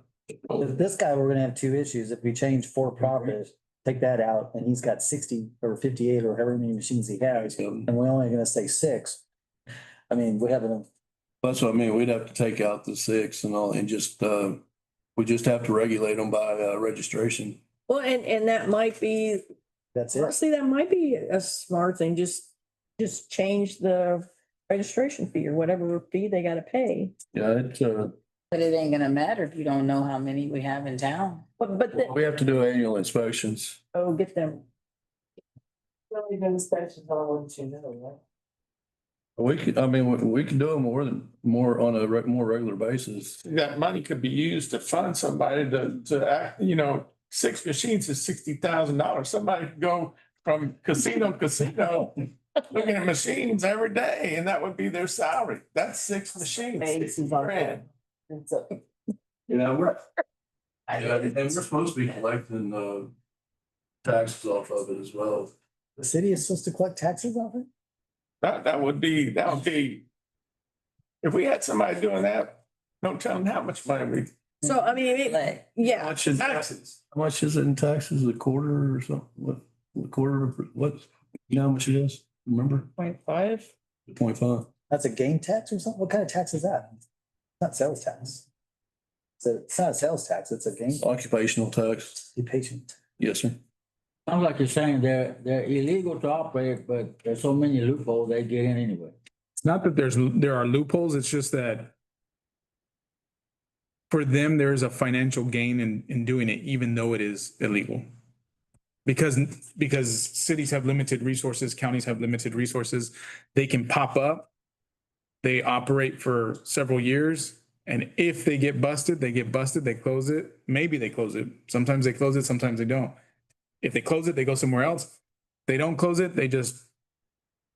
with this guy, we're gonna have two issues. If we change for profit, take that out, and he's got 60 or 58 or however many machines he has, and we're only gonna say 6. I mean, we have an, That's what I mean. We'd have to take out the 6 and all and just, we just have to regulate them by, registration. Well, and that might be, that's it. honestly, that might be a smart thing, just change the registration fee or whatever fee they gotta pay. Yeah, it's, But it ain't gonna matter if you don't know how many we have in town. But we have to do annual inspections. oh, get them. Really good inspections on what you know, right? We could, I mean, we can do them more on a more regular basis. That money could be used to fund somebody to act, 6 machines is $60,000. Somebody could go from casino to casino, looking at machines every day, and that would be their salary. That's 6 machines, 60 grand. We're. Yeah, and we're supposed to be collecting, taxes off of it as well. The city is supposed to collect taxes off it? That would be, if we had somebody doing that, don't tell them how much money we. So, I mean, Like, yeah, Taxes. How much is it in taxes? A quarter or something? What quarter, what, you know how much it is? Remember? 0.5. 0.5. That's a game tax or something? What kind of tax is that? Not sales tax. It's not a sales tax, it's a game. Occupational tax. Be patient. Yes, sir. Sounds like you're saying they're illegal to operate, but there's so many loopholes, they get in anyway. It's not that there are loopholes, it's just that for them, there is a financial gain in doing it, even though it is illegal. Because cities have limited resources, counties have limited resources, they can pop up. They operate for several years, and if they get busted, they close it. Maybe they close it. Sometimes they close it, sometimes they don't. If they close it, they go somewhere else. They don't close it, they just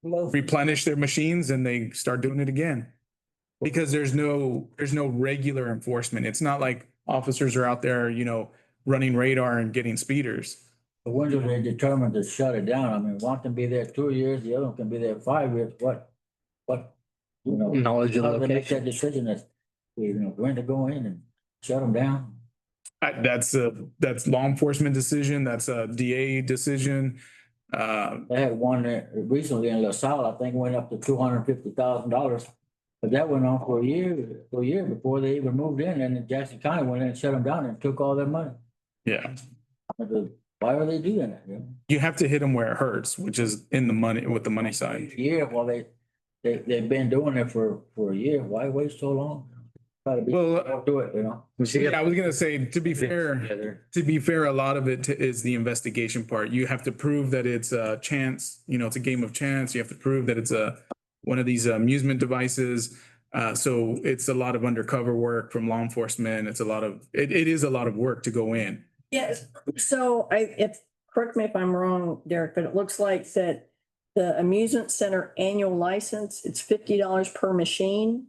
replenish their machines and they start doing it again. Because there's no regular enforcement. It's not like officers are out there, running radar and getting speeders. But when do they determine to shut it down? I mean, one can be there 2 years, the other one can be there 5 years, what? Knowledge of How do they make location. that decision that, when to go in and shut them down? That's law enforcement decision, that's a DA decision. They had one there recently in LaSalle, I think it went up to $250,000. But that went on for a year before they even moved in, and then Jackson County went in and shut them down and took all their money. Yeah, Why are they doing that? you have to hit them where it hurts, which is in the money, with the money side. Yeah, well, they've been doing it for a year. Why wait so long? Try to be, Well, do it, yeah, I was gonna say, to be fair, a lot of it is the investigation part. You have to prove that it's a chance, it's a game of chance. You have to prove that it's one of these amusement devices. So it's a lot of undercover work from law enforcement. It is a lot of work to go in. Yes, so correct me if I'm wrong, Derek, but it looks like that the amusement center annual license, it's $50 per machine.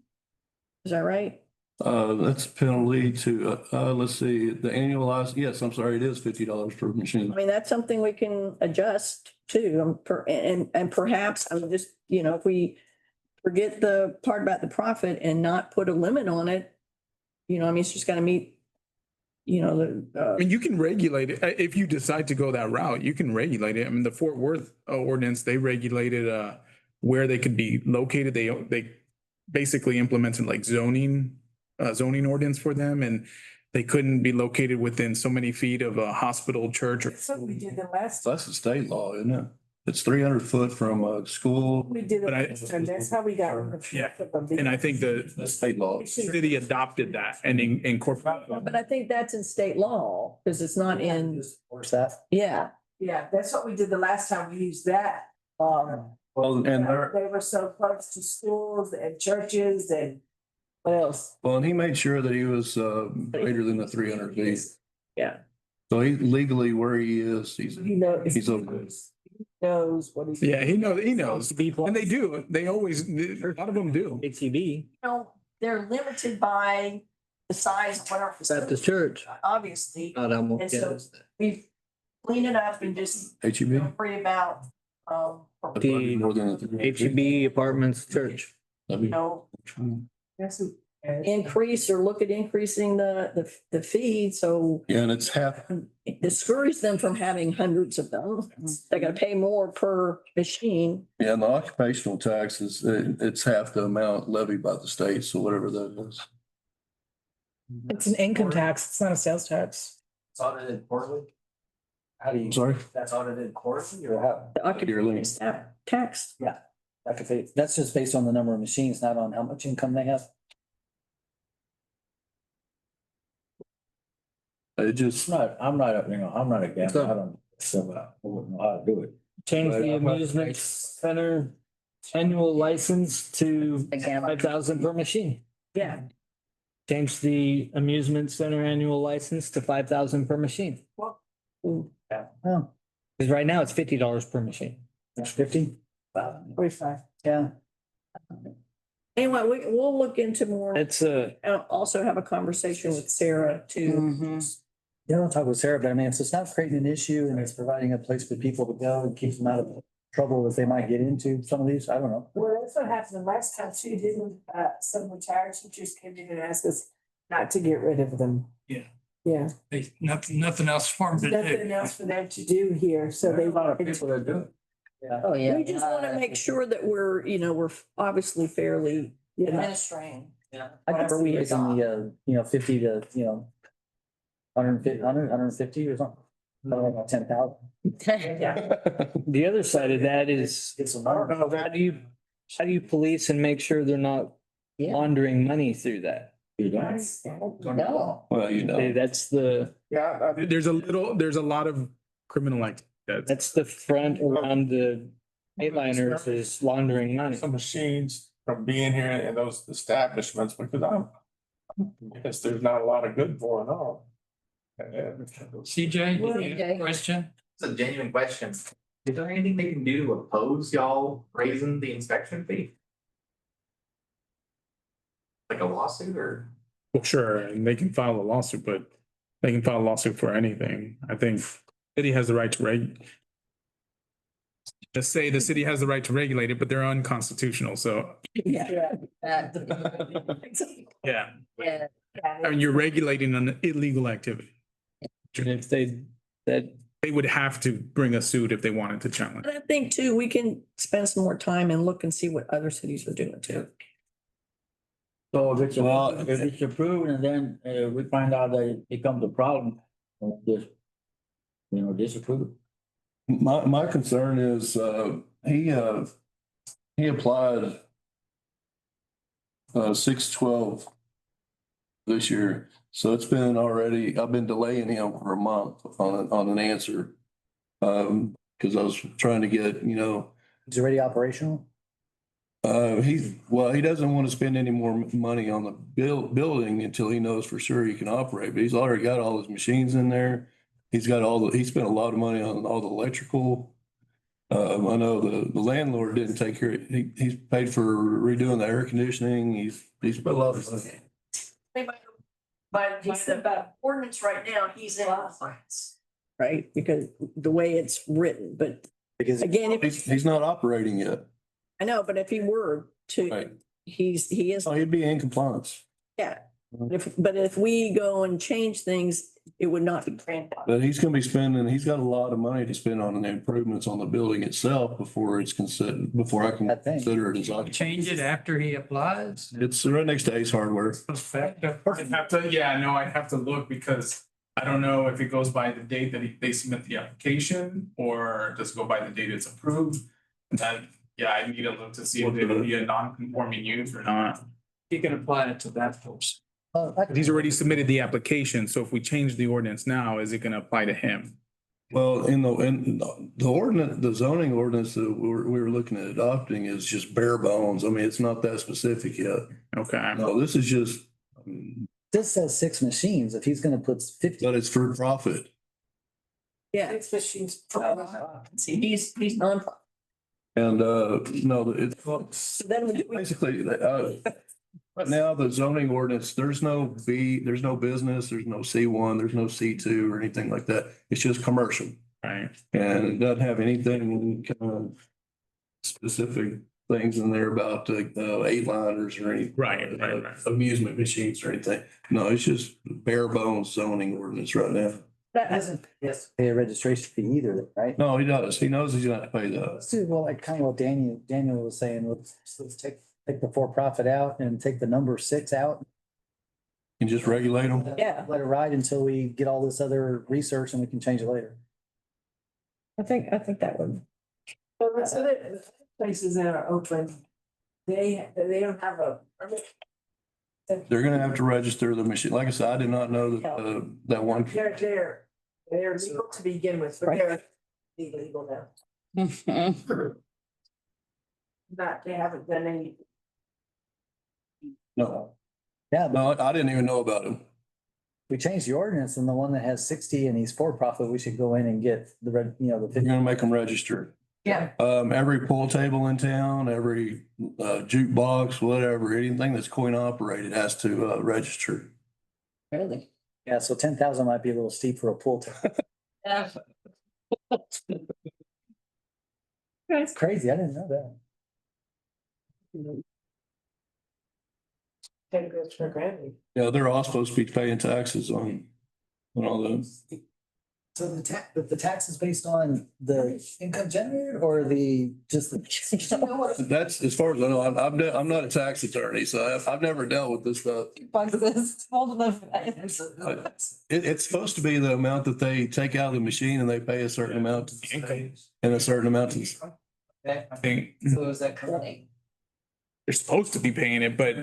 Is that right? That's penalty to, let's see, the annualized, yes, I'm sorry, it is $50 per machine. I mean, that's something we can adjust to, and perhaps, I'm just, if we forget the part about the profit and not put a limit on it, it's just gotta meet, I mean, you can regulate it. If you decide to go that route, you can regulate it. I mean, the Fort Worth ordinance, they regulated where they could be located. They basically implemented like zoning ordinance for them, and they couldn't be located within so many feet of a hospital, church. That's what we did the last. That's a state law, isn't it? It's 300 foot from a school. We did But it, and that's how we got. Yeah. And I think the State law. city adopted that and incorporated. but I think that's in state law, because it's not in, Where's that? yeah. Yeah, that's what we did the last time we used that. Well, and there, They were so close to schools and churches and what else? well, and he made sure that he was greater than the 300 feet. Yeah. So he legally where he is, He knows. he's okay. Knows what he's. Yeah, he knows. And they do. They always, a lot of them do. HEB. No, they're limited by the size of what our. Baptist church. Obviously, Not Elmo. and so we clean it up and just HEB. don't worry about, The More than the 300 feet. HEB Apartments Church. you know, increase or look at increasing the fee, so Yeah, and it's half, discourage them from having hundreds of them. They're gonna pay more per machine. yeah, and the occupational tax is, it's half the amount levied by the state, so whatever that is. It's an income tax. It's not a sales tax. It's audited quarterly? How do you? Sorry? That's audited quarterly or how? The Yearly. occupancy tax. That's just based on the number of machines, not on how much income they have. It just, I'm not a gambler. I don't, so I wouldn't know how to do it. Change But the I'm not- amusement center annual license to Again, 5,000 per machine. Yeah. Change the amusement center annual license to 5,000 per machine. Ooh, Because right now it's $50 per machine. That's 50. 45. Yeah. Anyway, we'll look into more. It's Also have a conversation with Sarah too. mhm. Yeah, I'll talk with Sarah, but I mean, it's not creating an issue and it's providing a place for people to go and keeps them out of trouble that they might get into some of these. I don't know. Well, that's what happened the last time too, didn't, some retired teachers came in and asked us not to get rid of them. Yeah. Yeah, They, nothing else for them to nothing do. else for them to do here, so they. There's a lot of people that do it. Oh, yeah. We just want to make sure that we're obviously fairly administering. I Whatever could we see it in the, 50 to, 150 or something. About 10,000. the other side of that is It's a lot. how do you police and make sure they're not Yeah. laundering money through that? You don't? No. well, you know. That's the Yeah, There's a lot of criminal activity. that's the front around the A-liners is laundering money. some machines from being here in those establishments because I guess there's not a lot of good going on. CJ, you have a CJ. question? It's a genuine question. Is there anything they can do to oppose y'all raising the inspection fee? Like a lawsuit or? Well, sure, and they can file a lawsuit, but they can file a lawsuit for anything. I think city has the right to just say the city has the right to regulate it, but they're unconstitutional, so, Yeah. yeah. Yeah. I mean, you're regulating an illegal activity. And if They would have to bring a suit if they wanted to challenge. And I think too, we can spend some more time and look and see what other cities are doing too. So if it's, Well, if it's approved and then we find out that it becomes a problem, we'll just, disapprove. My concern is, he applied 6/12 this year. So it's been already, I've been delaying him for a month on an answer. Cause I was trying to get, It's already operational. he doesn't want to spend any more money on the building until he knows for sure he can operate, but he's already got all his machines in there. He spent a lot of money on all the electrical. I know the landlord didn't take care, he's paid for redoing the air conditioning. He's spent a lot of money. But he said about ordinance right now, he's in compliance. Right, because the way it's written, but Because again, if, He's not operating yet. I know, but if he were to, Right. he is, So he'd be in compliance, yeah. But if we go and change things, it would not be grandfathered. but he's he's got a lot of money to spend on the improvements on the building itself before I can That thing. consider it as occupancy. Change it after he applies? It's right next to Ace Hardware. Effective. I'd have to look because I don't know if it goes by the date that they submit the application or does it go by the date it's approved. I need to look to see if it would be a non-conforming use or not. You can apply it to that person. He's already submitted the application, so if we change the ordinance now, is it gonna apply to him? Well, in the ordinance, the zoning ordinance that we were looking at adopting is just bare bones. I mean, it's not that specific yet. Okay. No, this is just, This says 6 machines. If he's gonna put 50. but it's for profit. Yeah. It's machines. See, he's nonprofit. And, no, it's, So then we. basically, right now, the zoning ordinance, there's no business, there's no C1, there's no C2 or anything like that. It's just commercial. Right. And it doesn't have anything kind of specific things in there about eight liners or any. Right. Amusement machines or anything. No, it's just bare bones zoning ordinance right now. That hasn't. Yes. Pay a registration fee either, right? No, he does. He knows he's gonna have to pay that. Let's do, well, like kind of what Daniel was saying, let's take the for-profit out and take the number 6 out. And just regulate them. Yeah. Let it ride until we get all this other research and we can change it later. I think that would. So the places that are open, they don't have a permit. They're gonna have to register the machine. Like I said, I did not know that, that one. They're legal to begin with, but they're illegal now. Not, they haven't done any. No, Yeah, but no, I didn't even know about him. we changed the ordinance and the one that has 60 and he's for-profit, we should go in and get the the They're 50. gonna make them register. Yeah. Every pool table in town, every jukebox, whatever, anything that's coin operated has to register. Really? Yeah, so 10,000 might be a little steep for a pool table. Yeah. That's crazy. I didn't know that. Ten goes for granted. Yeah, they're all supposed to be paying taxes on all those. So the tax is based on the income generated or just the. That's, as far as I know, I'm not a tax attorney, so I've never dealt with this stuff. It's supposed to be the amount that they take out of the machine and they pay a certain amount and a certain amount to. I think So is that correct? they're supposed to be paying it, but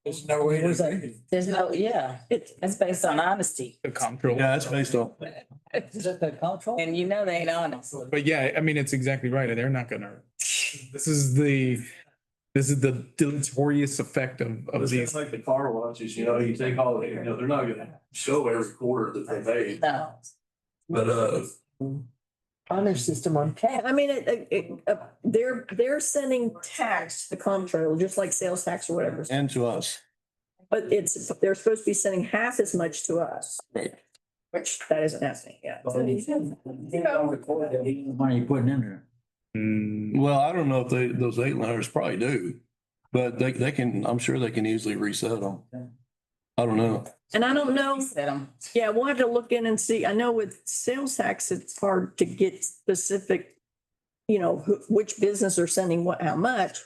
There's no way Where's to. that? There's no, yeah, it's based on honesty. the comptroller. Yeah, it's based on, Is that the control? And you know they ain't honest. But yeah, I mean, it's exactly right. They're not gonna, this is the deleterious effect of it's these. like the car washes, you take all, they're not gonna show every quarter that they made, No. but, Honor system on cash. I mean, they're sending tax to the comptroller, just like sales tax or whatever. and to us. But they're supposed to be sending half as much to us. Right. Which that isn't happening yet. Money you putting in there. Well, I don't know if those eight liners probably do, but they can, I'm sure they can easily reset them. I don't know. And I don't know, Set 'em. yeah, we'll have to look in and see. I know with sales tax, it's hard to get specific, which business are sending what, how much.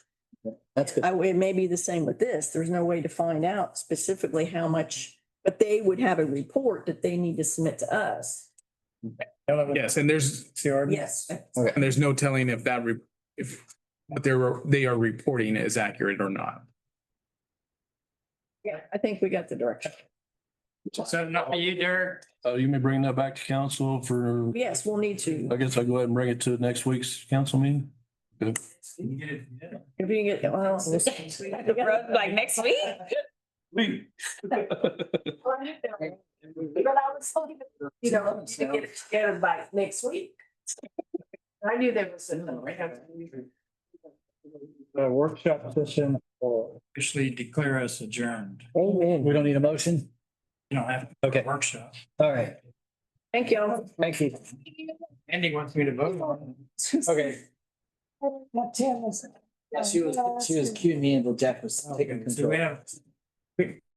That's good. It may be the same with this. There's no way to find out specifically how much, but they would have a report that they need to submit to us. Yes, and there's, Yes. and there's no telling if if what they are reporting is accurate or not. Yeah, I think we got the direction. So not you, Derek. You may bring that back to council for, Yes, we'll need to. I guess I'll go ahead and bring it to next week's council meeting. Good. If you can get, well, Like next week? But I was hoping, to get it together by next week. I knew there was something. The workshop session. Officially declare us adjourned. Amen. We don't need a motion? You don't have. Okay. Workshop. All right. Thank you. Thank you. Andy wants me to vote on it. Okay. Yeah, she was cueing me until Jack was taking So we control. have